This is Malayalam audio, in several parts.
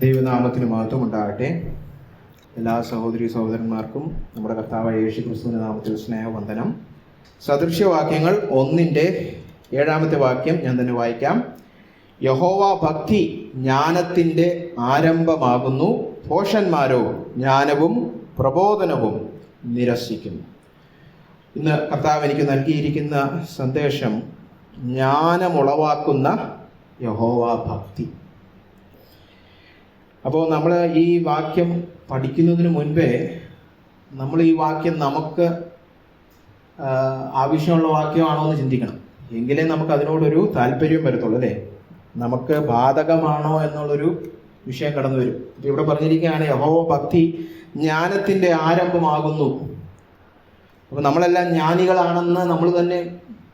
ദൈവനാമത്തിന് മഹത്വം ഉണ്ടാകട്ടെ. എല്ലാ സഹോദരി സഹോദരന്മാർക്കും നമ്മുടെ കർത്താവായ യേശു ക്രിസ്തുവിന്റെ നാമത്തിൽ സ്നേഹവന്ദനം. സദൃശ്യവാക്യങ്ങൾ 1:7 വാക്യം ഞാൻ തന്നെ വായിക്കാം. യഹോവ ഭക്തി ജ്ഞാനത്തിൻ്റെ ആരംഭമാകുന്നു, ഭോഷന്മാരോ ജ്ഞാനവും പ്രബോധനവും നിരസിക്കുന്നു. ഇന്ന് കർത്താവ് എനിക്ക് നൽകിയിരിക്കുന്ന സന്ദേശം ജ്ഞാനമുളവാക്കുന്ന യഹോവ ഭക്തി. അപ്പോൾ നമ്മൾ ഈ വാക്യം പഠിക്കുന്നതിന് മുൻപേ നമ്മൾ ഈ വാക്യം നമുക്ക് ആവശ്യമുള്ള വാക്യമാണോ എന്ന് ചിന്തിക്കണം. എങ്കിലേ നമുക്ക് അതിനോടൊരു താല്പര്യം വരത്തുള്ളൂ, അല്ലേ? നമുക്ക് ബാധകമാണോ എന്നുള്ളൊരു വിഷയം കടന്നു വരും. ഇപ്പം ഇവിടെ പറഞ്ഞിരിക്കുകയാണ് യഹോവ ഭക്തി ജ്ഞാനത്തിൻ്റെ ആരംഭമാകുന്നു. അപ്പോൾ നമ്മളെല്ലാം ജ്ഞാനികളാണെന്ന് നമ്മൾ തന്നെ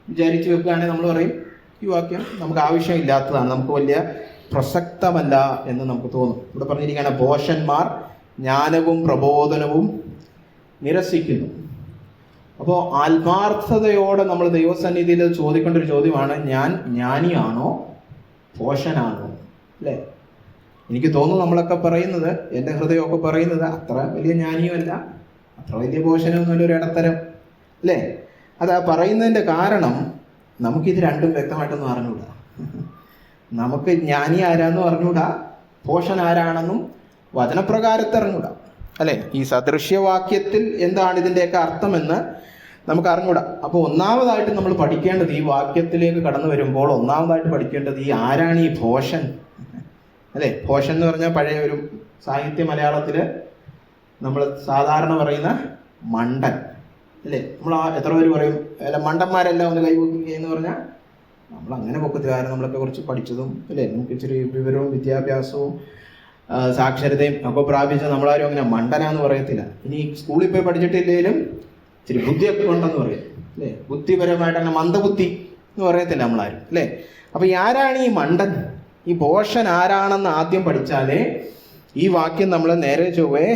വിചാരിച്ചു വെക്കുകയാണെങ്കിൽ നമ്മൾ പറയും ഈ വാക്യം നമുക്ക് ആവശ്യമില്ലാത്തതാണ്, നമുക്ക് വലിയ പ്രസക്തമല്ല എന്ന് നമുക്ക് തോന്നും. ഇവിടെ പറഞ്ഞിരിക്കുകയാണ് ഭോഷന്മാർ ജ്ഞാനവും പ്രബോധനവും നിരസിക്കുന്നു. അപ്പോൾ ആത്മാർത്ഥതയോടെ നമ്മൾ ദൈവസന്നിധിയിൽ ചോദിക്കേണ്ട ഒരു ചോദ്യമാണ്, ഞാൻ ജ്ഞാനിയാണോ ഭോഷനാണോ? അല്ലേ? എനിക്ക് തോന്നുന്നു നമ്മളൊക്കെ പറയുന്നത്, എൻ്റെ ഹൃദയമൊക്കെ പറയുന്നത് അത്ര വലിയ ജ്ഞാനിയുമല്ല, അത്ര വലിയ ഭോഷനമൊന്നുമല്ല, ഒരു ഇടത്തരം, അല്ലേ? അത് പറയുന്നതിൻ്റെ കാരണം നമുക്കിത് രണ്ടും വ്യക്തമായിട്ടൊന്നും അറിഞ്ഞൂടാ. നമുക്ക് ജ്ഞാനി ആരാന്നും അറിഞ്ഞൂടാ, ഭോഷൻ ആരാണെന്നും വചനപ്രകാരത്തെ അറിഞ്ഞൂടാ, അല്ലേ? ഈ സദൃശ്യവാക്യത്തിൽ എന്താണ് ഇതിൻ്റെയൊക്കെ അർത്ഥമെന്ന് നമുക്ക് അറിഞ്ഞൂടാ. അപ്പോൾ ഒന്നാമതായിട്ട് നമ്മൾ പഠിക്കേണ്ടത്, ഈ വാക്യത്തിലേക്ക് കടന്നു വരുമ്പോൾ ഒന്നാമതായിട്ട് പഠിക്കേണ്ടത് ഈ ആരാണ് ഈ ഭോഷൻ, അല്ലേ? ഭോഷൻ എന്ന് പറഞ്ഞാൽ പഴയ ഒരു സാഹിത്യ മലയാളത്തിൽ നമ്മൾ സാധാരണ പറയുന്ന മണ്ടൻ, അല്ലേ? നമ്മൾ എത്ര പേര് പറയും അല്ല മണ്ടന്മാരെല്ലാം ഒന്ന് കൈപൊക്കുക എന്ന് പറഞ്ഞാൽ നമ്മൾ അങ്ങനെ പൊക്കത്തുകാരൻ, നമ്മളൊക്കെ കുറച്ച് പഠിച്ചതും, അല്ലേ? നമുക്ക് ഇച്ചിരി വിവരവും വിദ്യാഭ്യാസവും സാക്ഷരതയും ഒക്കെ പ്രാപിച്ച നമ്മളാരും അങ്ങനെ മണ്ടനാന്ന് പറയത്തില്ല. ഇനി സ്കൂളിൽ പോയി പഠിച്ചിട്ടില്ലെങ്കിലും ഇച്ചിരി ബുദ്ധിയൊക്കെ ഉണ്ടെന്ന് പറയും, അല്ലേ? ബുദ്ധിപരമായിട്ട് അങ്ങനെ മന്ദബുദ്ധി എന്ന് പറയത്തില്ല നമ്മളാരും, അല്ലേ? അപ്പോൾ ഈ ആരാണ് ഈ മണ്ടൻ, ഈ ഭോഷൻ ആരാണെന്ന് ആദ്യം പഠിച്ചാലേ ഈ വാക്യം നമ്മൾ നേരെ ചൊവ്വേ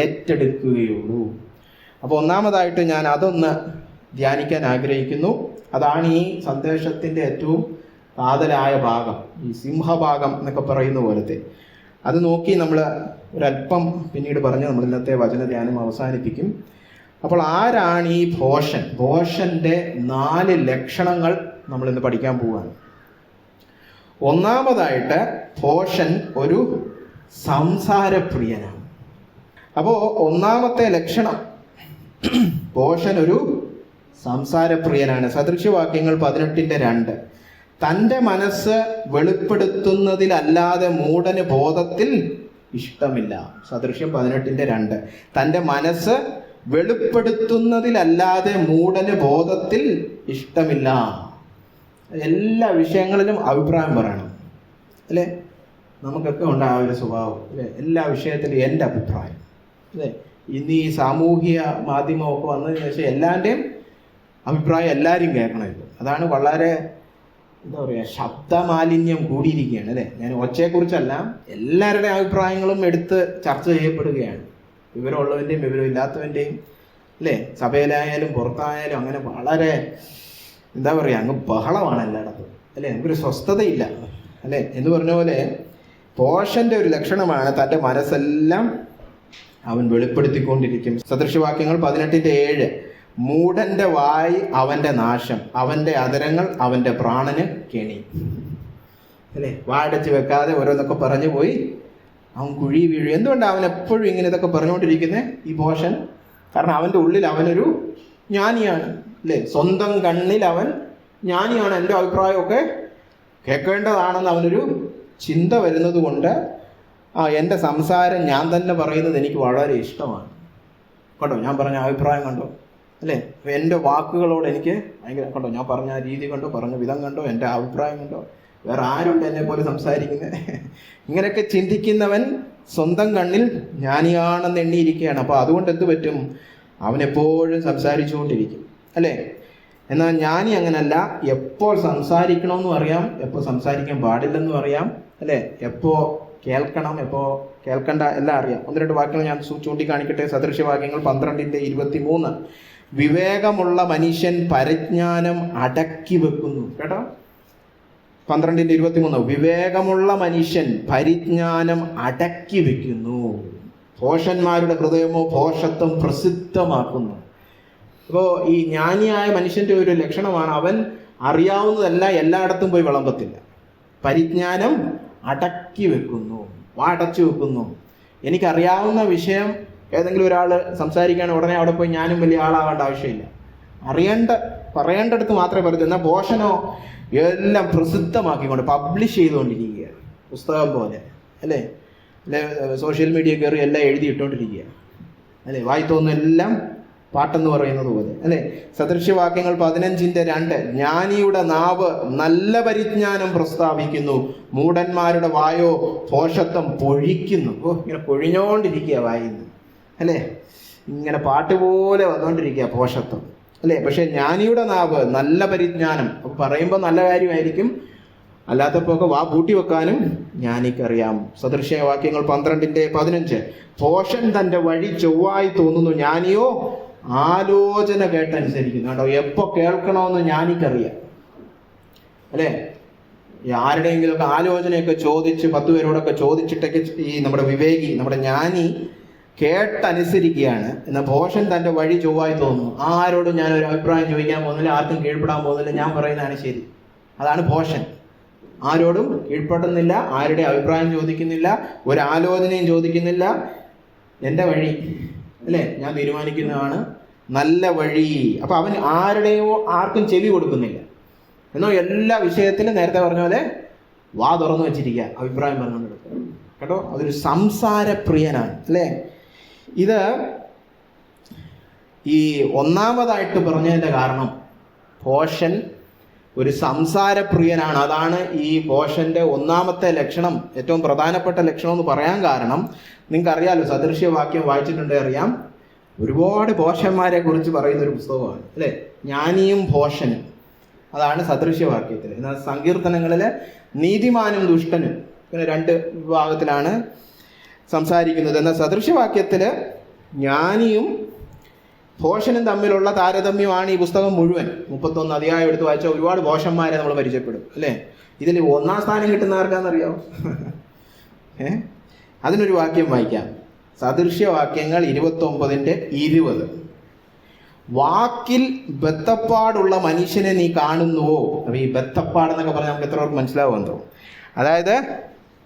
ഏറ്റെടുക്കുകയുള്ളൂ. അപ്പോൾ ഒന്നാമതായിട്ട് ഞാൻ അതൊന്ന് ധ്യാനിക്കാൻ ആഗ്രഹിക്കുന്നു. അതാണ് ഈ സന്ദേശത്തിൻ്റെ ഏറ്റവും കാതലായ ഭാഗം, ഈ സിംഹഭാഗം എന്നൊക്കെ പറയുന്ന പോലത്തെ. അത് നോക്കി നമ്മൾ ഒരല്പം പിന്നീട് പറഞ്ഞ് നമ്മൾ ഇന്നത്തെ വചനധ്യാനം അവസാനിപ്പിക്കും. അപ്പോൾ ആരാണ് ഈ ഭോഷൻ? ഭോഷന്റെ 4 ലക്ഷണങ്ങൾ നമ്മൾ ഇന്ന് പഠിക്കാൻ പോവുകയാണ്. ഒന്നാമതായിട്ട് ഭോഷൻ ഒരു സംസാരപ്രിയനാണ്. അപ്പോൾ ഒന്നാമത്തെ ലക്ഷണം, ഭോഷൻ ഒരു സംസാരപ്രിയനാണ്. സദൃശ്യവാക്യങ്ങൾ 18:2 തൻ്റെ മനസ്സ് വെളിപ്പെടുത്തുന്നതിലല്ലാതെ മൂഢന് ബോധത്തിൽ ഇഷ്ടമില്ല. സദൃശ്യം 18:2 തൻ്റെ മനസ്സ് വെളിപ്പെടുത്തുന്നതിലല്ലാതെ മൂഢന് ബോധത്തിൽ ഇഷ്ടമില്ല. എല്ലാ വിഷയങ്ങളിലും അഭിപ്രായം പറയണം, അല്ലേ? നമുക്കൊക്കെ ഉണ്ട് ആ ഒരു സ്വഭാവം, അല്ലേ? എല്ലാ വിഷയത്തിലും എൻ്റെ അഭിപ്രായം, അല്ലേ? ഇന്ന് ഈ സാമൂഹ്യ മാധ്യമമൊക്കെ വന്നതിന് ശേഷം എല്ലാവരുടെയും അഭിപ്രായം എല്ലാവരും കേൾക്കണമല്ലോ. അതാണ് വളരെ എന്താ പറയുക, ശബ്ദമാലിന്യം കൂടിയിരിക്കുകയാണ്, അല്ലേ? ഞാൻ ഒച്ചയെക്കുറിച്ചല്ല, എല്ലാവരുടെയും അഭിപ്രായങ്ങളും എടുത്ത് ചർച്ച ചെയ്യപ്പെടുകയാണ്. വിവരമുള്ളവൻ്റെയും വിവരമില്ലാത്തവൻ്റെയും, അല്ലേ? സഭയിലായാലും പുറത്തായാലും അങ്ങനെ വളരെ എന്താ പറയുക, അങ്ങ് ബഹളമാണ് എല്ലായിടത്തും, അല്ലേ? നമുക്കൊരു സ്വസ്ഥതയില്ല, അല്ലേ? എന്ന് പറഞ്ഞ പോലെ ഭോഷന്റെ ഒരു ലക്ഷണമാണ് തൻ്റെ മനസ്സെല്ലാം അവൻ വെളിപ്പെടുത്തിക്കൊണ്ടിരിക്കും. സദൃശ്യവാക്യങ്ങൾ 18:7 മൂഢന്റെ വായ് അവന്റെ നാശം, അവന്റെ അധരങ്ങൾ അവന്റെ പ്രാണന് കെണി, അല്ലേ? വായടച്ച് വെക്കാതെ ഓരോന്നൊക്കെ പറഞ്ഞു പോയി അവൻ കുഴി വീഴും. എന്തുകൊണ്ടാണ് അവൻ എപ്പോഴും ഇങ്ങനെ ഇതൊക്കെ പറഞ്ഞുകൊണ്ടിരിക്കുന്നത് ഈ ഭോഷൻ? കാരണം അവൻ്റെ ഉള്ളിൽ അവനൊരു ജ്ഞാനിയാണ്, അല്ലേ? സ്വന്തം കണ്ണിൽ അവൻ ജ്ഞാനിയാണ്. എൻ്റെ അഭിപ്രായമൊക്കെ കേൾക്കേണ്ടതാണെന്ന് അവനൊരു ചിന്ത വരുന്നത് കൊണ്ട് എൻ്റെ സംസാരം ഞാൻ തന്നെ പറയുന്നത് എനിക്ക് വളരെ ഇഷ്ടമാണ്. കണ്ടോ, ഞാൻ പറഞ്ഞ അഭിപ്രായം കണ്ടോ, അല്ലേ? എൻ്റെ വാക്കുകളോട് എനിക്ക് ഭയങ്കര, കണ്ടോ, ഞാൻ പറഞ്ഞ രീതി കണ്ടോ, പറഞ്ഞ വിധം കണ്ടോ, എൻ്റെ അഭിപ്രായം കണ്ടോ, വേറെ ആരുണ്ട് എന്നെ പോലെ സംസാരിക്കുന്നത്? ഇങ്ങനെയൊക്കെ ചിന്തിക്കുന്നവൻ സ്വന്തം കണ്ണിൽ ജ്ഞാനിയാണെന്ന് എണ്ണിയിരിക്കുകയാണ്. അപ്പോൾ അതുകൊണ്ട് എന്ത് പറ്റും? അവനെപ്പോഴും സംസാരിച്ചുകൊണ്ടിരിക്കും, അല്ലേ? എന്നാൽ ജ്ഞാനി അങ്ങനല്ല. എപ്പോൾ സംസാരിക്കണമെന്നും അറിയാം, എപ്പോൾ സംസാരിക്കാൻ പാടില്ലെന്നും അറിയാം, അല്ലേ? എപ്പോൾ കേൾക്കണം, എപ്പോൾ കേൾക്കണ്ട എല്ലാം അറിയാം. 1-2 വാക്യങ്ങൾ ഞാൻ ചൂണ്ടിക്കാണിക്കട്ടെ. സദൃശ്യവാക്യങ്ങൾ 12:23 വിവേകമുള്ള മനുഷ്യൻ പരിജ്ഞാനം അടക്കി വെക്കുന്നു. കേട്ടോ, 12:23 വിവേകമുള്ള മനുഷ്യൻ പരിജ്ഞാനം അടക്കി വെക്കുന്നു, ഭോഷന്മാരുടെ ഹൃദയമോ ഭോഷത്വം പ്രസിദ്ധമാക്കുന്നു. അപ്പോൾ ഈ ജ്ഞാനിയായ മനുഷ്യന്റെ ഒരു ലക്ഷണമാണ് അവൻ അറിയാവുന്നതെല്ലാം എല്ലായിടത്തും പോയി വിളമ്പത്തില്ല. പരിജ്ഞാനം അടക്കി വെക്കുന്നു, അടച്ചു വെക്കുന്നു. എനിക്കറിയാവുന്ന വിഷയം ഏതെങ്കിലും ഒരാൾ സംസാരിക്കുകയാണെങ്കിൽ ഉടനെ അവിടെ പോയി ഞാനും വലിയ ആളാവേണ്ട ആവശ്യമില്ല. പറയേണ്ടടുത്ത് മാത്രമേ പറയൂ. എന്നാൽ ഭോഷനോ എല്ലാം പ്രസിദ്ധമാക്കിക്കൊണ്ട് പബ്ലിഷ് ചെയ്തുകൊണ്ടിരിക്കുകയാണ്, പുസ്തകം പോലെ അല്ലേ. സോഷ്യൽ മീഡിയ കയറി എല്ലാം എഴുതിയിട്ടുകൊണ്ടിരിക്കുക അല്ലേ. വായിത്തോന്നും എല്ലാം പാട്ടെന്ന് പറയുന്നത് പോലെ അല്ലേ. സദൃശ്യവാക്യങ്ങൾ 15:2 ജ്ഞാനിയുടെ നാവ് നല്ല പരിജ്ഞാനം പ്രസ്താവിക്കുന്നു, മൂഢന്മാരുടെ വായോ ഭോഷത്വം പൊഴിക്കുന്നു. ഇങ്ങനെ പൊഴിഞ്ഞോണ്ടിരിക്കുക വായിന്ന് അല്ലേ, ഇങ്ങനെ പാട്ട് പോലെ വന്നുകൊണ്ടിരിക്കുക ഭോഷത്വം അല്ലേ. പക്ഷെ ജ്ഞാനിയുടെ നാവ് നല്ല പരിജ്ഞാനം. അപ്പൊ പറയുമ്പോൾ നല്ല കാര്യമായിരിക്കും, അല്ലാത്തപ്പോ ഒക്കെ വാ പൂട്ടി വെക്കാനും ജ്ഞാനിക്കറിയാം. സദൃശ്യവാക്യങ്ങൾ 12:15 ഭോഷൻ തന്റെ വഴി ചൊവ്വായി തോന്നുന്നു, ജ്ഞാനിയോ ആലോചന കേട്ടനുസരിക്കുന്നു. കേട്ടോ, എപ്പോ കേൾക്കണമെന്ന് ജ്ഞാനിക്കറിയാം അല്ലേ. ആരുടെയെങ്കിലുമൊക്കെ ആലോചനയൊക്കെ ചോദിച്ച് 10 പേരോടൊക്കെ ചോദിച്ചിട്ടൊക്കെ ഈ നമ്മുടെ വിവേകി, നമ്മുടെ ജ്ഞാനി കേട്ടനുസരിക്കുകയാണ്. എന്നാൽ ഭോഷൻ തന്റെ വഴി ചൊവ്വായി തോന്നുന്നു. ആരോടും ഞാനൊരു അഭിപ്രായം ചോദിക്കാൻ പോകുന്നില്ല, ആർക്കും കീഴ്പ്പെടാൻ പോകുന്നില്ല, ഞാൻ പറയുന്നതാണ് ശരി. അതാണ് ഭോഷൻ. ആരോടും കീഴ്പ്പെടുന്നില്ല, ആരുടെ അഭിപ്രായം ചോദിക്കുന്നില്ല, ഒരാലോചനയും ചോദിക്കുന്നില്ല. എൻ്റെ വഴി അല്ലേ, ഞാൻ തീരുമാനിക്കുന്നതാണ് നല്ല വഴി. അപ്പൊ അവൻ ആർക്കും ചെവി കൊടുക്കുന്നില്ല. എന്നോ എല്ലാ വിഷയത്തിലും നേരത്തെ പറഞ്ഞ പോലെ വാ തുറന്നു വെച്ചിരിക്കുക, അഭിപ്രായം പറഞ്ഞുകൊണ്ടെടുക്കുക. കേട്ടോ, അതൊരു സംസാരപ്രിയനാണ് അല്ലേ. ഇത് ഈ ഒന്നാമതായിട്ട് പറഞ്ഞതിൻ്റെ കാരണം ഭോഷൻ ഒരു സംസാരപ്രിയനാണ്. അതാണ് ഈ ഭോഷന്റെ ഒന്നാമത്തെ ലക്ഷണം, ഏറ്റവും പ്രധാനപ്പെട്ട ലക്ഷണം എന്ന് പറയാൻ കാരണം. നിങ്ങൾക്കറിയാലോ, സദൃശ്യവാക്യം വായിച്ചിട്ടുണ്ടെങ്കിൽ അറിയാം, ഒരുപാട് ഭോഷന്മാരെ കുറിച്ച് പറയുന്ന ഒരു പുസ്തകമാണ് അല്ലേ. ജ്ഞാനിയും ഭോഷനും, അതാണ് സദൃശ്യവാക്യത്തിൽ. എന്നാൽ സങ്കീർത്തനങ്ങളിലെ നീതിമാനും ദുഷ്ടനും ഇങ്ങനെ 2 വിഭാഗത്തിലാണ് സംസാരിക്കുന്നത്. എന്നാൽ സദൃശ്യവാക്യത്തില് ജ്ഞാനിയും ഭോഷനും തമ്മിലുള്ള താരതമ്യമാണ് ഈ പുസ്തകം മുഴുവൻ. 31 അധ്യായം എടുത്ത് വായിച്ചാൽ ഒരുപാട് ഭോഷന്മാരെ നമ്മൾ പരിചയപ്പെടും അല്ലേ. ഇതിൽ 1ാം സ്ഥാനം കിട്ടുന്ന ആർക്കാന്നറിയാമോ? അതിനൊരു വാക്യം വായിക്കാം. സദൃശ്യവാക്യങ്ങൾ 29:20 വാക്കിൽ ബദ്ധപ്പാടുള്ള മനുഷ്യനെ നീ കാണുന്നുവോ. അപ്പൊ ഈ ബദ്ധപ്പാടെന്നൊക്കെ പറഞ്ഞാൽ നമുക്ക് എത്ര പേർക്ക് മനസ്സിലാവുമെന്തോ. അതായത്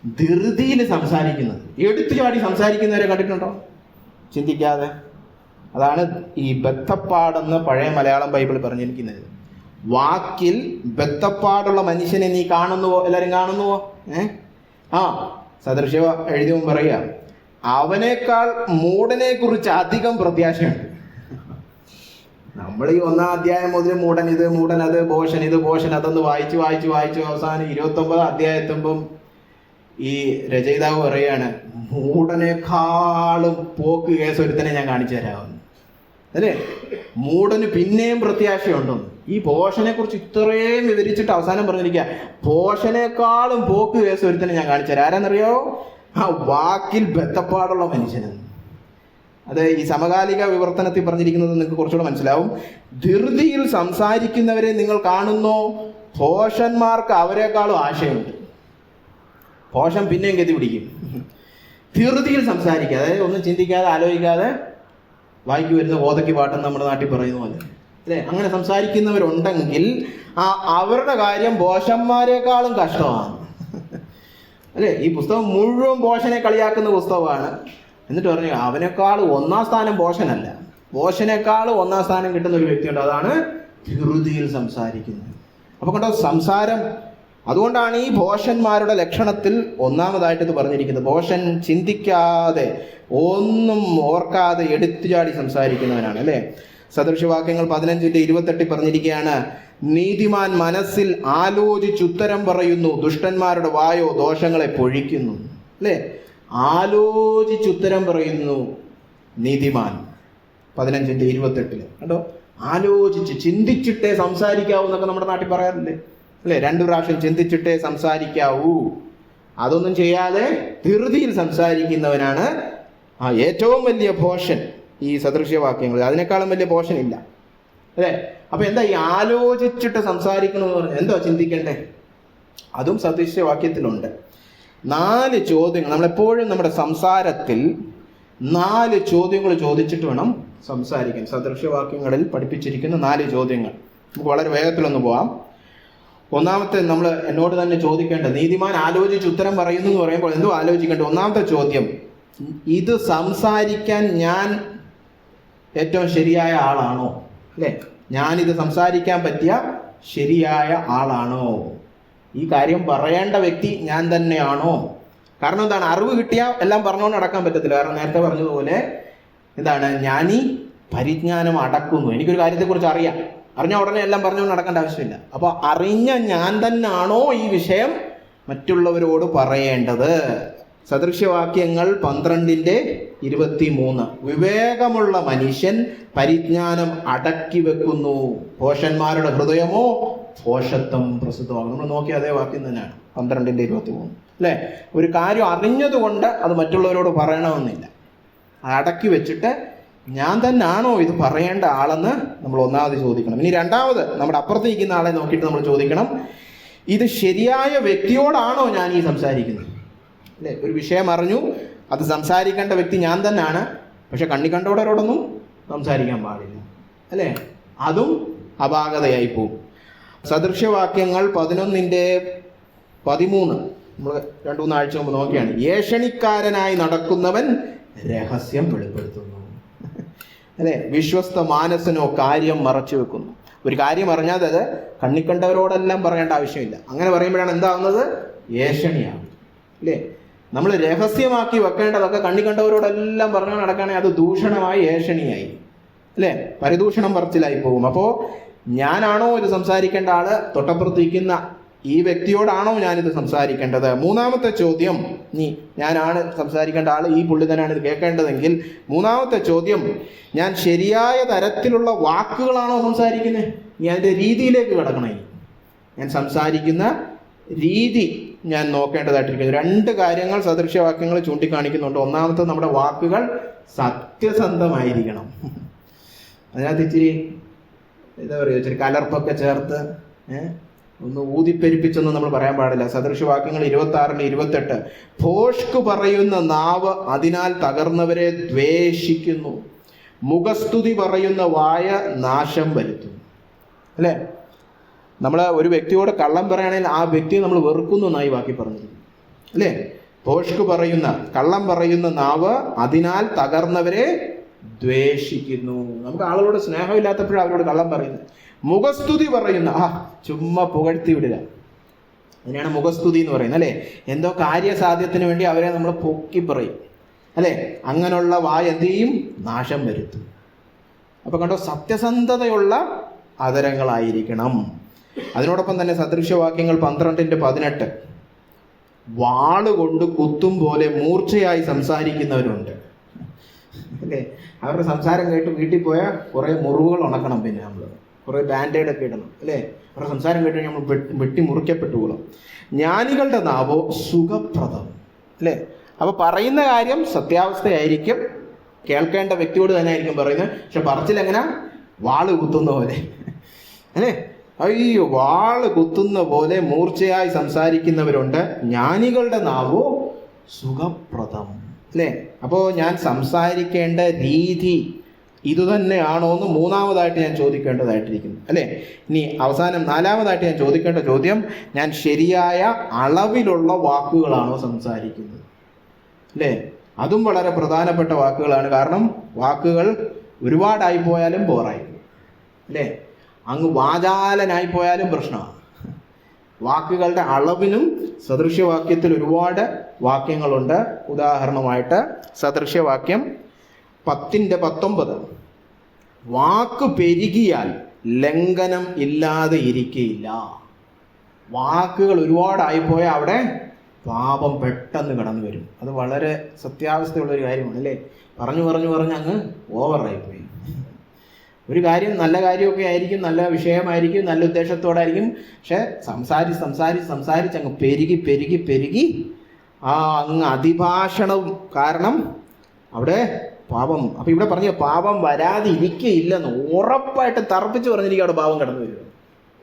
ധൃതിയിൽ സംസാരിക്കുന്നത്, എടുത്തു ചാടി സംസാരിക്കുന്നവരെ കണ്ടിട്ടുണ്ടോ? ചിന്തിക്കാതെ. അതാണ് ഈ ബദ്ധപ്പാടെന്ന് പഴയ മലയാളം ബൈബിൾ പറഞ്ഞിരിക്കുന്നത്. വാക്കിൽ ബദ്ധപ്പാടുള്ള മനുഷ്യനെ നീ കാണുന്നുവോ? എല്ലാവരും കാണുന്നുവോ? സദൃശ്യ എഴുതിയവൻ പറയുക, അവനേക്കാൾ മൂഢനെ കുറിച്ച് അധികം പ്രത്യാശയുണ്ട്. നമ്മൾ ഈ 1ാം അധ്യായം മുതൽ മൂഢൻ ഇത്, മൂഢൻ അത്, ഭോഷൻ ഇത്, ഭോഷൻ അതെന്ന് വായിച്ചു അവസാനം 29 അധ്യായത്തുമ്പം ഈ രചയിതാവ് പറയാണ്, മൂഢനേക്കാളും പോക്ക് കേസ് ഒരുത്തനെ ഞാൻ കാണിച്ചു തരാമെന്ന് അല്ലേ. മൂഢന് പിന്നെയും പ്രത്യാശയുണ്ടെന്ന്. ഈ ഭോഷനെ കുറിച്ച് ഇത്രയും വിവരിച്ചിട്ട് അവസാനം പറഞ്ഞിരിക്കുക, ഭോഷനേക്കാളും പോക്ക് കേസ് ഒരുത്തനെ ഞാൻ കാണിച്ചു തരാം. ആരാന്നറിയോ? ആ വാക്കിൽ ബദ്ധപ്പാടുള്ള മനുഷ്യനെന്ന്. അത് ഈ സമകാലിക വിവർത്തനത്തിൽ പറഞ്ഞിരിക്കുന്നത് നിങ്ങൾക്ക് കുറച്ചുകൂടെ മനസ്സിലാവും. ധൃതിയിൽ സംസാരിക്കുന്നവരെ നിങ്ങൾ കാണുന്നോ? ഭോഷന്മാർക്ക് അവരെക്കാളും ആശയുണ്ട്. ഭോഷൻ പിന്നെയും ഗതി പിടിക്കും. ധൃതിയിൽ സംസാരിക്കുക, അതായത് ഒന്നും ചിന്തിക്കാതെ ആലോചിക്കാതെ വായിക്ക് വരുന്ന ഓതയ്ക്ക് പാട്ടെന്ന് നമ്മുടെ നാട്ടിൽ പറയുന്ന പോലെ അല്ലേ. അങ്ങനെ സംസാരിക്കുന്നവരുണ്ടെങ്കിൽ അവരുടെ കാര്യം ഭോഷന്മാരെക്കാളും കഷ്ടമാണ് അല്ലേ. ഈ പുസ്തകം മുഴുവൻ ഭോഷനെ കളിയാക്കുന്ന പുസ്തകമാണ്. എന്നിട്ട് പറഞ്ഞു അവനേക്കാൾ 1ാം സ്ഥാനം ഭോഷനല്ല, ഭോഷനേക്കാൾ 1ാം സ്ഥാനം കിട്ടുന്ന ഒരു വ്യക്തിയുണ്ട്, അതാണ് ധൃതിയിൽ സംസാരിക്കുന്നത്. അപ്പൊ കണ്ടോ, സംസാരം. അതുകൊണ്ടാണ് ഈ ഭോഷന്മാരുടെ ലക്ഷണത്തിൽ ഒന്നാമതായിട്ട് ഇത് പറഞ്ഞിരിക്കുന്നത്. ഭോഷൻ ചിന്തിക്കാതെ ഒന്നും ഓർക്കാതെ എടുത്തുചാടി സംസാരിക്കുന്നവനാണ് അല്ലേ. സദൃശ്യവാക്യങ്ങൾ 15:28 പറഞ്ഞിരിക്കുകയാണ്, നീതിമാൻ മനസ്സിൽ ആലോചിച്ചുത്തരം പറയുന്നു, ദുഷ്ടന്മാരുടെ വായോ ദോഷങ്ങളെ പൊഴിക്കുന്നു അല്ലേ. ആലോചിച്ചുത്തരം പറയുന്നു നീതിമാൻ. 15:28 കണ്ടോ, ആലോചിച്ച് ചിന്തിച്ചിട്ടേ സംസാരിക്കാവൂ എന്നൊക്കെ നമ്മുടെ നാട്ടിൽ പറയാറില്ലേ അല്ലേ. 2 പ്രാവശ്യം ചിന്തിച്ചിട്ടേ സംസാരിക്കാവൂ. അതൊന്നും ചെയ്യാതെ ധൃതിയിൽ സംസാരിക്കുന്നവനാണ് ഏറ്റവും വലിയ ഭോഷൻ ഈ സദൃശ്യവാക്യങ്ങൾ. അതിനേക്കാളും വലിയ ഭോഷൻ ഇല്ല അല്ലേ. അപ്പൊ എന്താ ഈ ആലോചിച്ചിട്ട് സംസാരിക്കണമെന്ന് പറഞ്ഞാൽ? എന്തോ ചിന്തിക്കണ്ടേ? അതും സദൃശ്യവാക്യത്തിലുണ്ട്. 4 ചോദ്യങ്ങൾ നമ്മളെപ്പോഴും നമ്മുടെ സംസാരത്തിൽ 4 ചോദ്യങ്ങൾ ചോദിച്ചിട്ട് വേണം സംസാരിക്കാൻ. സദൃശ്യവാക്യങ്ങളിൽ പഠിപ്പിച്ചിരിക്കുന്ന 4 ചോദ്യങ്ങൾ. നമുക്ക് വളരെ വേഗത്തിലൊന്ന് പോവാം. ഒന്നാമത്തെ, നമ്മൾ എന്നോട് തന്നെ ചോദിക്കേണ്ടത്, നീതിമാൻ ആലോചിച്ച് ഉത്തരം പറയുന്നു എന്ന് പറയുമ്പോൾ എന്തോ ആലോചിക്കേണ്ടത്. ഒന്നാമത്തെ ചോദ്യം, ഇത് സംസാരിക്കാൻ ഞാൻ ഏറ്റവും ശരിയായ ആളാണോ? അല്ലേ, ഞാനിത് സംസാരിക്കാൻ പറ്റിയ ശരിയായ ആളാണോ? ഈ കാര്യം പറയേണ്ട വ്യക്തി ഞാൻ തന്നെയാണോ? കാരണം എന്താണ്, അറിവ് കിട്ടിയാൽ എല്ലാം പറഞ്ഞുകൊണ്ട് നടക്കാൻ പറ്റത്തില്ല. കാരണം നേരത്തെ പറഞ്ഞതുപോലെ എന്താണ്, ഞാനീ പരിജ്ഞാനം അടക്കുന്നു. എനിക്കൊരു കാര്യത്തെക്കുറിച്ച് അറിഞ്ഞ ഉടനെ എല്ലാം പറഞ്ഞുകൊണ്ട് നടക്കേണ്ട ആവശ്യമില്ല. അപ്പോൾ അറിഞ്ഞ ഞാൻ തന്നെയാണോ ഈ വിഷയം മറ്റുള്ളവരോട് പറയേണ്ടത്? സദൃശ്യവാക്യങ്ങൾ 12:23. വിവേകമുള്ള മനുഷ്യൻ പരിജ്ഞാനം അടക്കി വെക്കുന്നു, ഭോഷന്മാരുടെ ഹൃദയമോ ഭോഷത്വം പ്രസിദ്ധമാകും. നമ്മൾ നോക്കിയ അതേ വാക്യം തന്നെയാണ് 12:23. അല്ലേ, ഒരു കാര്യം അറിഞ്ഞതുകൊണ്ട് അത് മറ്റുള്ളവരോട് പറയണമെന്നില്ല. അടക്കി വെച്ചിട്ട് ഞാൻ തന്നെയാണോ ഇത് പറയേണ്ട ആളെന്ന് നമ്മൾ ഒന്നാമത് ചോദിക്കണം. ഇനി രണ്ടാമത്, നമ്മുടെ അപ്പുറത്തേക്കുന്ന ആളെ നോക്കിയിട്ട് നമ്മൾ ചോദിക്കണം, ഇത് ശരിയായ വ്യക്തിയോടാണോ ഞാൻ ഈ സംസാരിക്കുന്നത്? അല്ലേ, ഒരു വിഷയം അറിഞ്ഞു, അത് സംസാരിക്കേണ്ട വ്യക്തി ഞാൻ തന്നെയാണ്, പക്ഷെ കണ്ണിക്കണ്ടവരോടൊന്നും സംസാരിക്കാൻ പാടില്ല. അല്ലേ, അതും അപാകതയായി പോകും. സദൃശ്യവാക്യങ്ങൾ 11:13 നമ്മൾ 2-3 ആഴ്ച മുമ്പ് നോക്കിയാണ്. ഏഷണിക്കാരനായി നടക്കുന്നവൻ രഹസ്യം വെളിപ്പെടുത്തുന്നു. അല്ലേ, വിശ്വസ്ത മാനസനോ കാര്യം മറച്ചു വെക്കുന്നു. ഒരു കാര്യം അറിഞ്ഞാൽ അത് കണ്ണിക്കണ്ടവരോടെല്ലാം പറയേണ്ട ആവശ്യമില്ല. അങ്ങനെ പറയുമ്പോഴാണ് എന്താവുന്നത്, ഏഷണിയാണ്. അല്ലേ, നമ്മൾ രഹസ്യമാക്കി വെക്കേണ്ടതൊക്കെ കണ്ണിക്കണ്ടവരോടെല്ലാം പറഞ്ഞു നടക്കുകയാണെങ്കിൽ അത് ദൂഷണമായി, ഏഷണിയായി. അല്ലേ, പരിദൂഷണം പറച്ചിലായി പോകും. അപ്പോൾ ഞാനാണോ ഇത് സംസാരിക്കേണ്ട ആള്, തൊട്ടപ്പുറത്തിരിക്കുന്ന ഈ വ്യക്തിയോടാണോ ഞാനിത് സംസാരിക്കേണ്ടത്? മൂന്നാമത്തെ ചോദ്യം, ഞാനാണ് സംസാരിക്കേണ്ട ആള്, ഈ പുള്ളി തന്നെയാണ് ഇത് കേൾക്കേണ്ടതെങ്കിൽ മൂന്നാമത്തെ ചോദ്യം, ഞാൻ ശരിയായ തരത്തിലുള്ള വാക്കുകളാണോ സംസാരിക്കുന്നത്? അതിൻ്റെ രീതിയിലേക്ക് കിടക്കണം. ഞാൻ സംസാരിക്കുന്ന രീതി ഞാൻ നോക്കേണ്ടതായിട്ടിരിക്കുന്നു. 2 കാര്യങ്ങൾ സദൃശ്യവാക്യങ്ങൾ ചൂണ്ടിക്കാണിക്കുന്നുണ്ട്. ഒന്നാമത്തെ, നമ്മുടെ വാക്കുകൾ സത്യസന്ധമായിരിക്കണം. അതിനകത്ത് ഇച്ചിരി എന്താ പറയുക, ഇച്ചിരി കലർപ്പൊക്കെ ചേർത്ത് ഒന്ന് ഊതിപ്പെരിപ്പിച്ചൊന്നും നമ്മൾ പറയാൻ പാടില്ല. സദൃശ്യവാക്യങ്ങൾ 26:28, ഭോഷ്ക് പറയുന്ന നാവ് അതിനാൽ തകർന്നവരെ ദ്വേഷിക്കുന്നു, മുഖസ്തുതി പറയുന്ന വായ നാശം വരുത്തുന്നു. അല്ലേ, നമ്മൾ ഒരു വ്യക്തിയോട് കള്ളം പറയുകയാണെങ്കിൽ ആ വ്യക്തിയെ നമ്മൾ വെറുക്കുന്നു എന്നായി വാക്കി പറഞ്ഞത്. അല്ലേ, ഭോഷ്ക് പറയുന്ന, കള്ളം പറയുന്ന നാവ് അതിനാൽ തകർന്നവരെ ദ്വേഷിക്കുന്നു. നമുക്ക് ആളുകളോട് സ്നേഹമില്ലാത്തപ്പോഴും അവരോട് കള്ളം പറയുന്നത്. മുഖസ്തുതി പറയുന്ന, ചുമ്മാ പുകഴ്ത്തി വിടുക, അതിനാണ് മുഖസ്തുതി എന്ന് പറയുന്നത്. അല്ലേ, എന്തോ കാര്യസാധ്യത്തിന് വേണ്ടി അവരെ നമ്മൾ പൊക്കി പറയും. അല്ലേ, അങ്ങനെയുള്ള വായ എന്ത് ചെയ്യും, നാശം വരുത്തും. അപ്പൊ കണ്ടോ, സത്യസന്ധതയുള്ള ആദരങ്ങളായിരിക്കണം. അതിനോടൊപ്പം തന്നെ സദൃശ്യവാക്യങ്ങൾ 12:18, വാളുകൊണ്ട് കുത്തും പോലെ മൂർച്ചയായി സംസാരിക്കുന്നവരുണ്ട്. അല്ലേ, അവരുടെ സംസാരം കേട്ട് വീട്ടിൽ പോയാൽ കുറേ മുറിവുകൾ ഉണക്കണം, പിന്നെ നമ്മൾ കുറേ ബാൻഡേഡൊക്കെ ഇടണം. അല്ലേ, അവരുടെ സംസാരം കേട്ട് നമ്മൾ വെട്ടി മുറിക്കപ്പെട്ടുകൊള്ളും. ജ്ഞാനികളുടെ നാവോ സുഖപ്രദം. അല്ലേ, അപ്പോൾ പറയുന്ന കാര്യം സത്യാവസ്ഥയായിരിക്കും, കേൾക്കേണ്ട വ്യക്തിയോട് തന്നെ ആയിരിക്കും പറയുന്നത്. പക്ഷെ പറച്ചിലെങ്ങനെ, വാള് കുത്തുന്ന പോലെ. അല്ലേ, അയ്യോ, വാള് കുത്തുന്ന പോലെ മൂർച്ചയായി സംസാരിക്കുന്നവരുണ്ട്. ജ്ഞാനികളുടെ നാവോ സുഖപ്രദം. അല്ലേ, അപ്പോൾ ഞാൻ സംസാരിക്കേണ്ട രീതി ഇതുതന്നെയാണോ എന്ന് മൂന്നാമതായിട്ട് ഞാൻ ചോദിക്കേണ്ടതായിട്ടിരിക്കുന്നു. അല്ലേ, ഇനി അവസാനം 4-മതായിട്ട് ഞാൻ ചോദിക്കേണ്ട ചോദ്യം, ഞാൻ ശരിയായ അളവിലുള്ള വാക്കുകളാണോ സംസാരിക്കുന്നത്? അല്ലേ, അതും വളരെ പ്രധാനപ്പെട്ട വാക്കുകളാണ്. കാരണം വാക്കുകൾ ഒരുപാടായിപ്പോയാലും ബോറായി. അല്ലേ, അങ്ങ് വാചാലനായിപ്പോയാലും പ്രശ്നമാണ്. വാക്കുകളുടെ അളവിനും സദൃശ്യവാക്യത്തിൽ ഒരുപാട് വാക്യങ്ങളുണ്ട്. ഉദാഹരണമായിട്ട് സദൃശ്യവാക്യം 10:19, വാക്ക് പെരുകിയാൽ ലംഘനം ഇല്ലാതെ ഇരിക്കയില്ല. വാക്കുകൾ ഒരുപാടായിപ്പോയാൽ അവിടെ പാപം പെട്ടെന്ന് കടന്നു വരും. അത് വളരെ സത്യാവസ്ഥയുള്ളൊരു കാര്യമാണ്. അല്ലേ, പറഞ്ഞു അങ്ങ് ഓവറായിപ്പോയി. ഒരു കാര്യം നല്ല കാര്യമൊക്കെ ആയിരിക്കും, നല്ല വിഷയമായിരിക്കും, നല്ല ഉദ്ദേശത്തോടായിരിക്കും. പക്ഷെ സംസാരിച്ച് അങ്ങ് പെരുകി അങ്ങ് അതിഭാഷണവും കാരണം അവിടെ പാപം. അപ്പൊ ഇവിടെ പറഞ്ഞ പാപം വരാതെ ഇരിക്കയില്ലെന്ന് ഉറപ്പായിട്ട് തറപ്പിച്ച് പറഞ്ഞിരിക്കും. അവിടെ പാപം കടന്നു വരിക.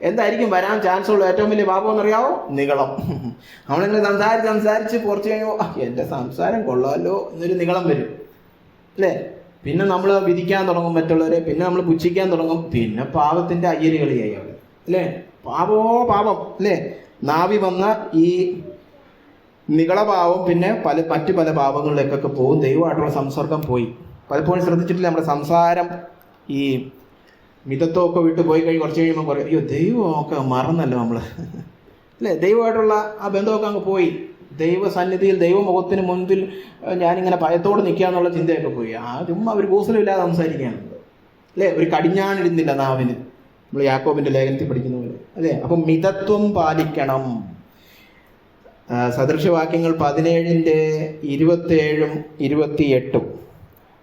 എന്തായിരിക്കും വരാൻ ചാൻസ് ഉള്ള ഏറ്റവും വലിയ പാപം എന്നറിയാവോ? നിഗളം. നമ്മളിങ്ങനെ സംസാരിച്ച് കുറച്ച് കഴിയുമ്പോൾ എൻ്റെ സംസാരം കൊള്ളാമല്ലോ എന്നൊരു നിഗളം വരും അല്ലേ? പിന്നെ നമ്മൾ വിധിക്കാൻ തുടങ്ങും മറ്റുള്ളവരെ, പിന്നെ നമ്മൾ പുച്ഛിക്കാൻ തുടങ്ങും, പിന്നെ പാപത്തിൻ്റെ അയ്യര് കളിയായി അവിടെ അല്ലേ? പാപം അല്ലേ? നാവി വന്ന ഈ നിഗളഭാവം പിന്നെ മറ്റു പല പാപങ്ങളിലേക്കൊക്കെ പോകും. ദൈവമായിട്ടുള്ള സംസർഗം പോയി. പലപ്പോഴും ശ്രദ്ധിച്ചിട്ടില്ല, നമ്മുടെ സംസാരം ഈ മിതത്വമൊക്കെ വിട്ട് പോയി കുറച്ച് കഴിയുമ്പോൾ പറയും, അയ്യോ ദൈവമൊക്കെ മറന്നല്ലോ നമ്മൾ അല്ലേ? ദൈവമായിട്ടുള്ള ആ ബന്ധമൊക്കെ അങ്ങ് പോയി. ദൈവസന്നിധിയിൽ ദൈവമുഖത്തിന് മുൻപിൽ ഞാനിങ്ങനെ ഭയത്തോടെ നിൽക്കുക എന്നുള്ള ചിന്തയൊക്കെ പോയി. ചുമ്മാ ഒരു കൂസലുമില്ലാതെ സംസാരിക്കുകയാണല്ലോ അല്ലേ? ഒരു കടിഞ്ഞാണിടുന്നില്ല നാവിന്, നമ്മൾ യാക്കോബിന്റെ ലേഖനത്തിൽ പഠിക്കുന്ന പോലെ അല്ലേ? അപ്പം മിതത്വം പാലിക്കണം. സദൃശവാക്യങ്ങൾ 17:27, 28.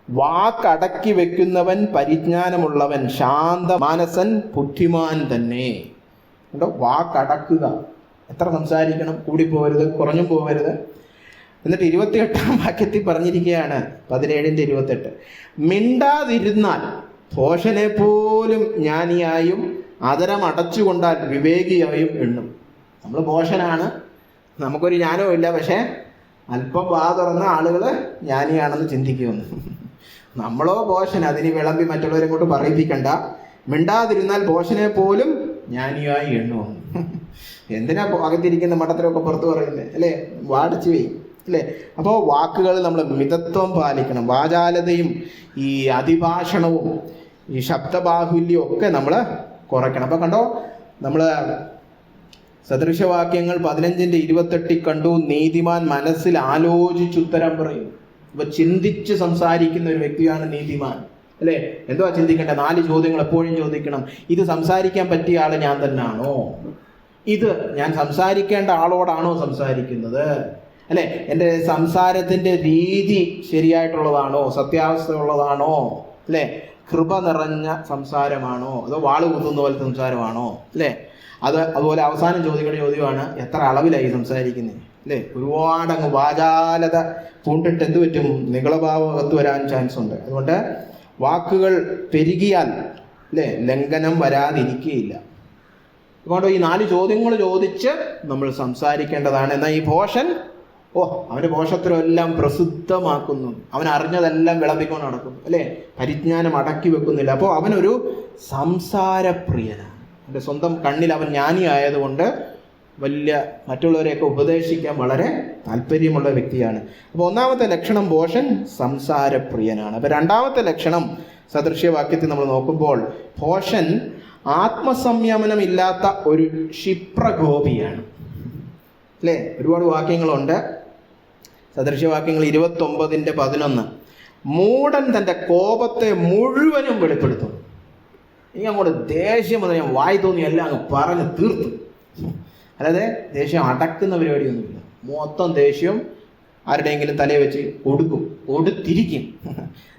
വാക്കടക്കി വെക്കുന്നവൻ പരിജ്ഞാനമുള്ളവൻ, ശാന്ത മാനസൻ ബുദ്ധിമാൻ തന്നെ. കേട്ടോ, വാക്കടക്കുക. എത്ര സംസാരിക്കണം? കൂടിപ്പോകരുത്, കുറഞ്ഞും പോകരുത്. എന്നിട്ട് 28-ാം വാക്യത്തിൽ പറഞ്ഞിരിക്കുകയാണ്, 17:28, മിണ്ടാതിരുന്നാൽ ഭോഷനെ പോലും ജ്ഞാനിയായും അതരം അടച്ചുകൊണ്ടാൽ വിവേകിയായും എണ്ണും. നമ്മൾ ഭോഷനാണ്, നമുക്കൊരു ജ്ഞാനവും ഇല്ല, പക്ഷേ അല്പം വാ തുറന്ന ആളുകൾ ജ്ഞാനിയാണെന്ന് ചിന്തിക്കുമെന്ന്. നമ്മളോ ഭോഷൻ, അതിന് വിളമ്പി മറ്റുള്ളവരെ കൊണ്ട് പറയിപ്പിക്കണ്ട. മിണ്ടാതിരുന്നാൽ ഭോഷനെ പോലും ജ്ഞാനിയായി എണ്ണുമെന്ന്. എന്തിനാ അകത്തിരിക്കുന്ന മഠത്തിലൊക്കെ പുറത്ത് പറയുന്നത് അല്ലേ? വാടിച്ചു പോയി അല്ലേ? അപ്പോൾ വാക്കുകൾ നമ്മൾ മിതത്വം പാലിക്കണം. വാചാലതയും ഈ അതിഭാഷണവും ഈ ശബ്ദബാഹുല്യവും ഒക്കെ നമ്മൾ കുറയ്ക്കണം. അപ്പോൾ കണ്ടോ, നമ്മൾ സദൃശവാക്യങ്ങൾ 15:28 കണ്ടു. നീതിമാൻ മനസ്സിൽ ആലോചിച്ചുത്തരം പറയും. അപ്പൊ ചിന്തിച്ച് സംസാരിക്കുന്ന ഒരു വ്യക്തിയാണ് നീതിമാൻ അല്ലേ? എന്തുവാ ചിന്തിക്കേണ്ടത്? 4 ചോദ്യങ്ങൾ എപ്പോഴും ചോദിക്കണം. ഇത് സംസാരിക്കാൻ പറ്റിയ ആള് ഞാൻ തന്നെയാണോ? ഇത് ഞാൻ സംസാരിക്കേണ്ട ആളോടാണോ സംസാരിക്കുന്നത് അല്ലെ? എൻ്റെ സംസാരത്തിന്റെ രീതി ശരിയായിട്ടുള്ളതാണോ? സത്യാവസ്ഥ ഉള്ളതാണോ അല്ലെ? കൃപ നിറഞ്ഞ സംസാരമാണോ അതോ വാള് കുത്തുന്ന പോലത്തെ സംസാരമാണോ അല്ലേ? അതുപോലെ അവസാനം ചോദിക്കേണ്ട ചോദ്യമാണ്, എത്ര അളവിലായി സംസാരിക്കുന്നത് അല്ലേ? ഒരുപാട് അങ്ങ് വാചാലത പൂണ്ടിട്ട് എന്ത് പറ്റും? നിഗളഭാവം അകത്ത് വരാൻ ചാൻസ് ഉണ്ട്. അതുകൊണ്ട് വാക്കുകൾ പെരുകിയാൽ അല്ലേ ലംഘനം വരാതിരിക്കുകയില്ല. അതുകൊണ്ട് ഈ 4 ചോദ്യങ്ങൾ ചോദിച്ച് നമ്മൾ സംസാരിക്കേണ്ടതാണ്. എന്നാൽ ഈ ഭോഷൻ അവൻ്റെ ഭോഷത്വമെല്ലാം പ്രസിദ്ധമാക്കുന്നു, അവൻ അറിഞ്ഞതെല്ലാം വിളമ്പിക്കൊണ്ട് നടക്കുന്നു അല്ലേ? പരിജ്ഞാനം അടക്കി വെക്കുന്നില്ല. അപ്പോൾ അവനൊരു സംസാരപ്രിയനാണ്. എൻ്റെ സ്വന്തം കണ്ണിൽ അവൻ ജ്ഞാനി ആയതുകൊണ്ട് വലിയ മറ്റുള്ളവരെയൊക്കെ ഉപദേശിക്കാൻ വളരെ താല്പര്യമുള്ള വ്യക്തിയാണ്. അപ്പോൾ ഒന്നാമത്തെ ലക്ഷണം ഭോഷൻ സംസാരപ്രിയനാണ്. അപ്പോൾ രണ്ടാമത്തെ ലക്ഷണം സദൃശ്യവാക്യത്തിൽ നമ്മൾ നോക്കുമ്പോൾ ഭോഷൻ ആത്മസംയമനം ഇല്ലാത്ത ഒരു ക്ഷിപ്രകോപിയാണ് അല്ലേ? ഒരുപാട് വാക്യങ്ങളുണ്ട്. സദൃശ്യവാക്യങ്ങൾ 29:11, മൂഢൻ തൻ്റെ കോപത്തെ മുഴുവനും വെളിപ്പെടുത്തും. എനിക്ക് അങ്ങോട്ട് ദേഷ്യം വന്ന് ഞാൻ വായി തോന്നി എല്ലാം അങ്ങ് പറഞ്ഞ് തീർത്തു. അല്ലാതെ ദേഷ്യം അടക്കുന്ന പരിപാടിയൊന്നുമില്ല. മൊത്തം ദേഷ്യം ആരുടെയെങ്കിലും തലയെ വെച്ച് കൊടുത്തിരിക്കും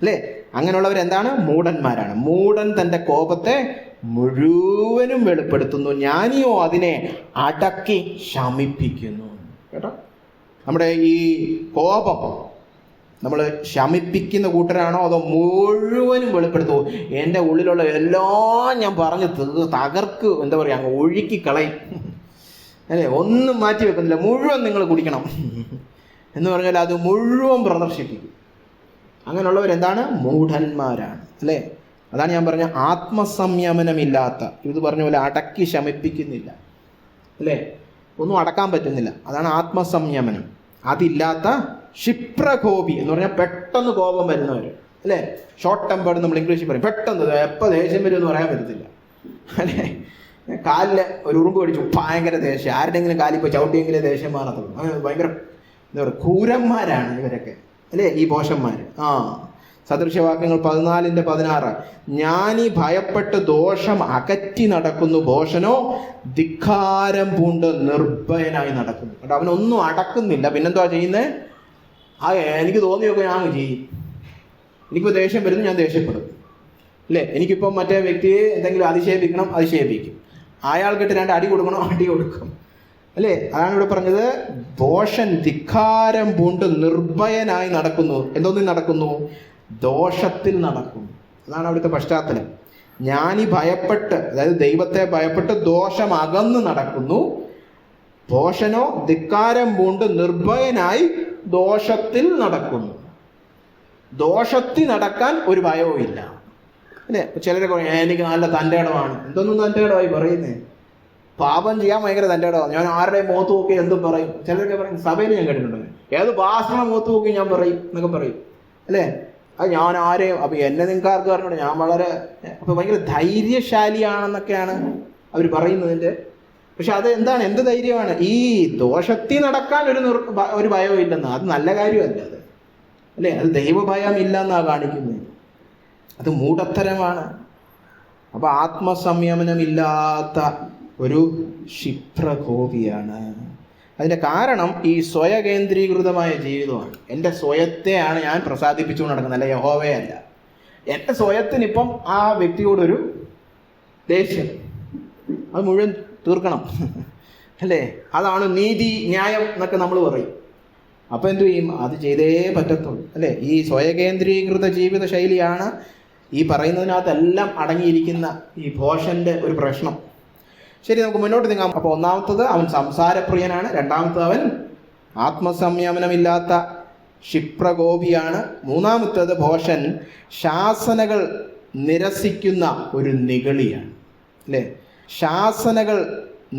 അല്ലേ? അങ്ങനെയുള്ളവരെന്താണ്? മൂഢന്മാരാണ്. മൂഢൻ തൻ്റെ കോപത്തെ മുഴുവനും വെളിപ്പെടുത്തുന്നു, ജ്ഞാനിയോ അതിനെ അടക്കി ശമിപ്പിക്കുന്നു. കേട്ടോ, നമ്മുടെ ഈ കോപം നമ്മൾ ശമിപ്പിക്കുന്ന കൂട്ടരാണോ അതോ മുഴുവനും വെളിപ്പെടുത്തുമോ? എൻ്റെ ഉള്ളിലുള്ള എല്ലാം ഞാൻ പറഞ്ഞ് തകർക്ക്, എന്താ പറയുക, അങ്ങ് ഒഴുക്കി കളയും അല്ലേ? ഒന്നും മാറ്റി വെക്കുന്നില്ല, മുഴുവൻ നിങ്ങൾ കുടിക്കണം എന്ന് പറഞ്ഞാൽ അത് മുഴുവൻ പ്രദർശിപ്പിക്കും. അങ്ങനെയുള്ളവരെന്താണ്? മൂഢന്മാരാണ് അല്ലേ? അതാണ് ഞാൻ പറഞ്ഞ ആത്മസംയമനമില്ലാത്ത, ഇത് പറഞ്ഞ പോലെ അടക്കി ശമിപ്പിക്കുന്നില്ല അല്ലേ? ഒന്നും അടക്കാൻ പറ്റുന്നില്ല. അതാണ് ആത്മസംയമനം. അതില്ലാത്ത ക്ഷിപ്രകോപി എന്ന് പറഞ്ഞാൽ പെട്ടെന്ന് കോപം വരുന്നവർ അല്ലേ? ഷോർട്ട് ടെമ്പേർഡ് നമ്മൾ ഇംഗ്ലീഷിൽ പറയും. പെട്ടെന്ന് എപ്പോൾ ദേഷ്യം വരും എന്ന് പറയാൻ പറ്റത്തില്ല അല്ലേ? കാലിൽ ഒരു ഉറുമ്പ് കടിച്ചു ഭയങ്കര ദേഷ്യം, ആരുടെങ്കിലും കാലിൽ പോയി ചവിട്ടിയെങ്കിലേ ദേഷ്യം മാറത്തുള്ളൂ. അങ്ങനെ ഭയങ്കര എന്താ പറയുക, ക്രൂരന്മാരാണ് ഇവരൊക്കെ അല്ലേ, ഈ ഭോഷന്മാർ. സദൃശവാക്യങ്ങൾ 14:16, ജ്ഞാനി ഭയപ്പെട്ട് ദോഷം അകറ്റി നടക്കുന്നു, ഭോഷനോ ധിക്കാരം പൂണ്ട് നിർഭയനായി നടക്കുന്നു. കേട്ടോ, അവനൊന്നും അടക്കുന്നില്ല. പിന്നെന്താ ചെയ്യുന്നത്? എനിക്ക് തോന്നിയൊക്കെ ഞാൻ ചെയ്യും. എനിക്കിപ്പോൾ ദേഷ്യം വരുന്നു, ഞാൻ ദേഷ്യപ്പെടും അല്ലേ? എനിക്കിപ്പം മറ്റേ വ്യക്തിയെ എന്തെങ്കിലും അതിശയിപ്പിക്കണം, അതിശയിപ്പിക്കും. അയാൾക്കിട്ട് 2 അടി കൊടുക്കണം, അടി കൊടുക്കും അല്ലേ? അതാണ് ഇവിടെ പറഞ്ഞത്, ഭോഷൻ ധിക്കാരം പൂണ്ട് നിർഭയനായി നടക്കുന്നു. എന്തോന്നിൽ നടക്കുന്നു? ദോഷത്തിൽ നടക്കുന്നു. അതാണ് അവിടുത്തെ പശ്ചാത്തലം. ജ്ഞാനി ഭയപ്പെട്ട്, അതായത് ദൈവത്തെ ഭയപ്പെട്ട് ദോഷം അകന്ന് നടക്കുന്നു. ഭോഷനോ ധിക്കാരം പൂണ്ട് നിർഭയനായി ദോഷത്തിൽ നടക്കുന്നു. ദോഷത്തിൽ നടക്കാൻ ഒരു ഭയവും ഇല്ല, അല്ലേ? ചിലരൊക്കെ എനിക്ക് നല്ല തൻ്റെ ഇടമാണ്. എന്തൊന്നും തൻ്റെ ഇടമായി പറയുന്നേ? പാപം ചെയ്യാൻ ഭയങ്കര തൻ്റെ ഇടമാണ്. ഞാൻ ആരുടെ മുഖത്ത് നോക്കി എന്തും പറയും. ചിലരൊക്കെ പറയും, സഭയിൽ ഞാൻ കേട്ടിട്ടുണ്ട്, ഏത് പാസ്റ്ററുടെ മുഖത്ത് നോക്കി ഞാൻ പറയും എന്നൊക്കെ പറയും, അല്ലേ? അത് ഞാൻ ആരെയും, അപ്പൊ എന്നെ നിങ്ങൾക്ക് ആർക്ക് പറഞ്ഞോട്ടെ, ഞാൻ വളരെ അപ്പൊ ഭയങ്കര ധൈര്യശാലിയാണെന്നൊക്കെയാണ് അവർ പറയുന്നതിൻ്റെ. പക്ഷെ അത് എന്താണ്? എന്ത് ധൈര്യമാണ്? ഈ ദോഷത്തിൽ നടക്കാൻ ഒരു ഭയവും ഇല്ലെന്ന്. അത് നല്ല കാര്യമല്ല അത്, അല്ലേ? അത് ദൈവഭയം ഇല്ലെന്നാ കാണിക്കുന്നത്. അത് മൂഢത്തരമാണ്. അപ്പൊ ആത്മസംയമനമില്ലാത്ത ഒരു ക്ഷിപ്രകോപിയാണ്. അതിന്റെ കാരണം ഈ സ്വയകേന്ദ്രീകൃതമായ ജീവിതമാണ്. എൻ്റെ സ്വയത്തെയാണ് ഞാൻ പ്രസാദിപ്പിച്ചുകൊണ്ട് നടക്കുന്നത്, അല്ല യഹോവയല്ല. എൻ്റെ സ്വയത്തിനിപ്പം ആ വ്യക്തിയോടൊരു ദേഷ്യം, അത് മുഴുവൻ തീർക്കണം, അല്ലേ? അതാണ് നീതി ന്യായം എന്നൊക്കെ നമ്മൾ പറയും. അപ്പം എന്തു ചെയ്യും? അത് ചെയ്തേ പറ്റത്തുള്ളൂ, അല്ലേ? ഈ സ്വയകേന്ദ്രീകൃത ജീവിത ശൈലിയാണ് ഈ പറയുന്നതിനകത്തെല്ലാം അടങ്ങിയിരിക്കുന്ന ഈ ഭോഷന്റെ ഒരു പ്രശ്നം. ശരി, നമുക്ക് മുന്നോട്ട് നീങ്ങാം. അപ്പോൾ ഒന്നാമത്തത്, അവൻ സംസാരപ്രിയനാണ്. രണ്ടാമത്തത്, അവൻ ആത്മസംയമനമില്ലാത്ത ക്ഷിപ്രകോപിയാണ്. മൂന്നാമത്തത്, ഭോഷൻ ശാസനകൾ നിരസിക്കുന്ന ഒരു നിഗളിയാണ്, അല്ലേ? ശാസനകൾ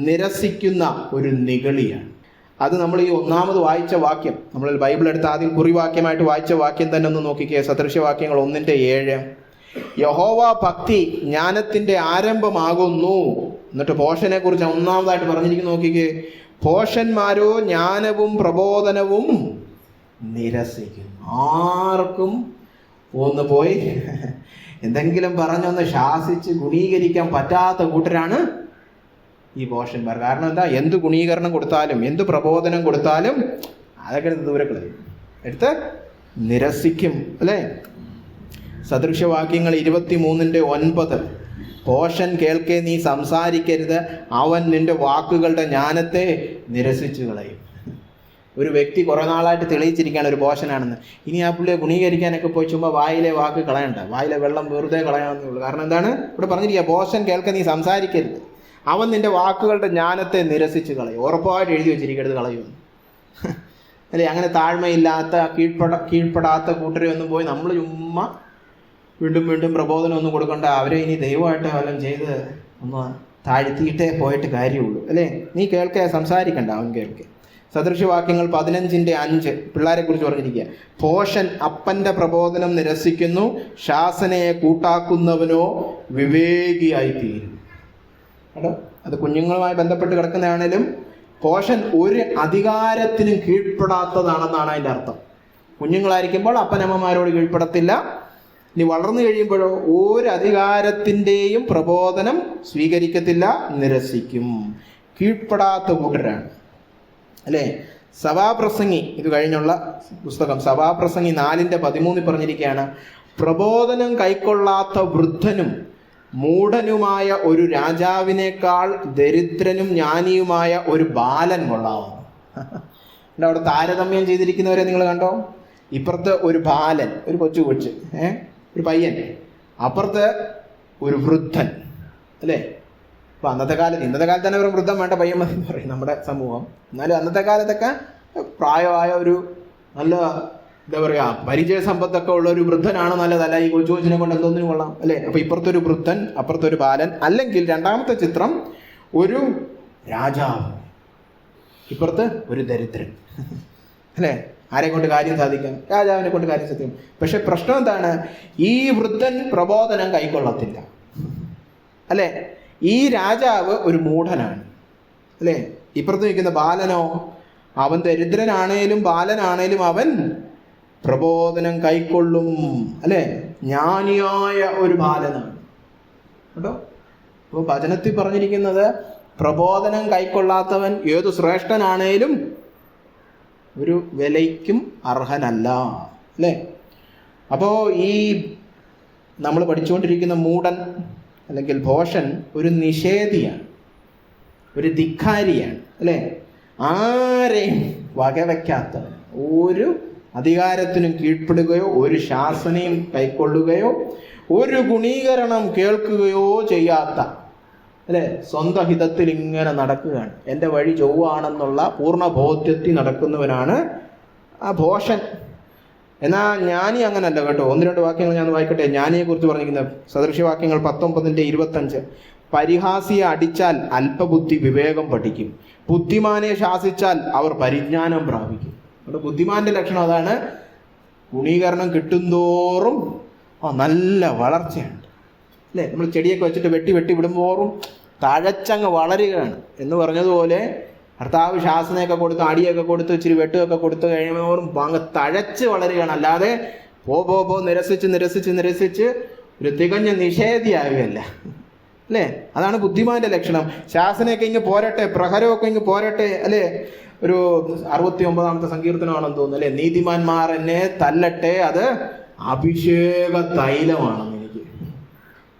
നിരസിക്കുന്ന ഒരു നിഗളിയാണ്. അത് നമ്മൾ ഈ ഒന്നാമത് വായിച്ച വാക്യം, നമ്മൾ ബൈബിൾ എടുത്ത് ആദ്യം കുറിവാക്യമായിട്ട് വായിച്ച വാക്യം തന്നെ ഒന്ന് നോക്കിക്കേ. സദൃശ്യവാക്യങ്ങൾ 1:7. യഹോവ ഭക്തി ജ്ഞാനത്തിന്റെ ആരംഭമാകുന്നു. എന്നിട്ട് ഭോഷനെ കുറിച്ച് ഒന്നാമതായിട്ട് പറഞ്ഞിരിക്കുന്നു, നോക്കിക്കേ. ഭോഷന്മാരോ ജ്ഞാനവും പ്രബോധനവും നിരസിക്കുന്നു. ആർക്കും ഒന്ന് പോയി എന്തെങ്കിലും പറഞ്ഞൊന്ന് ശാസിച്ച് ഗുണീകരിക്കാൻ പറ്റാത്ത കൂട്ടരാണ് ഈ ഭോഷന്മാർ. കാരണം എന്താ? എന്ത് ഗുണീകരണം കൊടുത്താലും എന്ത് പ്രബോധനം കൊടുത്താലും അതൊക്കെ എടുത്ത് ദൂരെ കളയും, എടുത്ത് നിരസിക്കും, അല്ലേ? സദൃശ്യവാക്യങ്ങൾ 23:9. ഭോഷൻ കേൾക്കെ നീ സംസാരിക്കരുത്, അവൻ നിന്റെ വാക്കുകളുടെ ജ്ഞാനത്തെ നിരസിച്ചു കളയും. ഒരു വ്യക്തി കുറെ നാളായിട്ട് തെളിയിച്ചിരിക്കുകയാണ് ഒരു ഭോഷനാണെന്ന്. ഇനി ആ പുള്ളിയെ ഗുണീകരിക്കാനൊക്കെ പോയി ചുമ്മാ വായിലെ വാക്ക് കളയണ്ട, വായിലെ വെള്ളം വെറുതെ കളയാമെന്നേ ഉള്ളൂ. കാരണം എന്താണ്? ഇവിടെ പറഞ്ഞിരിക്കുക, ഭോഷൻ കേൾക്കെ നീ സംസാരിക്കരുത്, അവൻ നിന്റെ വാക്കുകളുടെ ജ്ഞാനത്തെ നിരസിച്ച് കളയും. ഉറപ്പായിട്ട് എഴുതി വെച്ചിരിക്കരുത് കളയുമെന്ന്, അല്ലേ? അങ്ങനെ താഴ്മയില്ലാത്ത കീഴ്പ്പെടാത്ത കൂട്ടരെ ഒന്നും പോയി നമ്മൾ ചുമ്മാ വീണ്ടും വീണ്ടും പ്രബോധനം ഒന്നും കൊടുക്കണ്ട. അവരെ ഇനി ദൈവമായിട്ട് വല്ലതും ചെയ്ത് ഒന്ന് താഴ്ത്തിയിട്ടേ പോയിട്ട് കാര്യമുള്ളൂ, അല്ലേ? നീ കേൾക്കെ, സംസാരിക്കണ്ട, അവൻ കേൾക്കെ. സദൃശ്യവാക്യങ്ങൾ 15:5 പിള്ളേരെ കുറിച്ച് പറഞ്ഞിരിക്കുക. ഭോഷൻ അപ്പന്റെ പ്രബോധനം നിരസിക്കുന്നു, ശാസനയെ കൂട്ടാക്കുന്നവനോ വിവേകിയായി തീരും. കേട്ടോ, അത് കുഞ്ഞുങ്ങളുമായി ബന്ധപ്പെട്ട് കിടക്കുന്നതാണേലും ഭോഷൻ ഒരു അധികാരത്തിനും കീഴ്പ്പെടാത്തതാണെന്നാണ് അതിൻ്റെ അർത്ഥം. കുഞ്ഞുങ്ങളായിരിക്കുമ്പോൾ അപ്പനമ്മമാരോട് കീഴ്പ്പെടത്തില്ല. ഇനി വളർന്നു കഴിയുമ്പോഴോ ഒരു അധികാരത്തിൻ്റെയും പ്രബോധനം സ്വീകരിക്കത്തില്ല, നിരസിക്കും. കീഴ്പ്പെടാത്ത കൂട്ടരാണ്, അല്ലേ? സഭാപ്രസംഗി, ഇത് കഴിഞ്ഞുള്ള പുസ്തകം സഭാപ്രസംഗി 4:13 പറഞ്ഞിരിക്കുകയാണ്, പ്രബോധനം കൈക്കൊള്ളാത്ത വൃദ്ധനും മൂഢനുമായ ഒരു രാജാവിനേക്കാൾ ദരിദ്രനും ജ്ഞാനിയുമായ ഒരു ബാലൻ കൊള്ളാവുന്നു. അവിടെ താരതമ്യം ചെയ്തിരിക്കുന്നവരെ നിങ്ങൾ കണ്ടോ? ഇപ്പുറത്ത് ഒരു ബാലൻ, ഒരു കൊച്ചു ഒരു പയ്യൻ, അപ്പുറത്ത് ഒരു വൃദ്ധൻ, അല്ലേ? അപ്പൊ ഇന്നത്തെ കാലത്ത് തന്നെ ഒരു വൃദ്ധം വേണ്ട, പയ്യൻ മതി എന്ന് പറയും നമ്മുടെ സമൂഹം. എന്നാലും അന്നത്തെ കാലത്തൊക്കെ പ്രായമായ ഒരു നല്ല എന്താ പറയാ പരിചയ സമ്പത്തൊക്കെ ഉള്ള ഒരു വൃദ്ധനാണ് നല്ലതല്ല. ഈ കൊച്ചിനെ കൊണ്ട് എന്തോന്നിനും കൊള്ളാം, അല്ലേ? അപ്പൊ ഇപ്പുറത്തൊരു വൃദ്ധൻ, അപ്പുറത്തൊരു ബാലൻ. അല്ലെങ്കിൽ രണ്ടാമത്തെ ചിത്രം ഒരു രാജാവ്, ഇപ്പുറത്ത് ഒരു ദരിദ്രൻ, അല്ലേ? ആരെ കൊണ്ട് കാര്യം സാധിക്കാം? രാജാവിനെ കൊണ്ട് കാര്യം സാധിക്കും. പക്ഷെ പ്രശ്നം എന്താണ്? ഈ വൃദ്ധൻ പ്രബോധനം കൈക്കൊള്ളത്തില്ല, അല്ലേ? ഈ രാജാവ് ഒരു മൂഢനാണ്, അല്ലേ? ഇപ്പുറത്ത് നിൽക്കുന്ന ബാലനോ, അവൻ ദരിദ്രനാണേലും ബാലനാണേലും അവൻ പ്രബോധനം കൈക്കൊള്ളും, അല്ലേ? ജ്ഞാനിയായ ഒരു ബാലനാണ് കേട്ടോ. അപ്പോൾ വചനത്തിൽ പറഞ്ഞിരിക്കുന്നത് പ്രബോധനം കൈക്കൊള്ളാത്തവൻ ഏതു ശ്രേഷ്ഠനാണേലും ഒരു വിലയ്ക്കും അർഹനല്ല, അല്ലേ? അപ്പോൾ ഈ നമ്മൾ പഠിച്ചുകൊണ്ടിരിക്കുന്ന മൂഢൻ അല്ലെങ്കിൽ ഭോഷൻ ഒരു നിഷേധിയാണ്, ഒരു ധിക്കാരിയാണ്, അല്ലേ? ആരെയും വകവയ്ക്കാത്തവൻ, ഒരു അധികാരത്തിനും കീഴ്പ്പെടുകയോ ഒരു ശാസനയും കൈക്കൊള്ളുകയോ ഒരു ഗുണീകരണം കേൾക്കുകയോ ചെയ്യാത്ത, അല്ലെ, സ്വന്തം ഹിതത്തിൽ ഇങ്ങനെ നടക്കുകയാണ്. എൻ്റെ വഴി ചൊവ്വാണെന്നുള്ള പൂർണ്ണ ബോധ്യത്തിൽ നടക്കുന്നവനാണ് ആ ഭോഷൻ. എന്നാ ജ്ഞാനി അങ്ങനല്ല കേട്ടോ. 1-2 വാക്യങ്ങൾ ഞാൻ വായിക്കട്ടെ. ജ്ഞാനിയെ കുറിച്ച് പറഞ്ഞിരിക്കുന്നത് സദൃശ്യവാക്യങ്ങൾ 19:25. പരിഹാസിയെ അടിച്ചാൽ അല്പബുദ്ധി വിവേകം പഠിക്കും, ബുദ്ധിമാനെ ശാസിച്ചാൽ അവർ പരിജ്ഞാനം പ്രാപിക്കും. അവിടെ ബുദ്ധിമാന്റെ ലക്ഷണം അതാണ്. ഗുണീകരണം കിട്ടുന്തോറും നല്ല വളർച്ചയുണ്ട്, അല്ലേ? നമ്മൾ ചെടിയൊക്കെ വെച്ചിട്ട് വെട്ടി വെട്ടി വിടുമ്പോറും തഴച്ചങ്ങ് വളരുകയാണ് എന്ന് പറഞ്ഞതുപോലെ ഭർത്താവ് ശാസനയൊക്കെ കൊടുത്ത് അടിയൊക്കെ കൊടുത്ത് ഇച്ചിരി വെട്ടുമൊക്കെ കൊടുത്ത് കഴിയുമ്പോഴും അങ്ങ് തഴച്ച് വളരുകയാണ്. അല്ലാതെ പോ നിരസിച്ച് ഒരു തികഞ്ഞ നിഷേധിയാവുകയല്ല, അല്ലേ? അതാണ് ബുദ്ധിമാന്റെ ലക്ഷണം. ശാസനയൊക്കെ ഇങ്ങ് പോരട്ടെ, പ്രഹരമൊക്കെ ഇങ്ങ് പോരട്ടെ, അല്ലേ? ഒരു 69-ാമത്തെ സങ്കീർത്തനമാണെന്ന് തോന്നുന്നു, അല്ലേ? നീതിമാന്മാർ എന്നെ തല്ലട്ടെ, അത് അഭിഷേക തൈലമാണെന്ന് എനിക്ക്.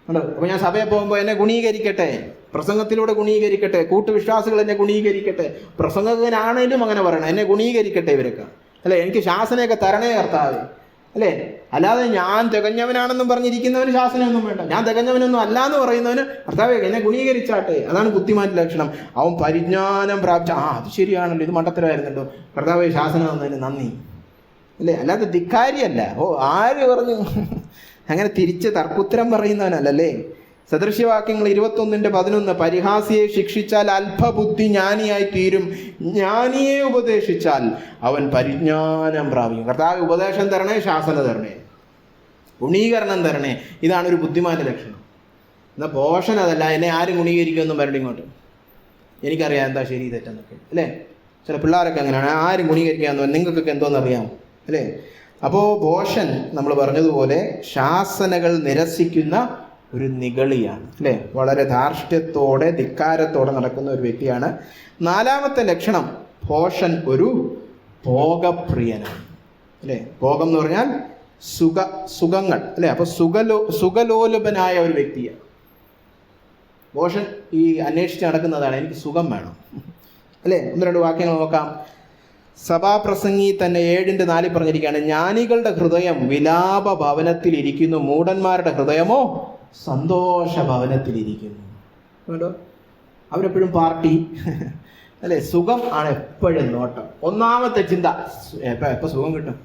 അപ്പൊ ഞാൻ സഭയിൽ പോകുമ്പോൾ എന്നെ ഗുണീകരിക്കട്ടെ, പ്രസംഗത്തിലൂടെ ഗുണീകരിക്കട്ടെ, കൂട്ടുവിശ്വാസികൾ എന്നെ ഗുണീകരിക്കട്ടെ, പ്രസംഗകനാണേലും അങ്ങനെ പറയണം, എന്നെ ഗുണീകരിക്കട്ടെ ഇവരൊക്കെ, അല്ലെ? എനിക്ക് ശാസനയൊക്കെ തരണേ കർത്താവേ, അല്ലേ? അല്ലാതെ ഞാൻ തികഞ്ഞവനാണെന്നും പറഞ്ഞിരിക്കുന്നവന് ശാസനയൊന്നും വേണ്ട. ഞാൻ തികഞ്ഞവനൊന്നും അല്ല എന്ന് പറയുന്നവന് കർത്താവേ എന്നെ ഗുണീകരിച്ചാട്ടെ. അതാണ് ബുദ്ധിമാന്റെ ലക്ഷണം. അവൻ പരിജ്ഞാനം പ്രാപിച്ച അത് ശരിയാണല്ലോ, ഇത് മണ്ടത്തരമായിരുന്നല്ലോ, കർത്താവേ ശാസന തന്നതിന് നന്ദി, അല്ലേ? അല്ലാതെ ധിക്കാരിയല്ല. ആര് പറഞ്ഞു? അങ്ങനെ തിരിച്ച് തർക്കുത്തരം പറയുന്നവനല്ലേ. സദൃശ്യവാക്യങ്ങൾ 21:11. പരിഹാസിയെ ശിക്ഷിച്ചാൽ അല്പബുദ്ധി ജ്ഞാനിയായി തീരും, ജ്ഞാനിയെ ഉപദേശിച്ചാൽ അവൻ പരിജ്ഞാനം പ്രാപിക്കും. കർത്താവ് ഉപദേശം തരണേ, ശാസന തരണേ, ഗുണീകരണം തരണേ. ഇതാണ് ഒരു ബുദ്ധിമാന്റെ ലക്ഷണം. എന്നാൽ ഭോഷൻ അതല്ല. എന്നെ ആരും ഗുണീകരിക്കുമെന്നും വരണ്ട ഇങ്ങോട്ട്. എനിക്കറിയാം എന്താ ശരി തെറ്റെന്നൊക്കെ, അല്ലേ? ചില പിള്ളേരൊക്കെ അങ്ങനെയാണ്, ആരും ഗുണീകരിക്കാമെന്ന്. നിങ്ങൾക്കൊക്കെ എന്തോന്നറിയാം, അല്ലേ? അപ്പോൾ ഭോഷൻ നമ്മൾ പറഞ്ഞതുപോലെ ശാസനകൾ നിരസിക്കുന്ന ഒരു നിഗളിയാണ്, അല്ലേ? വളരെ ധാർഷ്ട്യത്തോടെ ധിക്കാരത്തോടെ നടക്കുന്ന ഒരു വ്യക്തിയാണ്. 4-ാമത്തെ ലക്ഷണം, ഭോഷൻ ഒരു ഭോഗപ്രിയനാണ്, അല്ലേ? ഭോഗം എന്ന് പറഞ്ഞാൽ സുഖങ്ങൾ, അല്ലേ? അപ്പൊ സുഖലോലുപനായ ഒരു വ്യക്തിയാണ് ഭോഷൻ. ഈ അന്വേഷിച്ച് നടക്കുന്നതാണ്, എനിക്ക് സുഖം വേണം, അല്ലേ? 1-2 വാക്യങ്ങൾ നോക്കാം. സഭാപ്രസംഗി തന്നെ 7:4 പറഞ്ഞിരിക്കുകയാണ്, ജ്ഞാനികളുടെ ഹൃദയം വിലാപ ഭവനത്തിലിരിക്കുന്നു, മൂഢന്മാരുടെ ഹൃദയമോ സന്തോഷ ഭവനത്തിലിരിക്കുന്നു. കേട്ടോ, അവരെപ്പോഴും പാർട്ടി, അല്ലെ? സുഖം ആണ് എപ്പോഴും നോട്ടം. 1-ാമത്തെ ചിന്ത, എപ്പോൾ സുഖം കിട്ടും,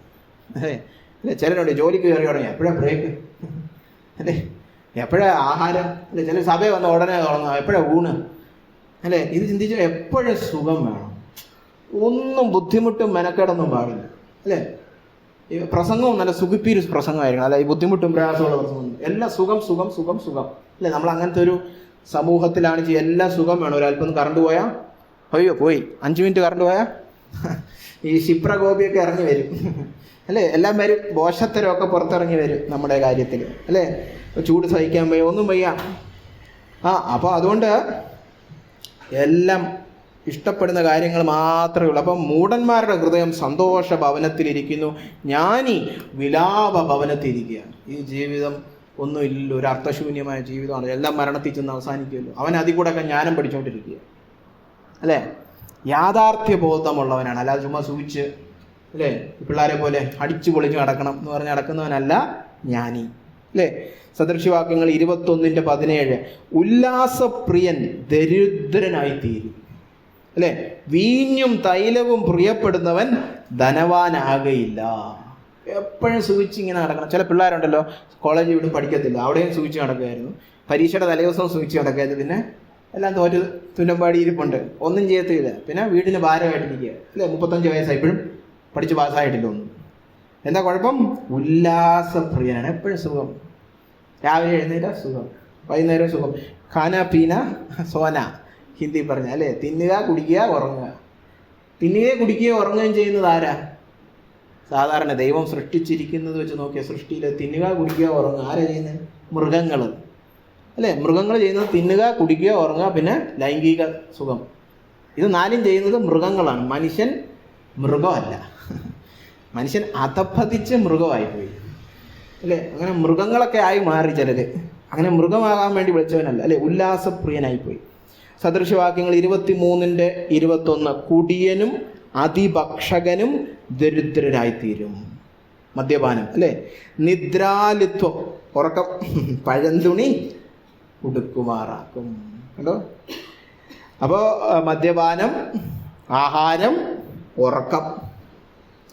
അല്ലേ? ചിലരുണ്ട് ജോലിക്ക് കയറി തുടങ്ങി എപ്പോഴാ ബ്രേക്ക്, അല്ലേ? എപ്പോഴാ ആഹാരം, അല്ലെ? ചില സഭയിൽ വന്ന ഉടനെ തുടങ്ങുക, എപ്പോഴാ ഊണ്, അല്ലേ? ഇത് ചിന്തിച്ചാൽ എപ്പോഴും സുഖം വേണം, ഒന്നും ബുദ്ധിമുട്ടും മെനക്കേടൊന്നും പാടില്ല, അല്ലേ? ഈ പ്രസംഗവും നല്ല സുഖിപ്പീര് പ്രസംഗമായിരിക്കണം, അല്ല ഈ ബുദ്ധിമുട്ടും പ്രയാസമുള്ള പ്രസംഗം. എല്ലാം സുഖം സുഖം സുഖം സുഖം, അല്ലേ? നമ്മൾ അങ്ങനത്തെ ഒരു സമൂഹത്തിലാണ് എല്ലാം സുഖം വേണം. ഒരല്പം കറണ്ട് പോയാൽ അയ്യോ പോയി, 5 മിനിറ്റ് കറണ്ട് പോയാൽ ഈ ക്ഷിപ്രകോപിയൊക്കെ ഇറങ്ങി വരും, അല്ലേ? എല്ലാം വരും, ബോഷത്തരമൊക്കെ പുറത്തിറങ്ങി വരും നമ്മുടെ കാര്യത്തിൽ, അല്ലേ? ചൂട് സഹിക്കാൻ വയ്യ, ഒന്നും വയ്യ. അപ്പോൾ അതുകൊണ്ട് എല്ലാം ഇഷ്ടപ്പെടുന്ന കാര്യങ്ങൾ മാത്രമേ ഉള്ളൂ. അപ്പം മൂഢന്മാരുടെ ഹൃദയം സന്തോഷ ഭവനത്തിലിരിക്കുന്നു, ജ്ഞാനി വിലാപ ഭവനത്തിലിരിക്കുകയാണ്. ഈ ജീവിതം ഒന്നുമില്ലല്ലോ, ഒരു അർത്ഥശൂന്യമായ ജീവിതമാണ്, എല്ലാം മരണത്തിൽ ചെന്ന് അവസാനിക്കുമല്ലോ. അവൻ അതിൽ കൂടെ ഒക്കെ ജ്ഞാനം പഠിച്ചുകൊണ്ടിരിക്കുക, അല്ലേ? യാഥാർത്ഥ്യബോധമുള്ളവനാണ്, അല്ലാതെ ചുമ്മാ സൂചിച്ച്, അല്ലേ? പിള്ളേരെ പോലെ അടിച്ചു പൊളിച്ച് നടക്കണം എന്ന് പറഞ്ഞ് നടക്കുന്നവനല്ല ജ്ഞാനി, അല്ലേ? സദൃശ്യവാക്യങ്ങൾ 21:17. ഉല്ലാസപ്രിയൻ ദരിദ്രനായിത്തീരും, അല്ലേ? വീഞ്ഞും തൈലവും പ്രിയപ്പെടുന്നവൻ ധനവാനാകയില്ല. എപ്പോഴും സൂചിച്ച് ഇങ്ങനെ നടക്കണം. ചില പിള്ളേരുണ്ടല്ലോ, കോളേജിൽ വിടും പഠിക്കത്തില്ല, അവിടെയും സൂചിച്ച് നടക്കുമായിരുന്നു, പരീക്ഷയുടെ തലേദിവസം സൂചിച്ച് നടക്കുകയായിരുന്നു, പിന്നെ എല്ലാം തോറ്റ് തുന്നമ്പാടി ഇരിപ്പുണ്ട്, ഒന്നും ചെയ്യത്തില്ല, പിന്നെ വീടിന് ഭാരമായിട്ടിരിക്കുക, അല്ലേ? 35 വയസ്സായി ഇപ്പോഴും പഠിച്ച് പാസ്സായിട്ടില്ല ഒന്നും. എന്താ കുഴപ്പം? ഉല്ലാസപ്രിയനാണ്, എപ്പോഴും സുഖം. രാവിലെ എഴുന്നേറ്റ സുഖം, വൈകുന്നേരം സുഖം. ഖാന പീന സോന ഹിന്ദി പറഞ്ഞ, അല്ലേ? തിന്നുക കുടിക്കുക ഉറങ്ങുക. തിന്നുകയും കുടിക്കുകയും ഉറങ്ങുകയും ചെയ്യുന്നത് ആരാ? സാധാരണ ദൈവം സൃഷ്ടിച്ചിരിക്കുന്നത് വെച്ച് നോക്കിയ സൃഷ്ടിയിൽ തിന്നുക കുടിക്കുക ഉറങ്ങുക ആരാ ചെയ്യുന്നത്? മൃഗങ്ങൾ, അല്ലേ? മൃഗങ്ങൾ ചെയ്യുന്നത് തിന്നുക കുടിക്കുക ഉറങ്ങുക, പിന്നെ ലൈംഗിക സുഖം. ഇത് 4ഉം ചെയ്യുന്നത് മൃഗങ്ങളാണ്. മനുഷ്യൻ മൃഗമല്ല, മനുഷ്യൻ അധപ്പതിച്ച് മൃഗമായിപ്പോയി, അല്ലേ? അങ്ങനെ മൃഗങ്ങളൊക്കെ ആയി മാറി ചിലര്. അങ്ങനെ മൃഗമാകാൻ വേണ്ടി വിളിച്ചവനല്ല, അല്ലേ? ഉല്ലാസപ്രിയനായിപ്പോയി. സദൃശവാക്യങ്ങൾ 23:21. കുടിയനും അതിഭക്ഷകനും ദരിദ്രരായിത്തീരും, മദ്യപാനം അല്ലേ. നിദ്രാലിത്വം, ഉറക്കം, പഴന്തുണി ഉടുക്കുമാറാക്കും. കണ്ടോ? അപ്പോൾ മദ്യപാനം, ആഹാരം, ഉറക്കം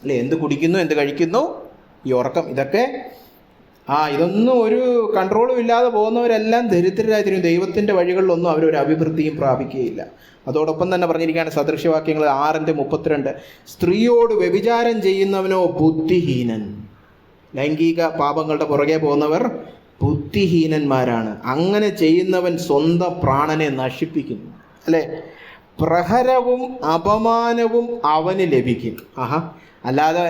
അല്ലേ. എന്ത് കുടിക്കുന്നു, എന്ത് കഴിക്കുന്നു, ഈ ഉറക്കം, ഇതൊക്കെ ഇതൊന്നും ഒരു കൺട്രോളും ഇല്ലാതെ പോകുന്നവരെല്ലാം ദരിദ്രരായി തീരും. ദൈവത്തിൻ്റെ വഴികളിലൊന്നും അവരൊരു അഭിവൃദ്ധിയും പ്രാപിക്കുകയില്ല. അതോടൊപ്പം തന്നെ പറഞ്ഞിരിക്കുകയാണ് സദൃശ്യവാക്യങ്ങൾ 6:32, സ്ത്രീയോട് വ്യഭിചാരം ചെയ്യുന്നവനോ ബുദ്ധിഹീനൻ. ലൈംഗിക പാപങ്ങളുടെ പുറകെ പോകുന്നവർ ബുദ്ധിഹീനന്മാരാണ്. അങ്ങനെ ചെയ്യുന്നവൻ സ്വന്തം പ്രാണനെ നശിപ്പിക്കുന്നു അല്ലേ. പ്രഹരവും അപമാനവും അവന് ലഭിക്കും. അല്ലാതെ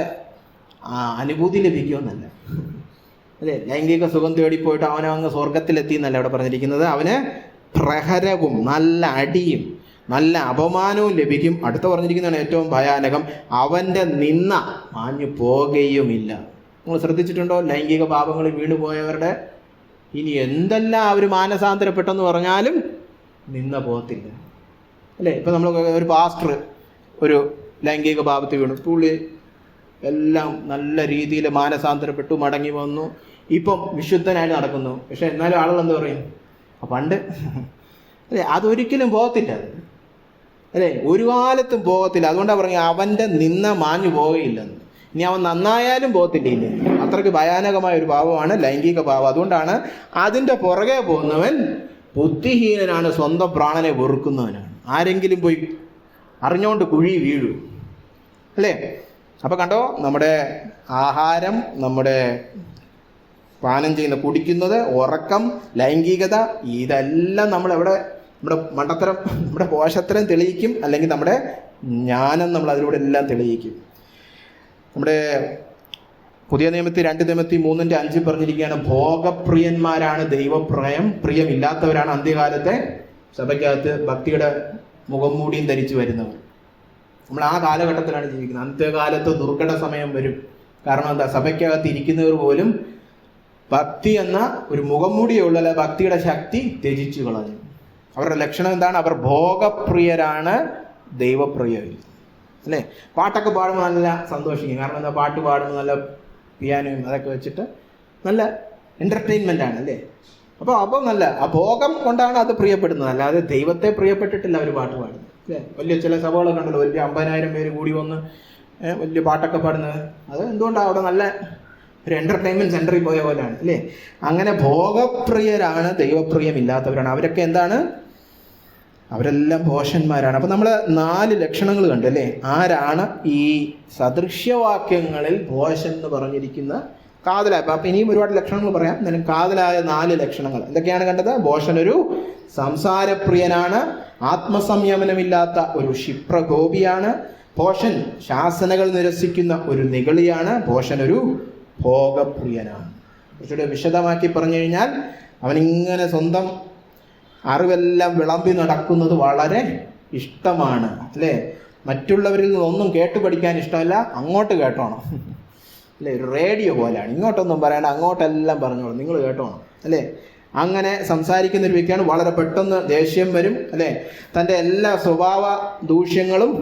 അനുഭൂതി ലഭിക്കുമെന്നല്ല അല്ലേ. ലൈംഗിക സുഖം തേടിപ്പോയിട്ട് അവനങ്ങ് സ്വർഗത്തിലെത്തി എന്നല്ല അവിടെ പറഞ്ഞിരിക്കുന്നത്. അവന് പ്രഹരവും നല്ല അടിയും നല്ല അപമാനവും ലഭിക്കും. അടുത്ത പറഞ്ഞിരിക്കുന്നതാണ് ഏറ്റവും ഭയാനകം, അവൻ്റെ നിന്ന മാഞ്ഞു പോകുകയുമില്ല. നിങ്ങൾ ശ്രദ്ധിച്ചിട്ടുണ്ടോ? ലൈംഗിക പാപങ്ങളിൽ വീണുപോയവരുടെ ഇനി എന്തെല്ലാം അവർ മാനസാന്തരപ്പെട്ടെന്ന് പറഞ്ഞാലും നിന്ന പോകത്തില്ല അല്ലേ. ഇപ്പം നമ്മൾ ഒരു പാസ്റ്റർ ഒരു ലൈംഗിക പാപത്തിൽ വീണു, പുള്ളി എല്ലാം നല്ല രീതിയിൽ മാനസാന്തരപ്പെട്ടു, മടങ്ങി വന്നു, ഇപ്പം വിശുദ്ധനായിട്ട് നടക്കുന്നു. പക്ഷെ എന്നാലും ആളുകൾ എന്താ പറയും, പണ്ട് അല്ലേ, അതൊരിക്കലും പോകത്തില്ല അല്ലേ, ഒരു കാലത്തും പോകത്തില്ല. അതുകൊണ്ടാണ് പറഞ്ഞത് അവൻ്റെ നിന്ന മാഞ്ഞു പോവുകയില്ലെന്ന്. ഇനി അവൻ നന്നായാലും പോകത്തില്ല. അത്രയ്ക്ക് ഭയാനകമായ ഒരു പാപമാണ് ലൈംഗിക പാപം. അതുകൊണ്ടാണ് അതിൻ്റെ പുറകെ പോകുന്നവൻ ബുദ്ധിഹീനനാണ്, സ്വന്തം പ്രാണനെ വെറുക്കുന്നവനാണ്. ആരെങ്കിലും പോയി അറിഞ്ഞുകൊണ്ട് കുഴി വീഴൂ അല്ലേ. അപ്പോൾ കണ്ടോ, നമ്മുടെ ആഹാരം, നമ്മുടെ പാനം ചെയ്യുന്ന കുടിക്കുന്നത്, ഉറക്കം, ലൈംഗികത, ഇതെല്ലാം നമ്മളെവിടെ നമ്മുടെ മണ്ടത്തരം, നമ്മുടെ പോഷത്തരം തെളിയിക്കും, അല്ലെങ്കിൽ നമ്മുടെ ജ്ഞാനം നമ്മൾ അതിലൂടെ എല്ലാം തെളിയിക്കും. നമ്മുടെ പുതിയ നിയമത്തിൽ 2 തിമോത്തി 3:5 പറഞ്ഞിരിക്കുകയാണ്, ഭോഗപ്രിയന്മാരാണ് പ്രിയമില്ലാത്തവരാണ് അന്ത്യകാലത്തെ സഭയ്ക്കകത്ത് ഭക്തിയുടെ മുഖം മൂടിയും ധരിച്ചു വരുന്നവർ. നമ്മൾ ആ കാലഘട്ടത്തിലാണ് ജീവിക്കുന്നത്. അന്ത്യകാലത്ത് ദുർഘട സമയം വരും. കാരണം എന്താ, സഭയ്ക്കകത്ത് ഇരിക്കുന്നവർ പോലും ഭക്തി എന്ന ഒരു മുഖംമൂടിയുള്ള ഭക്തിയുടെ ശക്തി ത്യജിച്ചു കളഞ്ഞു. അവരുടെ ലക്ഷണം എന്താണ്? അവർ ഭോഗപ്രിയരാണ്, ദൈവപ്രിയരില്ല അല്ലേ. പാട്ടൊക്കെ പാടുമ്പോൾ നല്ല സന്തോഷിക്കും. കാരണം എന്താ, പാട്ട് പാടുമ്പോൾ നല്ല പിയാനോയും അതൊക്കെ വെച്ചിട്ട് നല്ല എൻ്റർടൈൻമെൻ്റ് ആണ് അല്ലേ. അപ്പോൾ നല്ല ആ ഭോഗം കൊണ്ടാണ് അത് പ്രിയപ്പെടുന്നത്, അല്ലാതെ ദൈവത്തെ പ്രിയപ്പെട്ടിട്ടില്ല അവർ പാട്ട് പാടുന്നത് അല്ലേ. വലിയ ചില സഭകളൊക്കെ ഉണ്ടല്ലോ, വലിയ 50,000 പേര് കൂടി വന്ന് വലിയ പാട്ടൊക്കെ പാടുന്നത്. അത് എന്തുകൊണ്ടാണ്? അവിടെ നല്ല ഒരു എൻ്റർടൈൻമെൻറ്റ് സെൻറ്ററിൽ പോയ പോലെയാണ് അല്ലേ. അങ്ങനെ ഭോഗപ്രിയരാണ്, ദൈവപ്രിയമില്ലാത്തവരാണ്. അവരൊക്കെ എന്താണ്? അവരെല്ലാം ഭോഷന്മാരാണ്. അപ്പം നമ്മൾ 4 ലക്ഷണങ്ങൾ കണ്ടു അല്ലേ. ആരാണ് ഈ സദൃശ്യവാക്യങ്ങളിൽ ഭോഷൻ എന്ന് പറഞ്ഞിരിക്കുന്ന കാതലായ? അപ്പം ഇനിയും ഒരുപാട് ലക്ഷണങ്ങൾ പറയാം. എന്നാലും കാതലായ 4 ലക്ഷണങ്ങൾ എന്തൊക്കെയാണ് കണ്ടത്? ഭോഷൻ ഒരു സംസാരപ്രിയനാണ്, ആത്മസംയമനമില്ലാത്ത ഒരു ക്ഷിപ്രകോപിയാണ്. ഭോഷൻ ശാസനകൾ നിരസിക്കുന്ന ഒരു നിഗളിയാണ്. ഭോഷൻ ഒരു ഭോഗപ്രിയനാണ്. കുറച്ചുകൂടെ വിശദമാക്കി പറഞ്ഞു കഴിഞ്ഞാൽ അവനിങ്ങനെ സ്വന്തം അറിവെല്ലാം വിളമ്പി നടക്കുന്നത് വളരെ ഇഷ്ടമാണ് അല്ലേ. മറ്റുള്ളവരിൽ നിന്നൊന്നും കേട്ടു പഠിക്കാൻ ഇഷ്ടമല്ല, അങ്ങോട്ട് കേട്ടോണം അല്ലേ. ഒരു റേഡിയോ പോലെയാണ്, ഇങ്ങോട്ടൊന്നും പറയണ്ട, അങ്ങോട്ടെല്ലാം പറഞ്ഞോളൂ, നിങ്ങൾ കേട്ടോണം അല്ലേ. അങ്ങനെ സംസാരിക്കുന്ന ഒരു വ്യക്തിയാണ്. വളരെ പെട്ടെന്ന് ദേഷ്യം വരും അല്ലേ. തൻ്റെ എല്ലാ സ്വഭാവ ദൂഷ്യങ്ങളും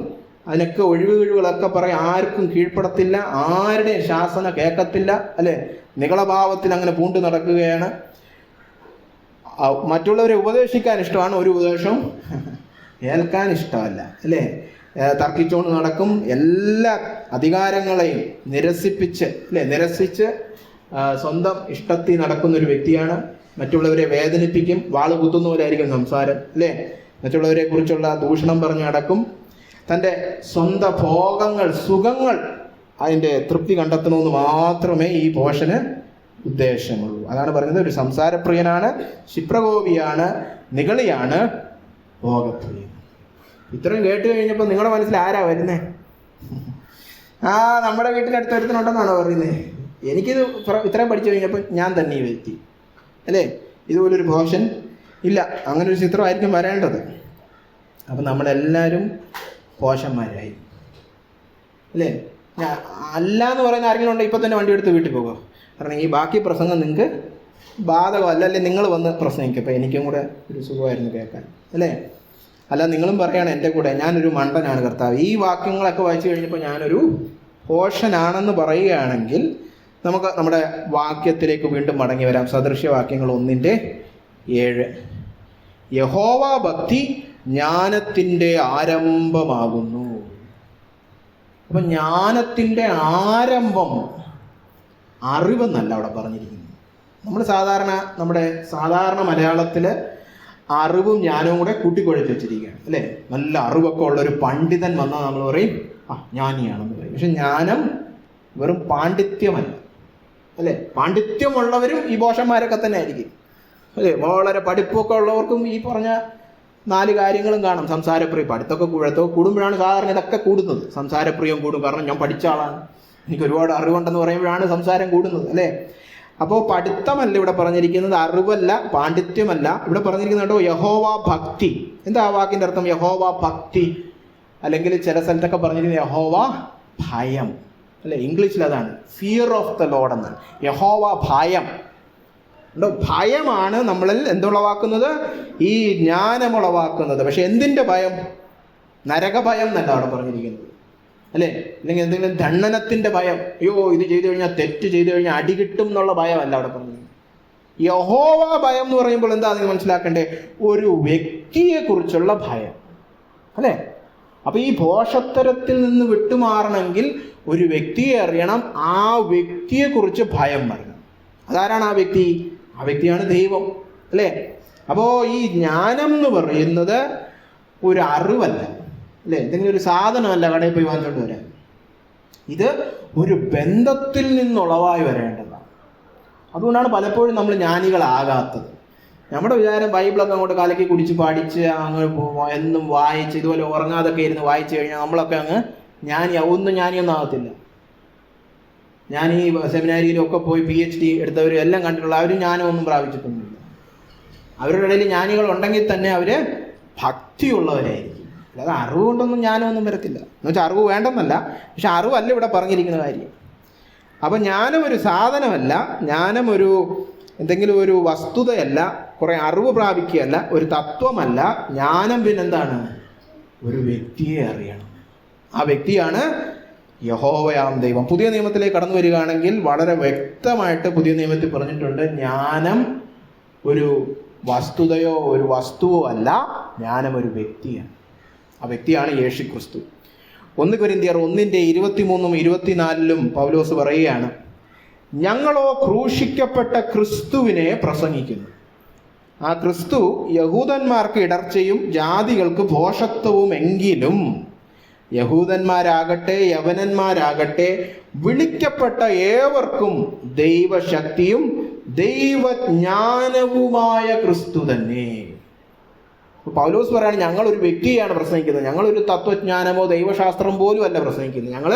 അതിനൊക്കെ ഒഴിവുകളൊക്കെ പറയും, ആർക്കും കീഴ്പ്പെടത്തില്ല, ആരുടെയും ശാസന കേൾക്കത്തില്ല അല്ലേ. നികളഭാവത്തിൽ അങ്ങനെ പൂണ്ടു നടക്കുകയാണ്. മറ്റുള്ളവരെ ഉപദേശിക്കാൻ ഇഷ്ടമാണ്, ഒരു ഉപദേശം ഏൽക്കാൻ ഇഷ്ടമല്ല അല്ലേ. തർക്കിച്ചുകൊണ്ട് നടക്കും. എല്ലാ അധികാരങ്ങളെയും നിരസിച്ച് സ്വന്തം ഇഷ്ടത്തിൽ നടക്കുന്ന ഒരു വ്യക്തിയാണ്. മറ്റുള്ളവരെ വേദനിപ്പിക്കും, വാള് കുത്തുന്ന പോലെ ആയിരിക്കും സംസാരം അല്ലേ. മറ്റുള്ളവരെ കുറിച്ചുള്ള ദൂഷണം പറഞ്ഞു നടക്കും. തൻ്റെ സ്വന്തം ഭോഗങ്ങൾ, സുഖങ്ങൾ, അതിൻ്റെ തൃപ്തി കണ്ടെത്തണമെന്ന് മാത്രമേ ഈ ഭോഷന് ഉദ്ദേശമുള്ളൂ. അതാണ് പറയുന്നത്, ഒരു സംസാരപ്രിയനാണ്, ക്ഷിപ്രകോപിയാണ്, നിഗളിയാണ്, ഭോഗപ്രിയൻ. ഇത്രയും കേട്ട് കഴിഞ്ഞപ്പോൾ നിങ്ങളുടെ മനസ്സിൽ ആരാ വരുന്നേ? നമ്മുടെ വീട്ടിനടുത്ത് ഒരുത്തനുണ്ടെന്നാണോ പറയുന്നത്? എനിക്കിത് ഇത്രയും പഠിച്ചു കഴിഞ്ഞപ്പോൾ ഞാൻ തന്നെ ഈ വ്യക്തി അല്ലേ. ഇതുപോലൊരു ഭോഷൻ ഇല്ല. അങ്ങനെ ഒരു ചിത്രമായിരിക്കും വരേണ്ടത്. അപ്പം നമ്മളെല്ലാവരും ഭോഷന്മാരായി അല്ലേ. അല്ല എന്ന് പറയുന്ന ആരെങ്കിലും ഉണ്ടെങ്കിൽ ഇപ്പം തന്നെ വണ്ടി എടുത്ത് വീട്ടിൽ പോകുക. കാരണം ഈ ബാക്കി പ്രസംഗം നിങ്ങൾക്ക് ബാധകമല്ല അല്ലേ. നിങ്ങൾ വന്ന് പ്രസംഗിക്കും, അപ്പം എനിക്കും കൂടെ ഒരു സുഖമായിരുന്നു കേൾക്കാൻ അല്ലേ. അല്ല നിങ്ങളും പറയുകയാണ് എൻ്റെ കൂടെ ഞാനൊരു മണ്ടനാണ് കർത്താവ്. ഈ വാക്യങ്ങളൊക്കെ വായിച്ചു കഴിഞ്ഞപ്പോൾ ഞാനൊരു ഭോഷനാണെന്ന് പറയുകയാണെങ്കിൽ നമുക്ക് നമ്മുടെ വാക്യത്തിലേക്ക് വീണ്ടും മടങ്ങി വരാം. സദൃശ്യവാക്യങ്ങൾ 1:7. യഹോവ ഭക്തി ജ്ഞാനത്തിൻ്റെ ആരംഭമാകുന്നു. അപ്പം ജ്ഞാനത്തിൻ്റെ ആരംഭം അറിവെന്നല്ല അവിടെ പറഞ്ഞിരിക്കുന്നത്. നമ്മുടെ സാധാരണ മലയാളത്തിൽ അറിവും ജ്ഞാനവും കൂടെ കൂട്ടിക്കുഴച്ച് വെച്ചിരിക്കുകയാണ് അല്ലേ. നല്ല അറിവൊക്കെ ഉള്ളൊരു പണ്ഡിതൻ വന്നാൽ നമ്മൾ പറയും ജ്ഞാനിയാണെന്ന് പറയും. പക്ഷെ ജ്ഞാനം വെറും പാണ്ഡിത്യമല്ല അല്ലേ. പാണ്ഡിത്യമുള്ളവരും ഈ ഭോഷന്മാരൊക്കെ തന്നെ ആയിരിക്കും അല്ലേ. വളരെ പഠിപ്പൊക്കെ ഉള്ളവർക്കും ഈ പറഞ്ഞ 4 കാര്യങ്ങളും കാണും. സംസാരപ്രിയം, പഠിത്തമൊക്കെ കൂടുമ്പോഴാണ് സാധാരണ ഇതൊക്കെ കൂടുന്നത്. സംസാരപ്രിയം കൂടും, കാരണം ഞാൻ പഠിച്ച ആളാണ്, എനിക്ക് ഒരുപാട് അറിവുണ്ടെന്ന് പറയുമ്പോഴാണ് സംസാരം കൂടുന്നത് അല്ലേ. അപ്പോൾ പഠിത്തമല്ല ഇവിടെ പറഞ്ഞിരിക്കുന്നത്, അറിവല്ല, പാണ്ഡിത്യമല്ല. ഇവിടെ പറഞ്ഞിരിക്കുന്നത് കേട്ടോ യഹോവ ഭക്തി. എന്താ ആ വാക്കിൻ്റെ അർത്ഥം? യഹോവ ഭക്തി, അല്ലെങ്കിൽ ചില സ്ഥലത്തൊക്കെ പറഞ്ഞിരിക്കുന്നത് യഹോവ ഭയം അല്ലെ. ഇംഗ്ലീഷിൽ അതാണ് ഫിയർ ഓഫ് ദ ലോർഡ് എന്നാണ്. യഹോവ ഭയം. ഭയമാണ് നമ്മളിൽ എന്തുളവാക്കുന്നത്? ഈ ജ്ഞാനമുളവാക്കുന്നത്. പക്ഷെ എന്തിൻ്റെ ഭയം? നരകഭയം എന്നല്ല അവിടെ പറഞ്ഞിരിക്കുന്നത് അല്ലേ. അല്ലെങ്കിൽ എന്തെങ്കിലും ദണ്ഡനത്തിൻ്റെ ഭയം, അയ്യോ ഇത് ചെയ്തു കഴിഞ്ഞാൽ, തെറ്റ് ചെയ്തു കഴിഞ്ഞാൽ അടി കിട്ടും എന്നുള്ള ഭയമല്ല അവിടെ പറഞ്ഞിരിക്കുന്നത്. യഹോവ ഭയം എന്ന് പറയുമ്പോൾ എന്താ നിങ്ങൾ മനസ്സിലാക്കണ്ടേ? ഒരു വ്യക്തിയെക്കുറിച്ചുള്ള ഭയം അല്ലേ. അപ്പൊ ഈ ഭോഷത്തരത്തിൽ നിന്ന് വിട്ടുമാറണമെങ്കിൽ ഒരു വ്യക്തിയെ അറിയണം, ആ വ്യക്തിയെക്കുറിച്ച് ഭയം വരണം. അതാരാണ് ആ വ്യക്തി? ആ വ്യക്തിയാണ് ദൈവം അല്ലേ. അപ്പോൾ ഈ ജ്ഞാനം എന്ന് പറയുന്നത് ഒരു അറിവല്ല അല്ലേ, എന്തെങ്കിലും ഒരു സാധനമല്ല കടയിൽ പോയി വാങ്ങിച്ചുകൊണ്ട് വരാൻ. ഇത് ഒരു ബന്ധത്തിൽ നിന്നുളവായി വരേണ്ടതാണ്. അതുകൊണ്ടാണ് പലപ്പോഴും നമ്മൾ ജ്ഞാനികളാകാത്തത്. നമ്മുടെ വിചാരം ബൈബിളൊക്കെ അങ്ങോട്ട് കലക്കി കുടിച്ച് പഠിച്ച് അങ്ങ് എന്നും വായിച്ച് ഇതുപോലെ ഉറങ്ങാതൊക്കെ ഇരുന്ന് വായിച്ചു കഴിഞ്ഞാൽ നമ്മളൊക്കെ അങ്ങ് ജ്ഞാനിയൊന്നും ആകത്തില്ല. ഞാൻ ഈ സെമിനാരിയിലൊക്കെ പോയി PhD എടുത്തവരും എല്ലാം കണ്ടിട്ടുള്ള അവരും ജ്ഞാനമൊന്നും പ്രാപിച്ചിട്ടൊന്നുമില്ല. അവരുടെ ഇടയിൽ ജ്ഞാനികളുണ്ടെങ്കിൽ തന്നെ അവർ ഭക്തിയുള്ളവരായിരിക്കും. അല്ലാതെ അറിവ് കൊണ്ടൊന്നും ജ്ഞാനമൊന്നും വരത്തില്ല. എന്ന് വെച്ചാൽ അറിവ് വേണ്ടെന്നല്ല, പക്ഷെ അറിവല്ല ഇവിടെ പറഞ്ഞിരിക്കുന്ന കാര്യം. അപ്പം ജ്ഞാനം ഒരു സാധനമല്ല, ജ്ഞാനം എന്തെങ്കിലും ഒരു വസ്തുതയല്ല, കുറെ അറിവ് പ്രാപിക്കുകയല്ല, ഒരു തത്വമല്ല. ജ്ഞാനം പിന്നെന്താണ്? ഒരു വ്യക്തിയെ അറിയണം. ആ വ്യക്തിയാണ് യഹോവയാം ദൈവം. പുതിയ നിയമത്തിലേക്ക് കടന്നു വരികയാണെങ്കിൽ വളരെ വ്യക്തമായിട്ട് പുതിയ നിയമത്തിൽ പറഞ്ഞിട്ടുണ്ട്, ജ്ഞാനം ഒരു വസ്തുതയോ ഒരു വസ്തുവോ അല്ല, ജ്ഞാനം ഒരു വ്യക്തിയാണ്. ആ വ്യക്തിയാണ് യേശു ക്രിസ്തു. 1 കൊരിന്ത്യർ 1:23-24 പൗലോസ് പറയുകയാണ്, ഞങ്ങളോ ക്രൂശിക്കപ്പെട്ട ക്രിസ്തുവിനെ പ്രസംഗിക്കുന്നു. ആ ക്രിസ്തു യഹൂദന്മാർക്ക് ഇടർച്ചയും ജാതികൾക്ക് ഭോഷത്വവും എങ്കിലും യഹൂദന്മാരാകട്ടെ യവനന്മാരാകട്ടെ വിളിക്കപ്പെട്ട ഏവർക്കും ദൈവശക്തിയും ദൈവജ്ഞാനവുമായ ക്രിസ്തു തന്നെ. പൗലോസ് പറയാണ്, ഞങ്ങളൊരു വ്യക്തിയാണ് പ്രസംഗിക്കുന്നത്, ഞങ്ങളൊരു തത്വജ്ഞാനമോ ദൈവശാസ്ത്രം പോലും അല്ല പ്രസംഗിക്കുന്നത്, ഞങ്ങൾ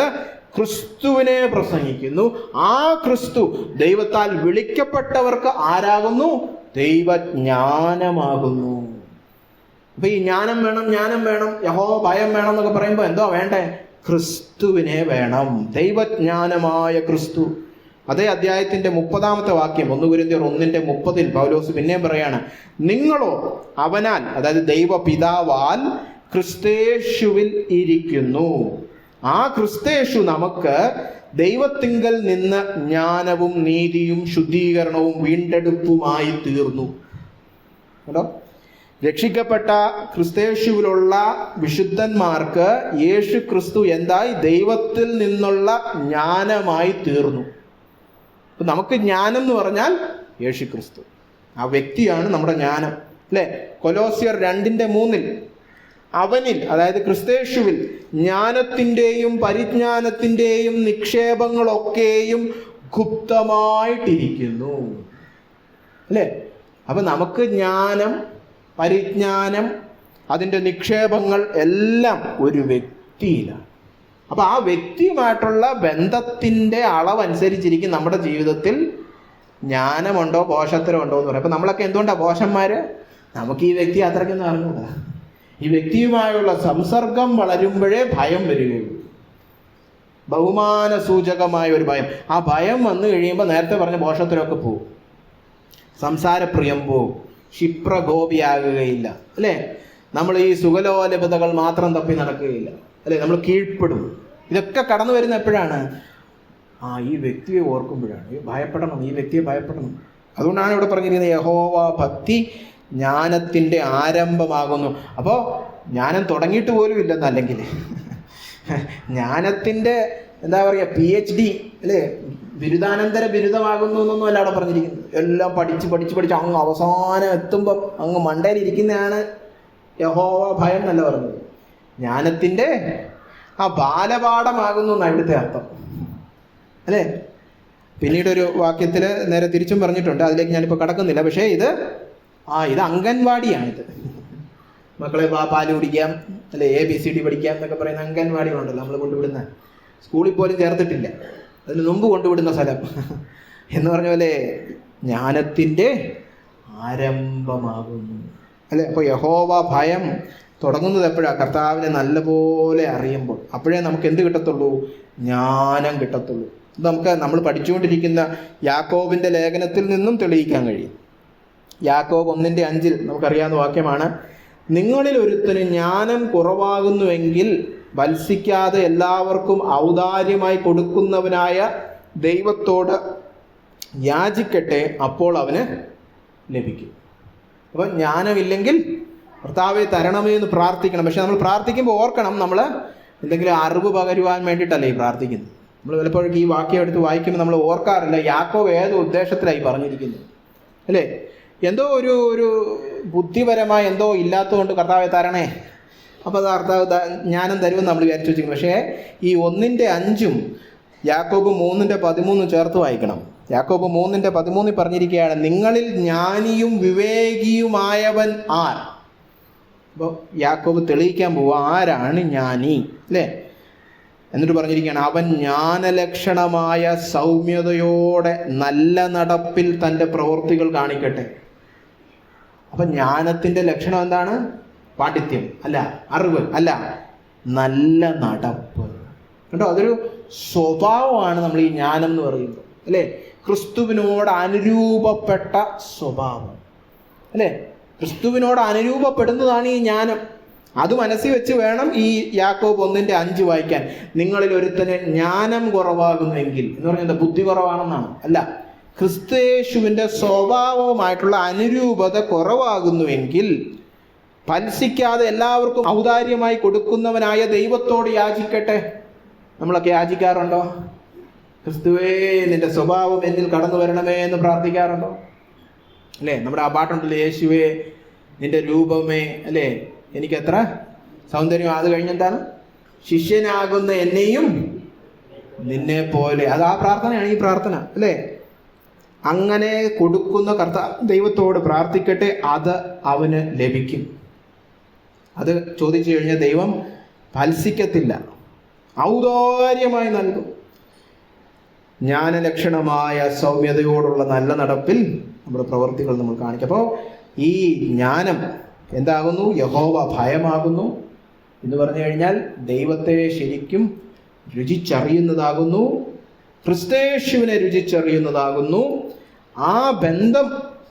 ക്രിസ്തുവിനെ പ്രസംഗിക്കുന്നു. ആ ക്രിസ്തു ദൈവത്താൽ വിളിക്കപ്പെട്ടവർക്ക് ആരാകുന്നു? ദൈവജ്ഞാനമാകുന്നു. അപ്പൊ ഈ ജ്ഞാനം വേണം, യഹോവ ഭയം വേണം എന്നൊക്കെ പറയുമ്പോൾ എന്തോ വേണ്ടേ? ക്രിസ്തുവിനെ വേണം, ദൈവജ്ഞാനമായ ക്രിസ്തു. അതേ അധ്യായത്തിന്റെ 30-ാമത്തെ വാക്യം 1 കൊരിന്ത്യർ 1:30 പൗലോസ് പിന്നെയും പറയാണ്, നിങ്ങളോ അവനാൽ, അതായത് ദൈവപിതാവാൽ ക്രിസ്തേശുവിൽ ഇരിക്കുന്നു. ആ ക്രിസ്തേശു നമുക്ക് ദൈവത്തിങ്കൽ നിന്ന് ജ്ഞാനവും നീതിയും ശുദ്ധീകരണവും വീണ്ടെടുപ്പുമായി തീർന്നു. കേട്ടോ, രക്ഷിക്കപ്പെട്ട ക്രിസ്തേശുവിലുള്ള വിശുദ്ധന്മാർക്ക് യേശു ക്രിസ്തു എന്തായി? ദൈവത്തിൽ നിന്നുള്ള ജ്ഞാനമായി തീർന്നു. അപ്പം നമുക്ക് ജ്ഞാനം എന്ന് പറഞ്ഞാൽ യേശു ക്രിസ്തു, ആ വ്യക്തിയാണ് നമ്മുടെ ജ്ഞാനം അല്ലേ. കൊലോസ്യർ 2:3 അവനിൽ, അതായത് ക്രിസ്തേശുവിൽ ജ്ഞാനത്തിൻ്റെയും പരിജ്ഞാനത്തിൻ്റെയും നിക്ഷേപങ്ങളൊക്കെയും ഗുപ്തമായിട്ടിരിക്കുന്നു അല്ലേ. അപ്പം നമുക്ക് ജ്ഞാനം, പരിജ്ഞാനം, അതിൻ്റെ നിക്ഷേപങ്ങൾ എല്ലാം ഒരു വ്യക്തിയിലാണ്. അപ്പം ആ വ്യക്തിയുമായിട്ടുള്ള ബന്ധത്തിൻ്റെ അളവനുസരിച്ചിരിക്കും നമ്മുടെ ജീവിതത്തിൽ ജ്ഞാനമുണ്ടോ ഭോഷത്തരമുണ്ടോ എന്ന് പറയും. അപ്പം നമ്മളൊക്കെ എന്തുകൊണ്ടാണ് ഭോഷന്മാര്? നമുക്ക് ഈ വ്യക്തി അത്രയ്ക്കൊന്നും അറിഞ്ഞൂടാ. ഈ വ്യക്തിയുമായുള്ള സംസർഗം വളരുമ്പോഴേ ഭയം വരികയുള്ളൂ. ബഹുമാന സൂചകമായ ഒരു ഭയം. ആ ഭയം വന്നു കഴിയുമ്പോൾ നേരത്തെ പറഞ്ഞ ഭോഷത്തരമൊക്കെ പോവും, സംസാരപ്രിയം പോവും, ക്ഷിപ്രഗോപിയാകുകയില്ല അല്ലേ. നമ്മൾ ഈ സുഖലോലഭതകൾ മാത്രം തപ്പി നടക്കുകയില്ല അല്ലേ, നമ്മൾ കീഴ്പ്പെടും. ഇതൊക്കെ കടന്നു വരുന്ന എപ്പോഴാണ്? ഈ വ്യക്തിയെ ഓർക്കുമ്പോഴാണ് ഭയപ്പെടണം, ഈ വ്യക്തിയെ ഭയപ്പെടണം. അതുകൊണ്ടാണ് ഇവിടെ പറഞ്ഞിരിക്കുന്നത് യഹോവ ഭക്തി ജ്ഞാനത്തിൻ്റെ ആരംഭമാകുന്നു. അപ്പോൾ ജ്ഞാനം തുടങ്ങിയിട്ട് പോലും ഇല്ലെന്നല്ലെങ്കിൽ ജ്ഞാനത്തിൻ്റെ എന്താ പറയുക PhD അല്ലേ, ബിരുദാനന്തര ബിരുദമാകുന്നു എന്നൊന്നും അല്ല അവിടെ പറഞ്ഞിരിക്കുന്നത്. എല്ലാം പഠിച്ച് അങ്ങ് അവസാനം എത്തുമ്പം അങ്ങ് മണ്ടയിലിരിക്കുന്നതാണ് യഹോവ ഭയം എന്നല്ല പറഞ്ഞത്. ജ്ഞാനത്തിൻ്റെ ബാലപാഠമാകുന്നു എന്നാണ് ഇവിടുത്തെ അർത്ഥം അല്ലേ. പിന്നീടൊരു വാക്യത്തിൽ നേരെ തിരിച്ചും പറഞ്ഞിട്ടുണ്ട്, അതിലേക്ക് ഞാനിപ്പോൾ കടക്കുന്നില്ല. പക്ഷേ ഇത് അംഗൻവാടിയാണിത്. മക്കളെ പാല് കുടിക്കാം അല്ലെ, ABCD പഠിക്കാം എന്നൊക്കെ പറയുന്ന അംഗൻവാടികളുണ്ടല്ലോ നമ്മൾ കൊണ്ടുവിടുന്ന. സ്കൂളിൽ പോലും ചേർത്തിട്ടില്ല, അതിന് മുമ്പ് കൊണ്ടുവിടുന്ന സ്ഥലം എന്ന് പറഞ്ഞ പോലെ ജ്ഞാനത്തിൻ്റെ ആരംഭമാകുന്നു അല്ലേ. അപ്പോൾ യഹോവ ഭയം തുടങ്ങുന്നത് എപ്പോഴാണ്? കർത്താവിനെ നല്ലപോലെ അറിയുമ്പോൾ. അപ്പോഴേ നമുക്ക് എന്ത് കിട്ടത്തുള്ളൂ? ജ്ഞാനം കിട്ടത്തുള്ളൂ. ഇത് നമ്മൾ പഠിച്ചുകൊണ്ടിരിക്കുന്ന യാക്കോബിൻ്റെ ലേഖനത്തിൽ നിന്നും തെളിയിക്കാൻ കഴിയും. യാക്കോബ് 1:5 നമുക്കറിയാവുന്ന വാക്യമാണ്, നിങ്ങളിൽ ഒരുത്തന് ജ്ഞാനം കുറവാകുന്നുവെങ്കിൽ വത്സിക്കാതെ എല്ലാവർക്കും ഔദാര്യമായി കൊടുക്കുന്നവനായ ദൈവത്തോട് യാചിക്കട്ടെ, അപ്പോൾ അവന് ലഭിക്കും. അപ്പം ജ്ഞാനമില്ലെങ്കിൽ കർത്താവെ തരണമേ എന്ന് പ്രാർത്ഥിക്കണം. പക്ഷെ നമ്മൾ പ്രാർത്ഥിക്കുമ്പോൾ ഓർക്കണം, നമ്മൾ എന്തെങ്കിലും അറിവ് പകരുവാൻ വേണ്ടിയിട്ടല്ലേ ഈ പ്രാർത്ഥിക്കുന്നത്. നമ്മൾ പലപ്പോഴും ഈ വാക്യം എടുത്ത് വായിക്കുമ്പോൾ നമ്മൾ ഓർക്കാറില്ല യാക്കോബ് ഏത് ഉദ്ദേശത്തിലായി പറഞ്ഞിരിക്കുന്നത് അല്ലേ. എന്തോ ഒരു ബുദ്ധിപരമായ എന്തോ ഇല്ലാത്തതുകൊണ്ട് കർത്താവെ തരണേ, അപ്പോൾ അത് കർത്താവ് ജ്ഞാനം തരുമെന്ന് നമ്മൾ വിചാരിച്ചു വെച്ചിരിക്കുന്നു. പക്ഷേ ഈ 1:5 യാക്കോബ് 3:13 ചേർത്ത് വായിക്കണം. യാക്കോബ് 3:13 പറഞ്ഞിരിക്കുകയാണ്, നിങ്ങളിൽ ജ്ഞാനിയും വിവേകിയുമായവൻ ആർ. അപ്പോൾ യാക്കോബ് തെളിയിക്കാൻ പോവുക ആരാണ് ജ്ഞാനി അല്ലേ. എന്നിട്ട് പറഞ്ഞിരിക്കുകയാണ്, അവൻ ജ്ഞാനലക്ഷണമായ സൗമ്യതയോടെ നല്ല നടപ്പിൽ തൻ്റെ പ്രവൃത്തികൾ കാണിക്കട്ടെ. അപ്പം ജ്ഞാനത്തിൻ്റെ ലക്ഷണം എന്താണ്? പാണ്ഡിത്യം അല്ല, അറിവ് അല്ല, നല്ല നടപ്പ്. കേട്ടോ, അതൊരു സ്വഭാവമാണ് നമ്മൾ ഈ ജ്ഞാനം എന്ന് പറയുന്നത് അല്ലേ. ക്രിസ്തുവിനോട് അനുരൂപപ്പെട്ട സ്വഭാവം അല്ലേ. ക്രിസ്തുവിനോട് അനുരൂപപ്പെടുന്നതാണ് ഈ ജ്ഞാനം. അത് മനസ്സിൽ വെച്ച് വേണം ഈ യാക്കോബ് 1:5 വായിക്കാൻ. നിങ്ങളിൽ ഒരുത്തന് ജ്ഞാനം കുറവാകുന്നെങ്കിൽ എന്ന് പറഞ്ഞാൽ ബുദ്ധി കുറവാണെന്നാണ് അല്ല, ക്രിസ്തുയേശുവിൻ്റെ സ്വഭാവവുമായിട്ടുള്ള അനുരൂപത കുറവാകുന്നുവെങ്കിൽ ഫലസിക്കാതെ എല്ലാവർക്കും ഔദാര്യമായി കൊടുക്കുന്നവനായ ദൈവത്തോട് യാചിക്കട്ടെ. നമ്മളൊക്കെ യാചിക്കാറുണ്ടോ? ക്രിസ്തുവേ നിന്റെ സ്വഭാവം എന്നിൽ കടന്നു വരണമേ എന്ന് പ്രാർത്ഥിക്കാറുണ്ടോ അല്ലേ. നമ്മുടെ ആ പാട്ടുണ്ടല്ലോ, യേശുവേ നിന്റെ രൂപമേ അല്ലേ എനിക്കെത്ര സൗന്ദര്യം. അത് കഴിഞ്ഞെന്താണ്? ശിഷ്യനാകുന്ന എന്നെയും നിന്നെ പോലെ. അത് ആ പ്രാർത്ഥനയാണ് ഈ പ്രാർത്ഥന അല്ലേ. അങ്ങനെ കൊടുക്കുന്ന ദൈവത്തോട് പ്രാർത്ഥിക്കട്ടെ, അത് അവന് ലഭിക്കും. അത് ചോദിച്ചു കഴിഞ്ഞാൽ ദൈവം ഫലസിക്കത്തില്ല, ഔദാര്യമായി നൽകും. ജ്ഞാനലക്ഷണമായ സൗമ്യതയോടുള്ള നല്ല നടപ്പിൽ നമ്മുടെ പ്രവൃത്തികൾ നമ്മൾ കാണിക്കും. അപ്പോൾ ഈ ജ്ഞാനം എന്താകുന്നു? യഹോവ ഭയമാകുന്നു എന്ന് പറഞ്ഞു കഴിഞ്ഞാൽ ദൈവത്തെ ശരിക്കും രുചിച്ചറിയുന്നതാകുന്നു, ക്രിസ്തയേശുവിനെ രുചിച്ചറിയുന്നതാകുന്നു. ആ ബന്ധം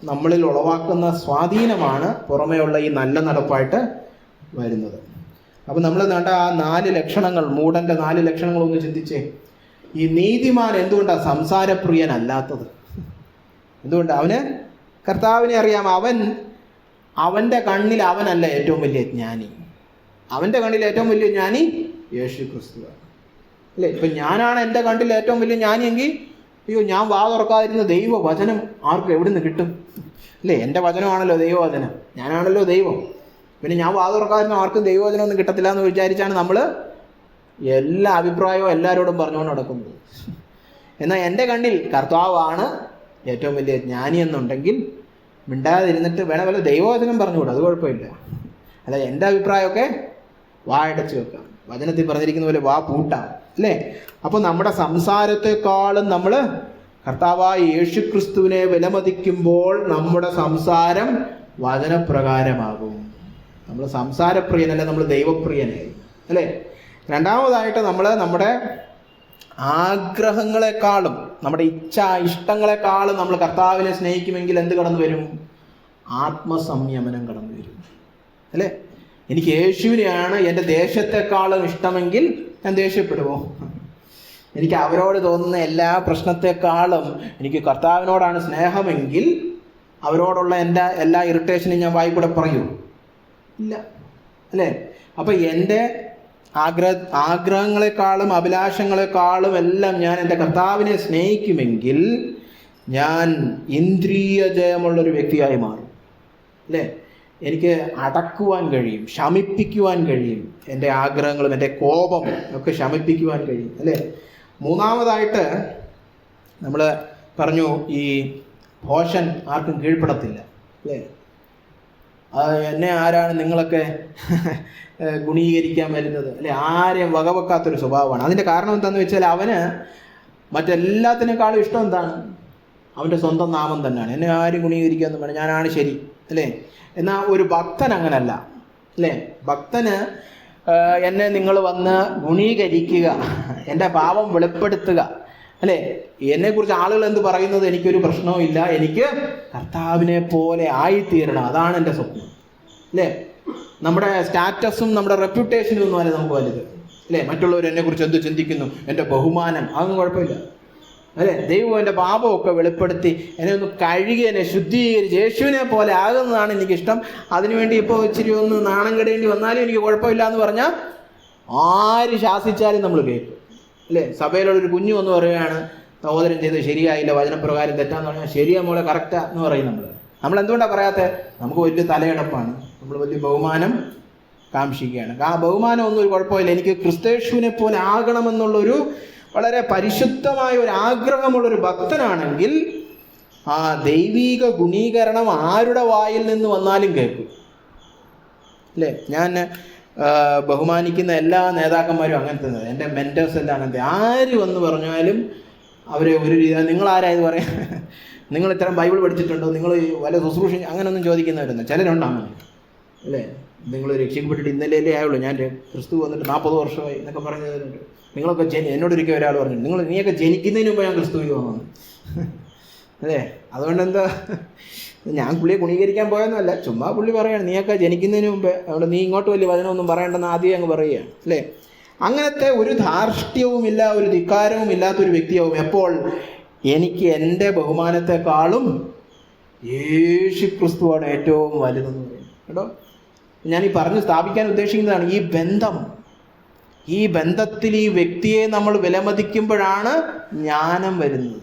നമ്മളിൽ ഉളവാക്കുന്ന സ്വാധീനമാണ് പുറമേയുള്ള ഈ നല്ല നടപ്പായിട്ട് വരുന്നത്. അപ്പം നമ്മൾ വേണ്ട ആ 4 ലക്ഷണങ്ങൾ, മൂടൻ്റെ 4 ലക്ഷണങ്ങൾ ഒന്ന് ചിന്തിച്ചേ. ഈ നീതിമാൻ എന്തുകൊണ്ടാണ് സംസാരപ്രിയനല്ലാത്തത്? എന്തുകൊണ്ടാണ്? അവന് കർത്താവിനെ അറിയാം. അവൻ്റെ കണ്ണിൽ അവനല്ല ഏറ്റവും വലിയ ജ്ഞാനി. അവൻ്റെ കണ്ണിൽ ഏറ്റവും വലിയ ജ്ഞാനി യേശു ക്രിസ്തുവാണ് അല്ലേ. ഇപ്പം ഞാനാണ് എൻ്റെ കണ്ണിൽ ഏറ്റവും വലിയ ജ്ഞാനിയെങ്കിൽ അയ്യോ ഞാൻ വാ തുറക്കാതിരുന്ന ദൈവവചനം ആർക്കും എവിടെ നിന്ന് കിട്ടും അല്ലേ. എൻ്റെ വചനമാണല്ലോ ദൈവവചനം, ഞാനാണല്ലോ ദൈവം. പിന്നെ ഞാൻ വാ തുറക്കാതിരുന്ന ആർക്കും ദൈവവചനം ഒന്നും കിട്ടത്തില്ല എന്ന് വിചാരിച്ചാണ് നമ്മൾ എല്ലാ അഭിപ്രായവും എല്ലാവരോടും പറഞ്ഞുകൊണ്ട് നടക്കുന്നത്. എന്നാൽ എൻ്റെ കണ്ണിൽ കർത്താവാണ് ഏറ്റവും വലിയ ജ്ഞാനി എന്നുണ്ടെങ്കിൽ മിണ്ടാതിരുന്നിട്ട് വേണം വല്ല ദൈവവചനം പറഞ്ഞുകൂടാ, അത് കുഴപ്പമില്ല. അല്ല, എൻ്റെ അഭിപ്രായമൊക്കെ വായടച്ച് വെക്കാം, വചനത്തിൽ പറഞ്ഞിരിക്കുന്ന പോലെ വാ പൂട്ടാം അല്ലേ. അപ്പോൾ നമ്മുടെ സംസാരത്തെക്കാളും നമ്മൾ കർത്താവായ യേശു ക്രിസ്തുവിനെ വിലമതിക്കുമ്പോൾ നമ്മുടെ സംസാരം വചനപ്രകാരമാകും. നമ്മൾ സംസാരപ്രിയനല്ല, നമ്മൾ ദൈവപ്രിയനായി അല്ലേ. രണ്ടാമതായിട്ട് നമ്മൾ നമ്മുടെ ആഗ്രഹങ്ങളെക്കാളും നമ്മുടെ ഇഷ്ടങ്ങളെക്കാളും നമ്മൾ കർത്താവിനെ സ്നേഹിക്കുമെങ്കിൽ എന്ത് കടന്നു വരും? ആത്മസംയമനം കടന്നു വരും അല്ലേ. എനിക്ക് യേശുവിനെയാണ് എൻ്റെ ദേശത്തെക്കാളും ഇഷ്ടമെങ്കിൽ ഞാൻ ദേഷ്യപ്പെടുമോ? എനിക്ക് അവരോട് തോന്നുന്ന എല്ലാ പ്രശ്നത്തെക്കാളും എനിക്ക് കർത്താവിനോടാണ് സ്നേഹമെങ്കിൽ അവരോടുള്ള എൻ്റെ എല്ലാ ഇറിറ്റേഷനും ഞാൻ വായി കൂടെ പറയൂ? ഇല്ല, അല്ലേ? അപ്പം എൻ്റെ ആഗ്രഹങ്ങളെക്കാളും അഭിലാഷങ്ങളെക്കാളും എല്ലാം ഞാൻ എൻ്റെ കർത്താവിനെ സ്നേഹിക്കുമെങ്കിൽ ഞാൻ ഇന്ദ്രിയ ജയമുള്ളൊരു വ്യക്തിയായി മാറും, അല്ലേ? എനിക്ക് അടക്കുവാൻ കഴിയും, ശമിപ്പിക്കുവാൻ കഴിയും. എൻ്റെ ആഗ്രഹങ്ങളും എൻ്റെ കോപം ഒക്കെ ശമിപ്പിക്കുവാൻ കഴിയും, അല്ലേ? മൂന്നാമതായിട്ട് നമ്മൾ പറഞ്ഞു, ഈ ഭോഷൻ ആർക്കും കീഴ്പ്പെടത്തില്ല, അല്ലേ? എന്നെ ആരാണ് നിങ്ങളൊക്കെ ഗുണീകരിക്കാൻ വരുന്നത്, അല്ലെ? ആരെയും വകവെക്കാത്തൊരു സ്വഭാവമാണ്. അതിൻ്റെ കാരണം എന്താണെന്ന് വെച്ചാൽ അവന് മറ്റെല്ലാത്തിനേക്കാളും ഇഷ്ടം എന്താണ്? അവൻ്റെ സ്വന്തം നാമം തന്നെയാണ്. എന്നെ ആരും ഗുണീകരിക്കാമെന്ന് പറഞ്ഞാൽ ഞാനാണ് ശരി, അല്ലേ? എന്നാൽ ഒരു ഭക്തൻ അങ്ങനല്ല, അല്ലേ? ഭക്തന് എന്നെ നിങ്ങൾ വന്ന് ഗുണീകരിക്കുക, എൻ്റെ പാപം വെളിപ്പെടുത്തുക, അല്ലേ? എന്നെക്കുറിച്ച് ആളുകൾ എന്ത് പറയുന്നത് എനിക്കൊരു പ്രശ്നവും ഇല്ല, എനിക്ക് കർത്താവിനെ പോലെ ആയിത്തീരണം, അതാണ് എൻ്റെ സ്വപ്നം, അല്ലേ? നമ്മുടെ സ്റ്റാറ്റസും നമ്മുടെ റെപ്യൂട്ടേഷനും ഒന്നും അല്ല നമുക്ക് വലുത്, അല്ലേ? മറ്റുള്ളവർ എന്നെക്കുറിച്ച് എന്ത് ചിന്തിക്കുന്നു, എൻ്റെ ബഹുമാനം, അതൊന്നും കുഴപ്പമില്ല, അല്ലേ? ദൈവം എൻ്റെ പാപമൊക്കെ വെളിപ്പെടുത്തി എന്നെ ഒന്ന് കഴുകി എന്നെ ശുദ്ധീകരിച്ച് യേശുവിനെ പോലെ ആകുന്നതാണ് എനിക്കിഷ്ടം. അതിനുവേണ്ടി ഇപ്പോൾ ഇച്ചിരി ഒന്ന് നാണം കെടേണ്ടി വന്നാലും എനിക്ക് കുഴപ്പമില്ല എന്ന് പറഞ്ഞാൽ ആര് ശാസിച്ചാലും നമ്മൾ കേൾക്കും, അല്ലേ? സഭയിലുള്ളൊരു കുഞ്ഞു എന്ന് പറയുകയാണ്, സഹോദരൻ ചെയ്ത് ശരിയായില്ല, വചനപ്രകാരം തെറ്റാന്ന് പറഞ്ഞാൽ ശരിയാ മോളെ കറക്റ്റാ എന്ന് പറയും. നമ്മൾ എന്തുകൊണ്ടാണ് പറയാത്തത്? നമുക്ക് വലിയ തലയെടുപ്പാണ്, നമ്മൾ വലിയ ബഹുമാനം കാംക്ഷിക്കുകയാണ്. ആ ബഹുമാനം ഒന്നും ഒരു കുഴപ്പമില്ല. എനിക്ക് ക്രിസ്തേശുവിനെ പോലെ ആകണമെന്നുള്ളൊരു വളരെ പരിശുദ്ധമായ ഒരു ആഗ്രഹമുള്ളൊരു ഭക്തനാണെങ്കിൽ ആ ദൈവീക ഗുണീകരണം ആരുടെ വായിൽ നിന്ന് വന്നാലും കേൾക്കും, അല്ലേ? ഞാൻ ബഹുമാനിക്കുന്ന എല്ലാ നേതാക്കന്മാരും അങ്ങനത്തെ, എൻ്റെ മെൻറ്റേഴ്സ് എല്ലാം അങ്ങനത്തെ. ആര് വന്ന് പറഞ്ഞാലും അവരെ ഒരു രീതി, നിങ്ങളാരായത് പറയാം, നിങ്ങൾ ഇത്തരം ബൈബിൾ പഠിച്ചിട്ടുണ്ടോ, നിങ്ങൾ വല്ല ശുശ്രൂഷ അങ്ങനെയൊന്നും ചോദിക്കുന്നവരുന്നു ചിലരുണ്ടാണ്, അല്ലേ? നിങ്ങൾ രക്ഷിക്കപ്പെട്ടിട്ട് ഇന്നലെ ആയുള്ളൂ, ഞാൻ ക്രിസ്തു വന്നിട്ട് 40 വർഷമായി എന്നൊക്കെ പറഞ്ഞതുണ്ട്. നിങ്ങളൊക്കെ എന്നോടൊരിക്കൽ ഒരാൾ പറഞ്ഞു, നീയൊക്കെ ജനിക്കുന്നതിന് മുമ്പ് ഞാൻ ക്രിസ്തുവിൽ വന്നു, അല്ലേ? അതുകൊണ്ട് എന്താ, ഞാൻ പുള്ളിയെ ഗുണീകരിക്കാൻ പോയെന്നല്ല, ചുമ്മാ പുള്ളി പറയാണ് നീയൊക്കെ ജനിക്കുന്നതിന് മുമ്പേ, അതുകൊണ്ട് നീ ഇങ്ങോട്ട് വലിയ വചനമൊന്നും പറയണ്ടെന്ന് ആദ്യം അങ്ങ് പറയുകയാണ്, അല്ലേ? അങ്ങനത്തെ ഒരു ധാർഷ്ട്യവുമില്ല, ഒരു ധിക്കാരവും ഇല്ലാത്തൊരു വ്യക്തിയാവും എപ്പോൾ എനിക്ക് എൻ്റെ ബഹുമാനത്തെക്കാളും യേശു ക്രിസ്തുവാണ് ഏറ്റവും വലുതെന്ന് പറയും, കേട്ടോ? ഞാനീ പറഞ്ഞ് സ്ഥാപിക്കാൻ ഉദ്ദേശിക്കുന്നതാണ് ഈ ബന്ധത്തിൽ ഈ വ്യക്തിയെ നമ്മൾ വിലമതിക്കുമ്പോഴാണ് ജ്ഞാനം വരുന്നത്.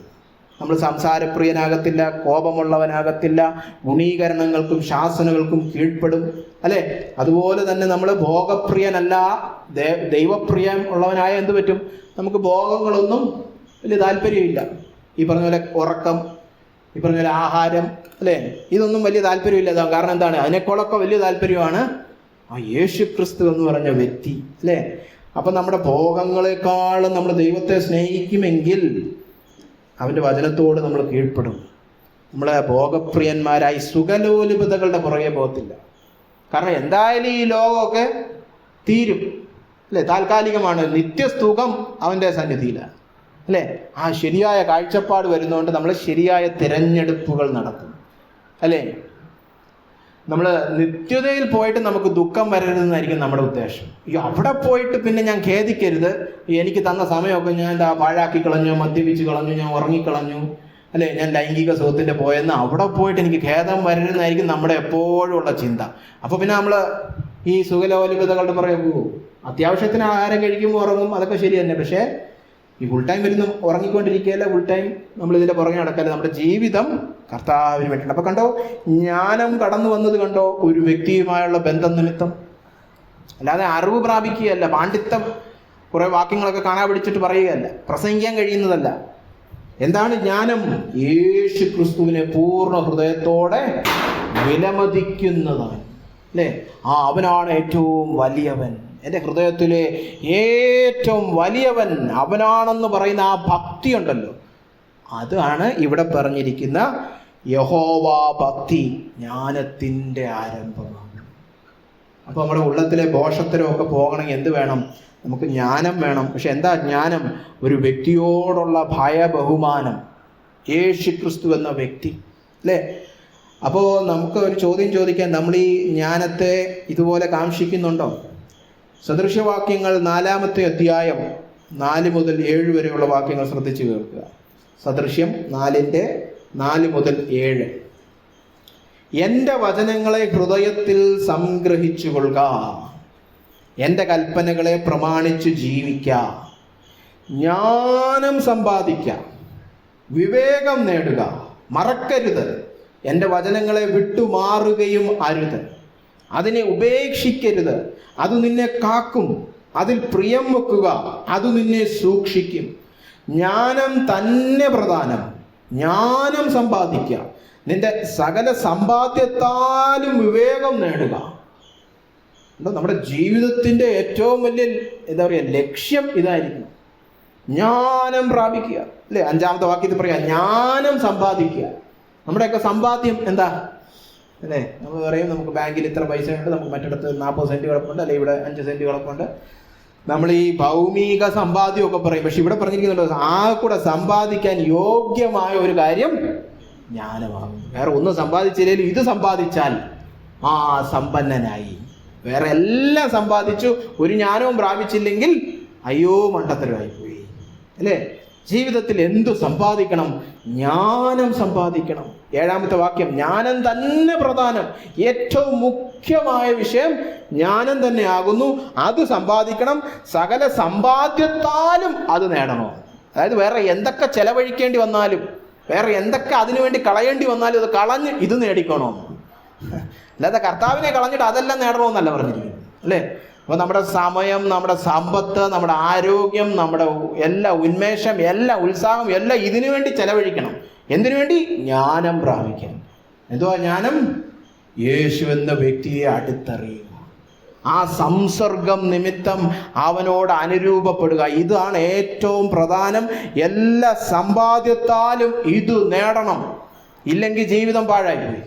നമ്മൾ സംസാരപ്രിയനാകത്തില്ല, കോപമുള്ളവനാകത്തില്ല, ഗുണീകരണങ്ങൾക്കും ശാസനകൾക്കും കീഴ്പ്പെടും, അല്ലേ? അതുപോലെ തന്നെ നമ്മൾ ഭോഗപ്രിയനല്ല, ദൈവപ്രിയം ഉള്ളവനായ എന്ത് പറ്റും? നമുക്ക് ഭോഗങ്ങളൊന്നും വലിയ താല്പര്യമില്ല. ഈ പറഞ്ഞ പോലെ ഉറക്കം, ഈ പറഞ്ഞ പോലെ ആഹാരം, അല്ലേ? ഇതൊന്നും വലിയ താല്പര്യമില്ല. കാരണം എന്താണ്? അതിനേക്കാളൊക്കെ വലിയ താല്പര്യമാണ് ആ യേശു ക്രിസ്തു എന്ന് പറഞ്ഞ വ്യക്തി, അല്ലേ? അപ്പം നമ്മുടെ ഭോഗങ്ങളെക്കാളും നമ്മൾ ദൈവത്തെ സ്നേഹിക്കുമെങ്കിൽ അവൻ്റെ വചനത്തോട് നമ്മൾ കീഴ്പ്പെടും. നമ്മളെ ഭോഗപ്രിയന്മാരായി സുഖലോലുപതകളുടെ പുറകെ പോകത്തില്ല. കാരണം എന്തായാലും ഈ ലോകമൊക്കെ തീരും, അല്ലേ? താൽക്കാലികമാണ്. നിത്യസുഖം അവൻ്റെ സന്നിധിയിലാണ്, അല്ലേ? ആ ശരിയായ കാഴ്ചപ്പാട് വരുന്നതുകൊണ്ട് നമ്മൾ ശരിയായ തിരഞ്ഞെടുപ്പുകൾ നടത്തും, അല്ലേ? നമ്മൾ നിത്യതയിൽ പോയിട്ട് നമുക്ക് ദുഃഖം വരരുതെന്നായിരിക്കും നമ്മുടെ ഉദ്ദേശം. ഈ അവിടെ പോയിട്ട് പിന്നെ ഞാൻ ഖേദിക്കരുത്, എനിക്ക് തന്ന സമയമൊക്കെ ഞാൻ പാഴാക്കി കളഞ്ഞു, മദ്യപിച്ച് കളഞ്ഞു, ഞാൻ ഉറങ്ങിക്കളഞ്ഞു, അല്ലേ? ഞാൻ ലൈംഗിക സുഖത്തിൻ്റെ പോയെന്ന് അവിടെ പോയിട്ട് എനിക്ക് ഖേദം വരരുതെന്നായിരിക്കും നമ്മുടെ എപ്പോഴും ഉള്ള ചിന്ത. അപ്പോൾ പിന്നെ നമ്മൾ ഈ സുഖലോലുപതകളുടെ പുറകെ പോകും. അത്യാവശ്യത്തിന് ആഹാരം കഴിക്കുമ്പോൾ ഉറങ്ങും, അതൊക്കെ ശരി തന്നെ. പക്ഷേ ഈ ഫുൾ ടൈം ഇരുന്ന് ഉറങ്ങിക്കൊണ്ടിരിക്കുകയല്ല, ഫുൾ ടൈം നമ്മൾ ഇതിൻ്റെ പുറകെ നടക്കല്ല. നമ്മുടെ ജീവിതം കർത്താവിന് വേണ്ടിയിട്ടുണ്ട്. അപ്പോൾ കണ്ടോ, ജ്ഞാനം കടന്നു വന്നത് കണ്ടോ, ഒരു വ്യക്തിയുമായുള്ള ബന്ധം നിമിത്തം. അല്ലാതെ അറിവ് പ്രാപിക്കുകയല്ല, പാണ്ഡിത്യം കുറേ വാക്യങ്ങളൊക്കെ കാണാൻ പിടിച്ചിട്ട് പറയുകയല്ല, പ്രസംഗിക്കാൻ കഴിയുന്നതല്ല. എന്താണ് ജ്ഞാനം? യേശു ക്രിസ്തുവിനെ പൂർണ്ണ ഹൃദയത്തോടെ വിലമതിക്കുന്നതാണ്, അല്ലേ? അവനാണ് ഏറ്റവും വലിയവൻ, എൻ്റെ ഹൃദയത്തിലെ ഏറ്റവും വലിയവൻ അവനാണെന്ന് പറയുന്ന ആ ഭക്തി ഉണ്ടല്ലോ, അതാണ് ഇവിടെ പറഞ്ഞിരിക്കുന്ന യഹോവ ഭക്തി, ജ്ഞാനത്തിൻ്റെ ആരംഭമാണ്. അപ്പോൾ നമ്മുടെ ഉള്ളത്തിലെ ദോഷത്തരമൊക്കെ പോകണമെങ്കിൽ എന്ത് വേണം? നമുക്ക് ജ്ഞാനം വേണം. പക്ഷെ എന്താ ജ്ഞാനം? ഒരു വ്യക്തിയോടുള്ള ഭയബഹുമാനം, യേശു ക്രിസ്തു എന്ന വ്യക്തി, അല്ലേ? അപ്പോൾ നമുക്ക് ഒരു ചോദ്യം ചോദിക്കാൻ, നമ്മൾ ഈ ജ്ഞാനത്തെ ഇതുപോലെ കാംക്ഷിക്കുന്നുണ്ടോ? സദൃശവാക്യങ്ങൾ 4-ാമത്തെ അധ്യായം 4 മുതൽ 7 വരെയുള്ള വാക്യങ്ങൾ ശ്രദ്ധിച്ചു കേൾക്കുക. സദൃശ്യം 4:4 മുതൽ 7. എൻ്റെ വചനങ്ങളെ ഹൃദയത്തിൽ സംഗ്രഹിച്ചു കൊള്ളുക, എൻ്റെ കൽപ്പനകളെ പ്രമാണിച്ചു ജീവിക്കുക, ജ്ഞാനം സമ്പാദിക്കുക, വിവേകം നേടുക, മറക്കരുത്. എൻ്റെ വചനങ്ങളെ വിട്ടുമാറുകയും അരുത്, അതിനെ ഉപേക്ഷിക്കരുത്. അത് നിന്നെ കാക്കും, അതിൽ പ്രിയം വെക്കുക, അത് നിന്നെ സൂക്ഷിക്കും. ജ്ഞാനം തന്നെ പ്രധാനം, ജ്ഞാനം സമ്പാദിക്കുക, നിന്റെ സകല സമ്പാദ്യത്താലും വിവേകം നേടുക. നമ്മുടെ ജീവിതത്തിൻ്റെ ഏറ്റവും വലിയ ലക്ഷ്യം ഇതായിരിക്കും, ജ്ഞാനം പ്രാപിക്കുക, അല്ലേ? 5-ാമത്തെ വാക്യത്തിൽ പറയാ ജ്ഞാനം സമ്പാദിക്കുക. നമ്മുടെയൊക്കെ സമ്പാദ്യം എന്താ, അല്ലേ? നമ്മൾ പറയും നമുക്ക് ബാങ്കിൽ ഇത്ര പൈസ ഉണ്ട്, നമുക്ക് മറ്റിടത്ത് 40 സെന്റ് കിടപ്പുണ്ട്, അല്ലെ ഇവിടെ 5 സെന്റ് കിടപ്പുണ്ട്. നമ്മൾ ഈ ഭൗമിക സമ്പാദ്യമൊക്കെ പറയും. പക്ഷെ ഇവിടെ പറഞ്ഞിരിക്കുന്നുണ്ട്, ആ കൂടെ സമ്പാദിക്കാൻ യോഗ്യമായ ഒരു കാര്യം ജ്ഞാനമാകും. വേറെ ഒന്നും സമ്പാദിച്ചില്ലെങ്കിലും ഇത് സമ്പാദിച്ചാൽ സമ്പന്നനായി. വേറെ എല്ലാം സമ്പാദിച്ചു, ഒരു ജ്ഞാനവും പ്രാപിച്ചില്ലെങ്കിൽ അയ്യോ മണ്ടത്തരമായിപ്പോയി, അല്ലേ? ജീവിതത്തിൽ എന്തു സമ്പാദിക്കണം? ജ്ഞാനം സമ്പാദിക്കണം. 7-ാമത്തെ വാക്യം, ജ്ഞാനം തന്നെ പ്രധാനം. ഏറ്റവും മുഖ്യമായ വിഷയം ജ്ഞാനം തന്നെ ആകുന്നു. അത് സമ്പാദിക്കണം, സകല സമ്പാദ്യത്താലും അത് നേടണം. അതായത് വേറെ എന്തൊക്കെ ചെലവഴിക്കേണ്ടി വന്നാലും, വേറെ എന്തൊക്കെ അതിനുവേണ്ടി കളയേണ്ടി വന്നാലും അത് കളഞ്ഞ് ഇത് നേടിക്കണോ. അല്ലാതെ കർത്താവിനെ കളഞ്ഞിട്ട് അതെല്ലാം നേടണമെന്നല്ല പറഞ്ഞിരിക്കുന്നത്, അല്ലേ? അപ്പോൾ നമ്മുടെ സമയം, നമ്മുടെ സമ്പത്ത്, നമ്മുടെ ആരോഗ്യം, നമ്മുടെ എല്ലാ ഉന്മേഷം, എല്ലാ ഉത്സാഹം എല്ലാം ഇതിനു വേണ്ടി ചെലവഴിക്കണം. എന്തിനു വേണ്ടി? ജ്ഞാനം പ്രാപിക്കാൻ. എന്തുവാ ജ്ഞാനം? യേശു എന്ന വ്യക്തിയെ അടുത്തറിയുക, ആ സംസർഗം നിമിത്തം അവനോട് അനുരൂപപ്പെടുക. ഇതാണ് ഏറ്റവും പ്രധാനം. എല്ലാ സമ്പാദ്യത്താലും ഇത് നേടണം, ഇല്ലെങ്കിൽ ജീവിതം പാഴായിപ്പോയി.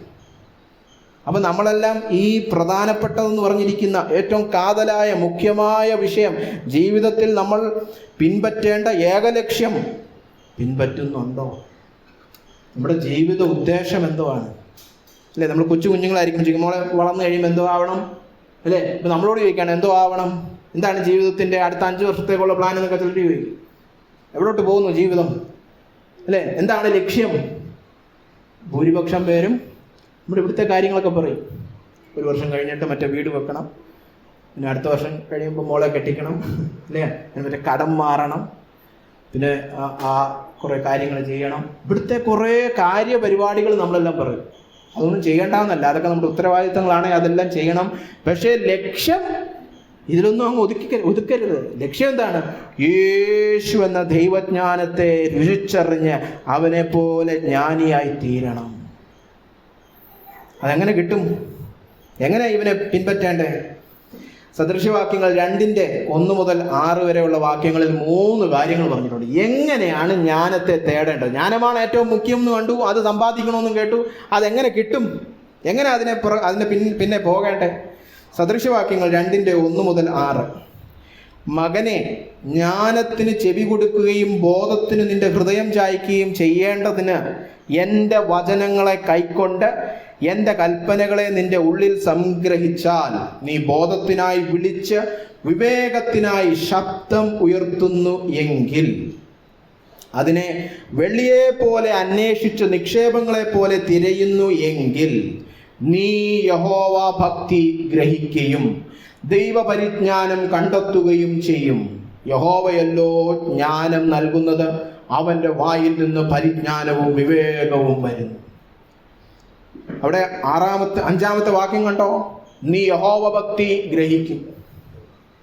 അപ്പം നമ്മളെല്ലാം ഈ പ്രധാനപ്പെട്ടതെന്ന് പറഞ്ഞിരിക്കുന്ന ഏറ്റവും കാതലായ മുഖ്യമായ വിഷയം, ജീവിതത്തിൽ നമ്മൾ പിൻപറ്റേണ്ട ഏകലക്ഷ്യം പിൻപറ്റുന്നുണ്ടോ? നമ്മുടെ ജീവിത ഉദ്ദേശം എന്തോ ആണ്, അല്ലേ? നമ്മൾ കുഞ്ഞുങ്ങളായിരിക്കും, മോളെ വളർന്നു കഴിയുമ്പോൾ എന്തോ ആവണം, അല്ലേ? ഇപ്പം നമ്മളോട് ചോദിക്കുകയാണ് എന്തോ ആവണം, എന്താണ് ജീവിതത്തിൻ്റെ അടുത്ത 5 വർഷത്തേക്കുള്ള പ്ലാൻ എന്നൊക്കെ ചിലർ ചോദിക്കും. എവിടോട്ട് പോകുന്നു ജീവിതം, അല്ലേ? എന്താണ് ലക്ഷ്യം? ഭൂരിപക്ഷം പേരും നമ്മുടെ ഇവിടുത്തെ കാര്യങ്ങളൊക്കെ പറയും. 1 വർഷം കഴിഞ്ഞിട്ട് മറ്റേ വീട് വെക്കണം, പിന്നെ അടുത്ത വർഷം കഴിയുമ്പോൾ മോളെ കെട്ടിക്കണം, അല്ലേ? മറ്റേ കടം മാറണം, പിന്നെ കുറേ കാര്യങ്ങൾ ചെയ്യണം. ഇവിടുത്തെ കുറേ കാര്യപരിപാടികൾ നമ്മളെല്ലാം പറയും. അതൊന്നും ചെയ്യേണ്ടാവുന്നല്ല, അതൊക്കെ നമ്മുടെ ഉത്തരവാദിത്തങ്ങളാണെങ്കിൽ അതെല്ലാം ചെയ്യണം. പക്ഷേ ലക്ഷ്യം ഇതിലൊന്നും അങ്ങ് ഒതുക്കരുത്. ലക്ഷ്യം എന്താണ്? യേശു എന്ന ദൈവജ്ഞാനത്തെ രുചിച്ചറിഞ്ഞ് അവനെ പോലെ ജ്ഞാനിയായി തീരണം. അതെങ്ങനെ കിട്ടും? എങ്ങനെ ഇവനെ പിൻപറ്റേണ്ടേ? സദൃശ്യവാക്യങ്ങൾ 2:1 മുതൽ 6 വരെയുള്ള വാക്യങ്ങളിൽ 3 കാര്യങ്ങൾ പറഞ്ഞിട്ടുണ്ട്. എങ്ങനെയാണ് ജ്ഞാനത്തെ തേടേണ്ടത്? ജ്ഞാനമാണ് ഏറ്റവും മുഖ്യം എന്ന് കണ്ടു, അത് സമ്പാദിക്കണമെന്നും കേട്ടു. അതെങ്ങനെ കിട്ടും? എങ്ങനെ അതിനെ പിന്നെ പോകേണ്ടേ? സദൃശ്യവാക്യങ്ങൾ 2:1 മുതൽ 6. മകനെ, ജ്ഞാനത്തിന് ചെവി കൊടുക്കുകയും ബോധത്തിന് നിന്റെ ഹൃദയം ചായ്ക്കുകയും ചെയ്യേണ്ടതിന് എൻ്റെ വചനങ്ങളെ കൈക്കൊണ്ട് എൻ്റെ കൽപ്പനകളെ നിന്റെ ഉള്ളിൽ സംഗ്രഹിച്ചാൽ നീ ബോധത്തിനായി വിളിച്ച് വിവേകത്തിനായി ശബ്ദം ഉയർത്തുന്നു എങ്കിൽ, അതിനെ വെള്ളിയെ പോലെ അന്വേഷിച്ച് നിക്ഷേപങ്ങളെ പോലെ തിരയുന്നു എങ്കിൽ നീ യഹോവ ഭക്തി ഗ്രഹിക്കുകയും ദൈവപരിജ്ഞാനം കണ്ടെത്തുകയും ചെയ്യും. യഹോവയല്ലോ ജ്ഞാനം നൽകുന്നത്, അവൻ്റെ വായിൽ നിന്ന് പരിജ്ഞാനവും വിവേകവും വരുന്നു. അവിടെ 5-ാമത്തെ വാക്യം കണ്ടോ? നീ യഹോവ ഭക്തി ഗ്രഹിക്കും.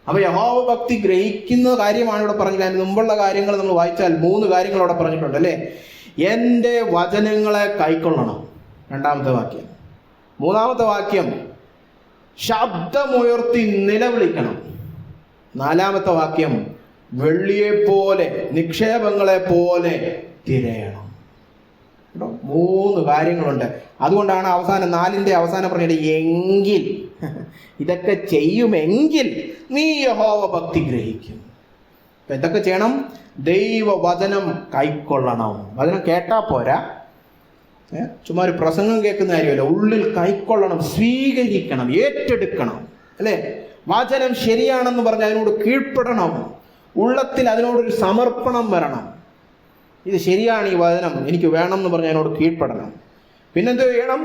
അപ്പൊ യഹോവ ഭക്തി ഗ്രഹിക്കുന്ന കാര്യമാണ് ഇവിടെ പറഞ്ഞത്. അതിന് മുമ്പുള്ള കാര്യങ്ങൾ നമ്മൾ വായിച്ചാൽ 3 കാര്യങ്ങൾ അവിടെ പറഞ്ഞിട്ടുണ്ട്, അല്ലേ? എൻ്റെ വചനങ്ങളെ കൈക്കൊള്ളണം, 2-ാമത്തെ വാക്യം. 3-ാമത്തെ വാക്യം, ശബ്ദമുയർത്തി നിലവിളിക്കണം. 4-ാമത്തെ വാക്യം, വെള്ളിയെപ്പോലെ നിക്ഷേപങ്ങളെ പോലെ തിരയണം. 3 കാര്യങ്ങളുണ്ട്. അതുകൊണ്ടാണ് അവസാനം 4ന്റെ അവസാനം പറഞ്ഞത് എങ്കിൽ, ഇതൊക്കെ ചെയ്യുമെങ്കിൽ നീ യഹോവ ഭക്തി ഗ്രഹിക്കും. അപ്പൊ എന്തൊക്കെ ചെയ്യണം? ദൈവവചനം കൈക്കൊള്ളണം. വചനം കേട്ടാ പോരാ, ചുമ്മാ ഒരു പ്രസംഗം കേൾക്കുന്ന കാര്യമല്ല, ഉള്ളിൽ കൈക്കൊള്ളണം, സ്വീകരിക്കണം, ഏറ്റെടുക്കണം, അല്ലേ? വചനം ശരിയാണെന്ന് പറഞ്ഞ് അതിനോട് കീഴ്പ്പെടണം. ഉള്ളത്തിൽ അതിനോടൊരു സമർപ്പണം വരണം. ഇത് ശരിയാണ്, ഈ വചനം എനിക്ക് വേണം എന്ന് പറഞ്ഞ് അതിനോട് കീഴ്പ്പെടണം. പിന്നെന്ത് ചെയ്യണം?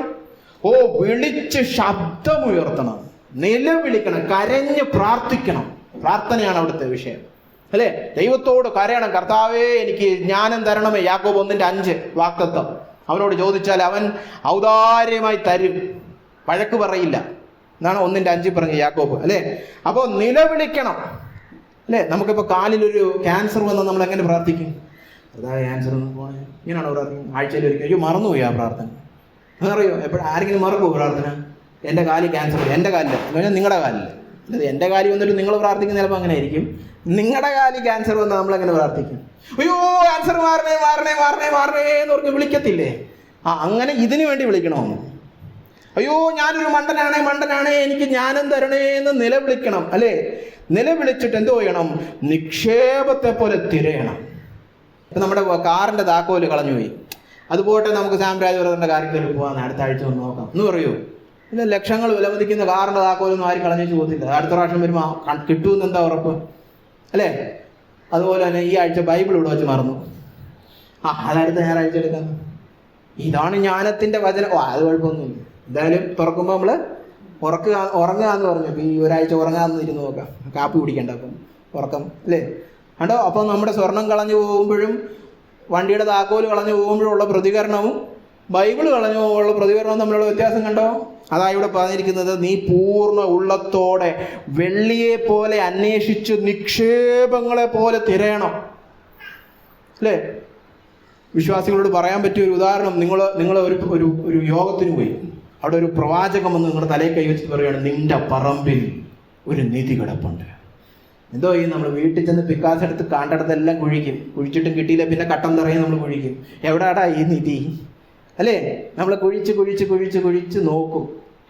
വിളിച്ച് ശബ്ദമുയർത്തണം, നിലവിളിക്കണം, കരഞ്ഞ് പ്രാർത്ഥിക്കണം. പ്രാർത്ഥനയാണ് അവിടുത്തെ വിഷയം, അല്ലേ? ദൈവത്തോട് കരയണം, കർത്താവേ എനിക്ക് ജ്ഞാനം തരണമേ. യാക്കോബ് 1:5 വാഗ്ദത്തം. അവനോട് ചോദിച്ചാൽ അവൻ ഔദാര്യമായി തരും, വഴക്ക് പറയില്ല എന്നാണ് 1:5 പറഞ്ഞ യാക്കോബ്, അല്ലേ? അപ്പോൾ നിലവിളിക്കണം, അല്ലേ? നമുക്കിപ്പോൾ കാലിലൊരു ക്യാൻസർ വന്നാൽ നമ്മൾ എങ്ങനെ പ്രാർത്ഥിക്കും? അതായത് ക്യാൻസർ ഒന്നും പോണേ, ഇങ്ങനെയാണോ പ്രാർത്ഥിക്കും? ആഴ്ചയിൽ ഒരിക്കൽ. അയ്യോ, മറന്നുപോയി ആ പ്രാർത്ഥന. അറിയോ, എപ്പോഴും ആരെങ്കിലും മറക്കുമോ പ്രാർത്ഥന? എൻ്റെ കാലിൽ ക്യാൻസർ, എൻ്റെ കാലിൽ എന്ന് നിങ്ങളുടെ കാലിൽ, അല്ലത് എൻ്റെ കാലിൽ വന്നിട്ട് നിങ്ങൾ പ്രാർത്ഥിക്കുന്ന ചിലപ്പോൾ അങ്ങനെ ആയിരിക്കും. നിങ്ങളുടെ കാലിൽ ക്യാൻസർ വന്നാൽ നമ്മളെങ്ങനെ പ്രാർത്ഥിക്കും? അയ്യോ ക്യാൻസർ മാറണേ മാറണേ മാറണേ മാറണേ എന്ന് പറഞ്ഞ് വിളിക്കത്തില്ലേ? അങ്ങനെ ഇതിനു വേണ്ടി വിളിക്കണമെന്ന്. അയ്യോ ഞാനൊരു മണ്ടനാണേ എനിക്ക് ജ്ഞാനം തരണേ എന്ന് നിലവിളിക്കണം, അല്ലേ? നിലവിളിച്ചിട്ട് എന്തോ ചെയ്യണം? നിക്ഷേപത്തെ പോലെ തിരയണം. ഇപ്പം നമ്മുടെ കാറിൻ്റെ താക്കോല് കളഞ്ഞു പോയി, അതുപോട്ടെ, നമുക്ക് സാംരാജ് ബ്രദറിൻ്റെ കാര്യത്തിൽ പോകാൻ അടുത്ത ആഴ്ച ഒന്ന് നോക്കാം എന്ന് പറയൂ. പിന്നെ ലക്ഷങ്ങൾ വിലമതിക്കുന്ന കാറിൻ്റെ താക്കോലൊന്നും ആരും കളഞ്ഞു പോകത്തില്ല. അടുത്ത പ്രാവശ്യം വരുമ്പോൾ കിട്ടുമെന്ന് എന്താ ഉറപ്പ്, അല്ലേ? അതുപോലെ തന്നെ ഈ ആഴ്ച ബൈബിൾ ഇവിടെ വെച്ച് മറന്നു, അതടുത്ത ഞായറാഴ്ച എടുക്കാം. ഇതാണ് ജ്ഞാനത്തിൻ്റെ വചനം. അത് കുഴപ്പമൊന്നുമില്ല. എന്തായാലും തുറക്കുമ്പോൾ നമ്മൾ ഉറങ്ങുക എന്ന് പറഞ്ഞു. ഇപ്പം ഈ ഒരാഴ്ച ഉറങ്ങാമെന്ന് ഇരുന്ന് നോക്കാം, കാപ്പി കുടിക്കണ്ട, അപ്പം ഉറക്കം, അല്ലേ? കണ്ടോ? അപ്പം നമ്മുടെ സ്വർണം കളഞ്ഞു പോകുമ്പോഴും വണ്ടിയുടെ താക്കോല് കളഞ്ഞു പോകുമ്പോഴുള്ള പ്രതികരണവും ബൈബിൾ കളഞ്ഞു പോകുമ്പോഴുള്ള പ്രതികരണവും തമ്മിലുള്ള വ്യത്യാസം കണ്ടോ? അതാ ഇവിടെ പറഞ്ഞിരിക്കുന്നത്, നീ പൂർണ്ണ ഉള്ളത്തോടെ വെള്ളിയെ പോലെ അന്വേഷിച്ച് നിക്ഷേപങ്ങളെ പോലെ തിരയണം, അല്ലേ? വിശ്വാസികളോട് പറയാൻ പറ്റിയ ഒരു ഉദാഹരണം, നിങ്ങൾ ഒരു യോഗത്തിന് പോയി, അവിടെ ഒരു പ്രവാചകം വന്ന് നിങ്ങളുടെ തലയിൽ കൈവച്ചിട്ട് പറയുകയാണ്, നിന്റെ പറമ്പിൽ ഒരു നിധി കിടപ്പുണ്ട്. എന്തോ ഈ നമ്മൾ വീട്ടിൽ ചെന്ന് പിക്കാസ് എടുത്ത് കാണ്ടടത്തെല്ലാം കുഴിച്ചിട്ടും കിട്ടിയില്ല, പിന്നെ കട്ടം തറയും നമ്മൾ കുഴിക്കും. എവിടാടാ ഈ നിധി, അല്ലേ? നമ്മൾ കുഴിച്ച് നോക്കും,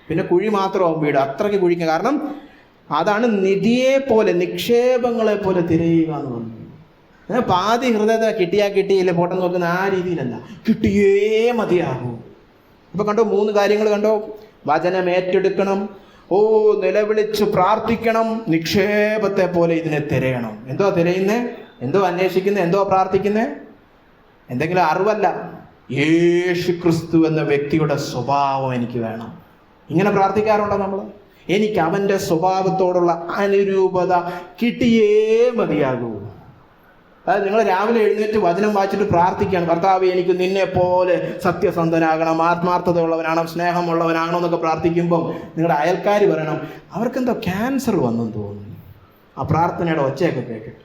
പിന്നെ കുഴി മാത്രമാവും വീട്, അത്രയ്ക്ക് കുഴിക്കുക. കാരണം അതാണ് നിധിയെ പോലെ, നിക്ഷേപങ്ങളെ പോലെ തിരയുക എന്ന് പറഞ്ഞു. പാതി ഹൃദയത്തെ കിട്ടിയില്ല പോട്ടെന്ന് നോക്കുന്ന ആ രീതിയിലല്ല, കിട്ടിയേ മതിയാകൂ. ഇപ്പൊ കണ്ടോ 3 കാര്യങ്ങൾ കണ്ടോ? വചനം ഏറ്റെടുക്കണം, നിലവിളിച്ച് പ്രാർത്ഥിക്കണം, നിക്ഷേപത്തെ പോലെ ഇതിനെ തിരയണം. എന്തോ തിരയുന്നേ, എന്തോ അന്വേഷിക്കുന്നേ, എന്തോ പ്രാർത്ഥിക്കുന്നേ? എന്തെങ്കിലും അറിവല്ല, യേശു ക്രിസ്തു എന്ന വ്യക്തിയുടെ സ്വഭാവം എനിക്ക് വേണം. ഇങ്ങനെ പ്രാർത്ഥിക്കാറുണ്ടോ നമ്മൾ? എനിക്ക് അവൻ്റെ സ്വഭാവത്തോടുള്ള അനുരൂപത കിട്ടിയേ മതിയാകൂ. അതായത് നിങ്ങൾ രാവിലെ എഴുന്നേറ്റ് വചനം വായിച്ചിട്ട് പ്രാർത്ഥിക്കുകയാണ്, കർത്താവേ എനിക്ക് നിന്നെ പോലെ സത്യസന്ധനാകണം, ആത്മാർത്ഥതയുള്ളവനാകണം, സ്നേഹമുള്ളവനാകണം എന്നൊക്കെ പ്രാർത്ഥിക്കുമ്പം നിങ്ങളുടെ അയൽക്കാർ പറയണം, അവർക്കെന്തോ ക്യാൻസർ വന്നെന്ന് തോന്നുന്നു ആ പ്രാർത്ഥനയുടെ ഒച്ചയൊക്കെ കേട്ടിട്ട്,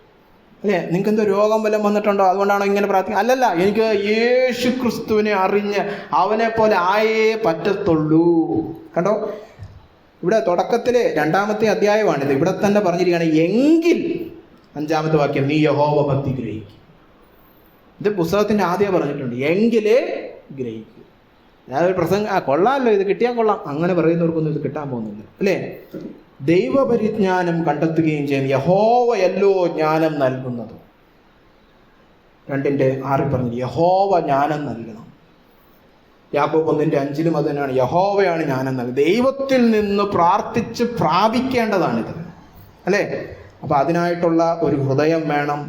അല്ലേ? നിങ്ങൾക്ക് എന്തോ രോഗം വല്ലതും വന്നിട്ടുണ്ടോ, അതുകൊണ്ടാണോ ഇങ്ങനെ പ്രാർത്ഥിക്കുക? അല്ലല്ല, എനിക്ക് യേശു ക്രിസ്തുവിനെ അറിഞ്ഞ് അവനെ പോലെ ആയേ പറ്റത്തുള്ളൂ. കണ്ടോ? ഇവിടെ തുടക്കത്തിലെ 2-ാമത്തെ അധ്യായമാണിത്. ഇവിടെ തന്നെ പറഞ്ഞിരിക്കുകയാണ്, എങ്കിൽ 5-ാമത്തെ വാക്യം, നീ യഹോവ ഭക്തി ഗ്രഹിക്കും. ഇത് പുസ്തകത്തിന്റെ ആദ്യം പറഞ്ഞിട്ടുണ്ട്, എങ്കിലേ ഗ്രഹിക്കും. അതായത് പ്രസംഗം കൊള്ളാമല്ലോ, ഇത് കിട്ടിയാൽ കൊള്ളാം, അങ്ങനെ പറയുന്നവർക്കൊന്നും ഇത് കിട്ടാൻ പോകുന്നില്ല, അല്ലേ? ദൈവപരിജ്ഞാനം കണ്ടെത്തുകയും ചെയ്യും, യഹോവയല്ലോ ജ്ഞാനം നൽകുന്നത്. 2:6 പറഞ്ഞു, യഹോവ ജ്ഞാനം നൽകണം. യാക്കോബ് 1:5 അത് തന്നെയാണ്, യഹോവയാണ് ജ്ഞാനം നൽകുന്നത്. ദൈവത്തിൽ നിന്ന് പ്രാർത്ഥിച്ച് പ്രാപിക്കേണ്ടതാണിത്, അല്ലേ? അപ്പം അതിനായിട്ടുള്ള ഒരു ഹൃദയം വേണം,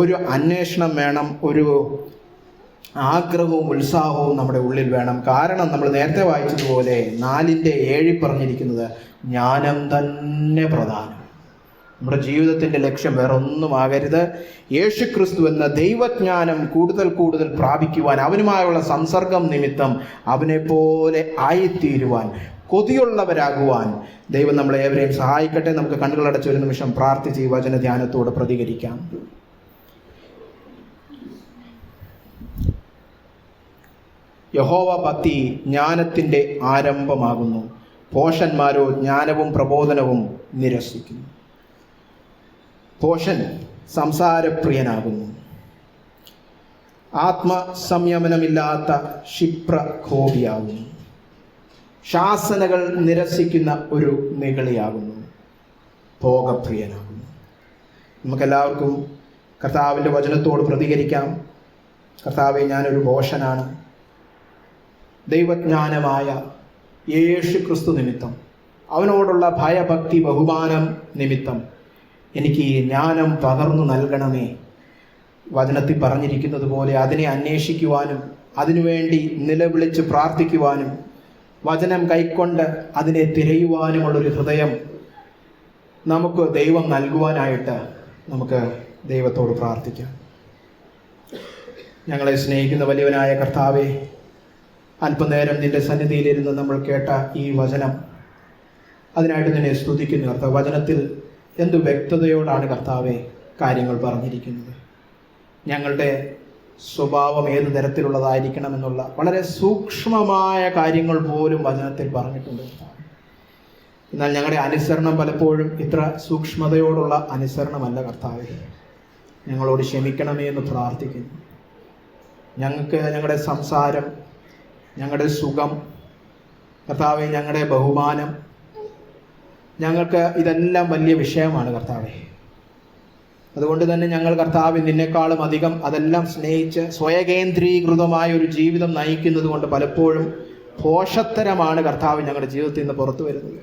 ഒരു അന്വേഷണം വേണം, ഒരു ആഗ്രഹവും ഉത്സാഹവും നമ്മുടെ ഉള്ളിൽ വേണം. കാരണം നമ്മൾ നേരത്തെ വായിച്ചതുപോലെ 4:7 പറഞ്ഞിരിക്കുന്നത്, ജ്ഞാനം തന്നെ പ്രധാനം. നമ്മുടെ ജീവിതത്തിൻ്റെ ലക്ഷ്യം വേറെ ഒന്നും ആകരുത്, യേശു ക്രിസ്തു എന്ന ദൈവജ്ഞാനം കൂടുതൽ കൂടുതൽ പ്രാപിക്കുവാൻ, അവനുമായുള്ള സംസർഗം നിമിത്തം അവനെ പോലെ ആയിത്തീരുവാൻ, കൊതിയുള്ളവരാകുവാൻ ദൈവം നമ്മളെ ഏവരെയും സഹായിക്കട്ടെ. നമുക്ക് കണ്ണുകളടച്ച് ഒരു നിമിഷം പ്രാർത്ഥിച്ച് ഈ വചന ധ്യാനത്തോട് പ്രതികരിക്കാം. യഹോവ ഭക്തി ജ്ഞാനത്തിൻ്റെ ആരംഭമാകുന്നു, ഭോഷന്മാരോ ജ്ഞാനവും പ്രബോധനവും നിരസിക്കുന്നു. ഭോഷൻ സംസാരപ്രിയനാകുന്നു, ആത്മസംയമനമില്ലാത്ത ക്ഷിപ്രകോപിയാകുന്നു, ശാസനകൾ നിരസിക്കുന്ന ഒരു നിഗളിയാകുന്നു, ഭോഗപ്രിയനാകുന്നു. നമുക്കെല്ലാവർക്കും കർത്താവിൻ്റെ വചനത്തോട് പ്രതികരിക്കാം. കർത്താവെ, ഞാനൊരു ഭോഷനാണ്. ദൈവജ്ഞാനമായ യേശു ക്രിസ്തു നിമിത്തം, അവനോടുള്ള ഭയഭക്തി ബഹുമാനം നിമിത്തം എനിക്ക് ഈ ജ്ഞാനം പകർന്നു നൽകണമേ. വചനത്തിൽ പറഞ്ഞിരിക്കുന്നത് പോലെ അതിനെ അന്വേഷിക്കുവാനും അതിനുവേണ്ടി നിലവിളിച്ച് പ്രാർത്ഥിക്കുവാനും വചനം കൈക്കൊണ്ട് അതിനെ തിരയുവാനുമുള്ളൊരു ഹൃദയം നമുക്ക് ദൈവം നൽകുവാനായിട്ട് നമുക്ക് ദൈവത്തോട് പ്രാർത്ഥിക്കാം. ഞങ്ങളെ സ്നേഹിക്കുന്ന വലിയവനായ കർത്താവേ, അല്പനേരം നിന്റെ സന്നിധിയിലിരുന്ന് നമ്മൾ കേട്ട ഈ വചനം, അതിനായിട്ട് നിന്നെ സ്തുതിക്കുന്നു കർത്താവ്. വചനത്തിൽ എന്ത് വ്യക്തതയോടാണ് കർത്താവെ കാര്യങ്ങൾ പറഞ്ഞിരിക്കുന്നത്. ഞങ്ങളുടെ സ്വഭാവം ഏത് തരത്തിലുള്ളതായിരിക്കണമെന്നുള്ള വളരെ സൂക്ഷ്മമായ കാര്യങ്ങൾ പോലും വചനത്തിൽ പറഞ്ഞിട്ടുണ്ട്. എന്നാൽ ഞങ്ങളുടെ അനുസരണം പലപ്പോഴും ഇത്ര സൂക്ഷ്മതയോടുള്ള അനുസരണമല്ല കർത്താവെ. ഞങ്ങളോട് ക്ഷമിക്കണമേ എന്ന് പ്രാർത്ഥിക്കുന്നു. ഞങ്ങൾക്ക് ഞങ്ങളുടെ സംസാരം, ഞങ്ങളുടെ സുഖം കർത്താവെ, ഞങ്ങളുടെ ബഹുമാനം, ഞങ്ങൾക്ക് ഇതെല്ലാം വലിയ വിഷയമാണ് കർത്താവെ. അതുകൊണ്ട് തന്നെ ഞങ്ങൾ കർത്താവ് നിന്നെക്കാളും അധികം അതെല്ലാം സ്നേഹിച്ച് സ്വയകേന്ദ്രീകൃതമായ ഒരു ജീവിതം നയിക്കുന്നത് കൊണ്ട് പലപ്പോഴും പോഷത്തരമാണ് കർത്താവ് ഞങ്ങളുടെ ജീവിതത്തിൽ നിന്ന് പുറത്തു വരുന്നത്.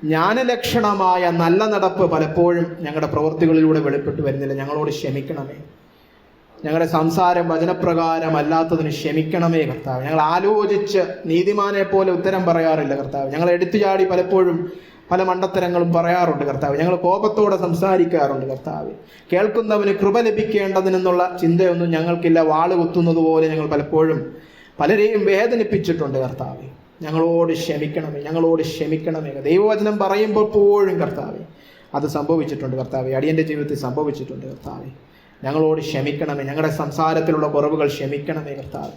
ജ്ഞാനലക്ഷണമായ നല്ല നടപ്പ് പലപ്പോഴും ഞങ്ങളുടെ പ്രവൃത്തികളിലൂടെ വെളിപ്പെട്ടു വരുന്നില്ല. ഞങ്ങളോട് ക്ഷമിക്കണമേ. ഞങ്ങളുടെ സംസാരം വചനപ്രകാരം അല്ലാത്തതിന് ക്ഷമിക്കണമേ കർത്താവ്. ഞങ്ങൾ ആലോചിച്ച് നീതിമാനെ പോലെ ഉത്തരം പറയാറില്ല കർത്താവ്. ഞങ്ങൾ എടുത്തുചാടി പലപ്പോഴും പല മണ്ടത്തരങ്ങളും പറയാറുണ്ട് കർത്താവ്. ഞങ്ങൾ കോപത്തോടെ സംസാരിക്കാറുണ്ട് കർത്താവ്. കേൾക്കുന്നവന് കൃപ ലഭിക്കേണ്ടതിനെന്നുള്ള ചിന്തയൊന്നും ഞങ്ങൾക്കില്ല. വാള് കുത്തുന്നത് പോലെ ഞങ്ങൾ പലപ്പോഴും പലരെയും വേദനിപ്പിച്ചിട്ടുണ്ട് കർത്താവ്. ഞങ്ങളോട് ക്ഷമിക്കണമേ, ഞങ്ങളോട് ക്ഷമിക്കണമേ. ദൈവവചനം പറയുമ്പോൾ പോലും കർത്താവ് അത് സംഭവിച്ചിട്ടുണ്ട് കർത്താവ്. അടിയൻ്റെ ജീവിതത്തിൽ സംഭവിച്ചിട്ടുണ്ട് കർത്താവ്. ഞങ്ങളോട് ക്ഷമിക്കണമേ. ഞങ്ങളുടെ സംസാരത്തിലുള്ള കുറവുകൾ ക്ഷമിക്കണമേ കർത്താവ്.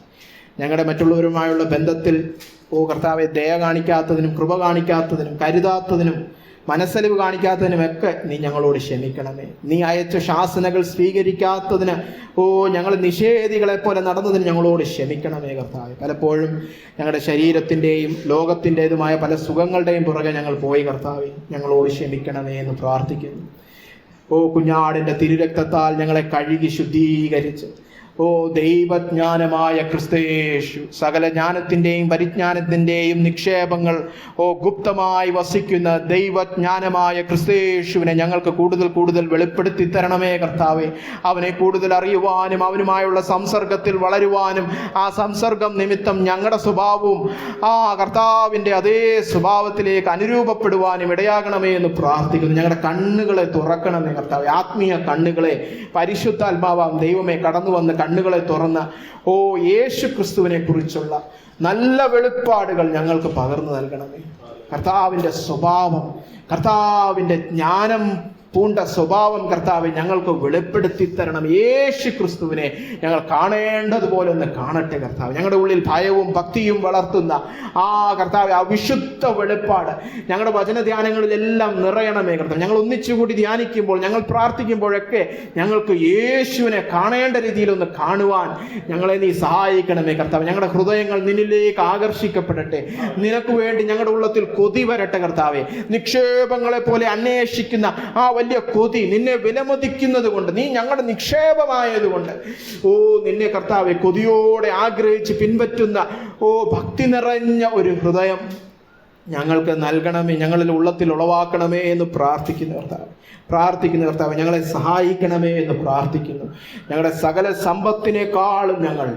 ഞങ്ങളുടെ മറ്റുള്ളവരുമായുള്ള ബന്ധത്തിൽ കർത്താവെ ദയ കാണിക്കാത്തതിനും കൃപ കാണിക്കാത്തതിനും കരുതാത്തതിനും മനസ്സലിവ് കാണിക്കാത്തതിനുമൊക്കെ നീ ഞങ്ങളോട് ക്ഷമിക്കണമേ. നീ അയച്ച ശാസനകൾ സ്വീകരിക്കാത്തതിന് ഞങ്ങൾ നിഷേധികളെ പോലെ നടന്നതിന് ഞങ്ങളോട് ക്ഷമിക്കണമേ കർത്താവെ. പലപ്പോഴും ഞങ്ങളുടെ ശരീരത്തിൻ്റെയും ലോകത്തിൻ്റെതുമായ പല സുഖങ്ങളുടെയും പുറകെ ഞങ്ങൾ പോയി കർത്താവെ. ഞങ്ങളോട് ക്ഷമിക്കണമേ എന്ന് പ്രാർത്ഥിക്കുന്നു. കുഞ്ഞാടിൻ്റെ തിരുരക്തത്താൽ ഞങ്ങളെ കഴുകി ശുദ്ധീകരിച്ച് ദൈവജ്ഞാനമായ ക്രിസ്തയേശു സകല ജ്ഞാനത്തിൻ്റെയും പരിജ്ഞാനത്തിൻ്റെയും നിക്ഷേപങ്ങൾ ഗുപ്തമായി വസിക്കുന്ന ദൈവജ്ഞാനമായ ക്രിസ്തയേശുവിനെ ഞങ്ങൾക്ക് കൂടുതൽ കൂടുതൽ വെളിപ്പെടുത്തി തരണമേ കർത്താവേ. അവനെ കൂടുതൽ അറിയുവാനും അവനുമായുള്ള സംസർഗത്തിൽ വളരുവാനും ആ സംസർഗം നിമിത്തം ഞങ്ങളുടെ സ്വഭാവവും കർത്താവിൻ്റെ അതേ സ്വഭാവത്തിലേക്ക് അനുരൂപപ്പെടുവാനും ഇടയാകണമേ എന്ന് പ്രാർത്ഥിക്കുന്നു. ഞങ്ങളുടെ കണ്ണുകളെ തുറക്കണമേ കർത്താവേ. ആത്മീയ കണ്ണുകളെ പരിശുദ്ധാത്മാവാം ദൈവമേ കടന്നു വന്ന് കണ്ണുകളെ തുറന്ന യേശു ക്രിസ്തുവിനെ കുറിച്ചുള്ള നല്ല വെളിപ്പാടുകൾ ഞങ്ങൾക്ക് പകർന്നു നൽകണമേ. കർത്താവിൻ്റെ സ്വഭാവം, കർത്താവിൻ്റെ ജ്ഞാനം പൂണ്ട സ്വഭാവം കർത്താവെ ഞങ്ങൾക്ക് വെളിപ്പെടുത്തി തരണം. യേശു ക്രിസ്തുവിനെ ഞങ്ങൾ കാണേണ്ടതുപോലെ ഒന്ന് കാണട്ടെ കർത്താവ്. ഞങ്ങളുടെ ഉള്ളിൽ ഭയവും ഭക്തിയും വളർത്തുന്ന കർത്താവ് ആ വിശുദ്ധ വെളിപ്പാട് ഞങ്ങളുടെ വചനധ്യാനങ്ങളിലെല്ലാം നിറയണമേ കർത്താവ്. ഞങ്ങൾ ഒന്നിച്ചുകൂടി ധ്യാനിക്കുമ്പോൾ, ഞങ്ങൾ പ്രാർത്ഥിക്കുമ്പോഴൊക്കെ ഞങ്ങൾക്ക് യേശുവിനെ കാണേണ്ട രീതിയിലൊന്ന് കാണുവാൻ ഞങ്ങളെ നീ സഹായിക്കണമേ കർത്താവ്. ഞങ്ങളുടെ ഹൃദയങ്ങൾ നിന്നിലേക്ക് ആകർഷിക്കപ്പെടട്ടെ. നിനക്ക് വേണ്ടി ഞങ്ങളുടെ ഉള്ളത്തിൽ കൊതി വരട്ടെ കർത്താവെ. നിക്ഷേപങ്ങളെ പോലെ അന്വേഷിക്കുന്ന വലിയ കൊതി, നിന്നെ വിലമതിക്കുന്നത് കൊണ്ട്, നീ ഞങ്ങളുടെ നിക്ഷേപമായതുകൊണ്ട് നിന്നെ കർത്താവെ കൊതിയോടെ ആഗ്രഹിച്ച് പിൻപറ്റുന്ന ഭക്തി നിറഞ്ഞ ഒരു ഹൃദയം ഞങ്ങൾക്ക് നൽകണമേ, ഞങ്ങളിൽ ഉള്ളത്തിൽ ഉളവാക്കണമേ എന്ന് പ്രാർത്ഥിക്കുന്നു കർത്താവ്. ഞങ്ങളെ സഹായിക്കണമേ എന്ന് പ്രാർത്ഥിക്കുന്നു. ഞങ്ങളുടെ സകല സമ്പത്തിനേക്കാളും ഞങ്ങൾ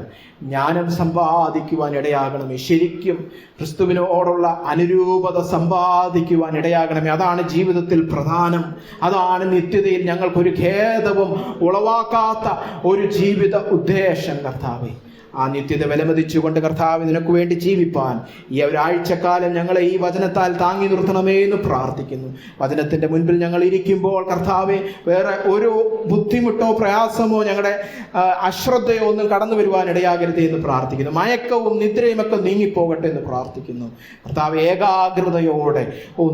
ജ്ഞാനം സമ്പാദിക്കുവാൻ ഇടയാകണമേ. ശരിക്കും ക്രിസ്തുവിനോടുള്ള അനുരൂപത സമ്പാദിക്കുവാൻ ഇടയാകണമേ. അതാണ് ജീവിതത്തിൽ പ്രധാനം. അതാണ് നിത്യതയിൽ ഞങ്ങൾക്കൊരു ഖേദവും ഉളവാക്കാത്ത ഒരു ജീവിത ഉദ്ദേശം കർത്താവേ. ആ നിത്യത വിലമതിച്ചുകൊണ്ട് കർത്താവ് നിനക്ക് വേണ്ടി ജീവിപ്പാൻ ഈ ഒരാഴ്ചക്കാലം ഞങ്ങളെ ഈ വചനത്താൽ താങ്ങി നിർത്തണമേ എന്ന് പ്രാർത്ഥിക്കുന്നു. വചനത്തിൻ്റെ മുൻപിൽ ഞങ്ങൾ ഇരിക്കുമ്പോൾ കർത്താവെ വേറെ ഒരു ബുദ്ധിമുട്ടോ പ്രയാസമോ ഞങ്ങളുടെ അശ്രദ്ധയോ ഒന്നും കടന്നു വരുവാൻ ഇടയാകരുത് എന്ന് പ്രാർത്ഥിക്കുന്നു. മയക്കവും നിദ്രയുമൊക്കെ നീങ്ങിപ്പോകട്ടെ എന്ന് പ്രാർത്ഥിക്കുന്നു. കർത്താവ് ഏകാഗ്രതയോടെ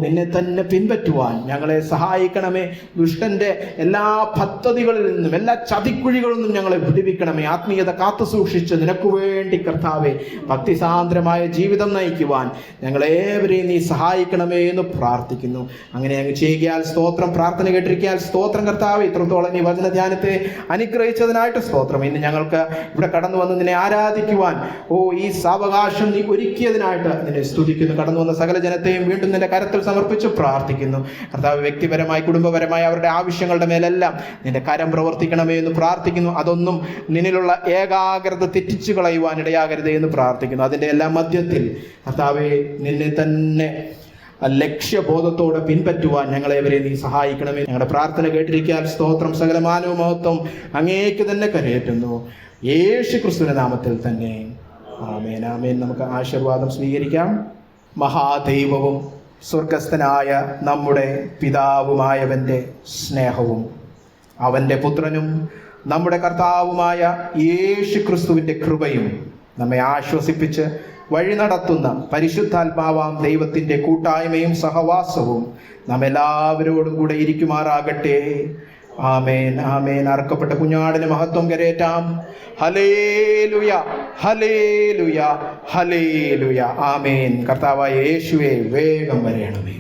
നിന്നെ തന്നെ പിൻപറ്റുവാൻ ഞങ്ങളെ സഹായിക്കണമേ. ദുഷ്ടന്റെ എല്ലാ പദ്ധതികളിൽ നിന്നും എല്ലാ ചതിക്കുഴികളിൽ നിന്നും ഞങ്ങളെ വിടുവിക്കണമേ. ആത്മീയത കാത്തു സൂക്ഷിച്ച് നിനക്ക് നിനക്ക് വേണ്ടി കർത്താവെ ഭക്തിസാന്ദ്രമായ ജീവിതം നയിക്കുവാൻ ഞങ്ങളേവരെയും നീ സഹായിക്കണമേ എന്ന് പ്രാർത്ഥിക്കുന്നു. അങ്ങനെ അങ്ങ് ചെയ്യുകയാൽ സ്തോത്രം. പ്രാർത്ഥന കേട്ടിരിക്കാൻ സ്തോത്രം കർത്താവെ. ഇത്രത്തോളം ഈ വചന ധ്യാനത്തെ അനുഗ്രഹിച്ചതിനായിട്ട് സ്തോത്രം. ഇന്ന് ഞങ്ങൾക്ക് ഇവിടെ കടന്നു വന്ന് നിന്നെ ആരാധിക്കുവാൻ ഈ സാവകാശം നീ ഒരുക്കിയതിനായിട്ട് നിന്നെ സ്തുതിക്കുന്നു. കടന്നു വന്ന സകല ജനത്തെയും വീണ്ടും നിന്റെ കരത്തിൽ സമർപ്പിച്ച് പ്രാർത്ഥിക്കുന്നു. കർത്താവ് വ്യക്തിപരമായി കുടുംബപരമായി അവരുടെ ആവശ്യങ്ങളുടെ മേലെല്ലാം നിന്റെ കരം പ്രവർത്തിക്കണമേ എന്ന് പ്രാർത്ഥിക്കുന്നു. അതൊന്നും നിന്നിലുള്ള ഏകാഗ്രത തെറ്റിച്ചു കളയുവാൻ ഇടയാകരുതേ എന്ന് പ്രാർത്ഥിക്കുന്നു. അതിൻ്റെ എല്ലാ മധ്യത്തിൽ കർത്താവേ നിന്നെ തന്നെ ലക്ഷ്യബോധത്തോടെ പിൻപറ്റുവാൻ ഞങ്ങളെവരെ നീ സഹായിക്കണമേ. ഞങ്ങളുടെ പ്രാർത്ഥന കേട്ടിരിക്കാൻ സ്തോത്രം. സകല മാനവ മഹത്വം അങ്ങേക്ക് തന്നെ കരയേറ്റുന്നു, യേശു ക്രിസ്തുവിന്റെ നാമത്തിൽ തന്നെ. ആമേൻ, ആമേൻ. നമുക്ക് ആശീർവാദം സ്വീകരിക്കാം. മഹാദൈവവും സ്വർഗസ്ഥനായ നമ്മുടെ പിതാവുമായവൻ്റെ സ്നേഹവും അവൻ്റെ പുത്രനും നമ്മുടെ കർത്താവുമായ യേശു ക്രിസ്തുവിൻ്റെ കൃപയും നമ്മെ ആശ്വസിപ്പിച്ച് വഴി നടത്തുന്ന പരിശുദ്ധാത്മാവാം ദൈവത്തിൻ്റെ കൂട്ടായ്മയും സഹവാസവും നമ്മെല്ലാവരോടും കൂടെ ഇരിക്കുമാറാകട്ടെ. ആമേൻ, ആമേൻ. അർക്കപ്പെട്ട കുഞ്ഞാടിന് മഹത്വം കരേറ്റാം. ഹല്ലേലൂയ, ഹല്ലേലൂയ, ഹല്ലേലൂയ. ആമേൻ. കർത്താവായ യേശുവേ വേഗം വരയണമേ.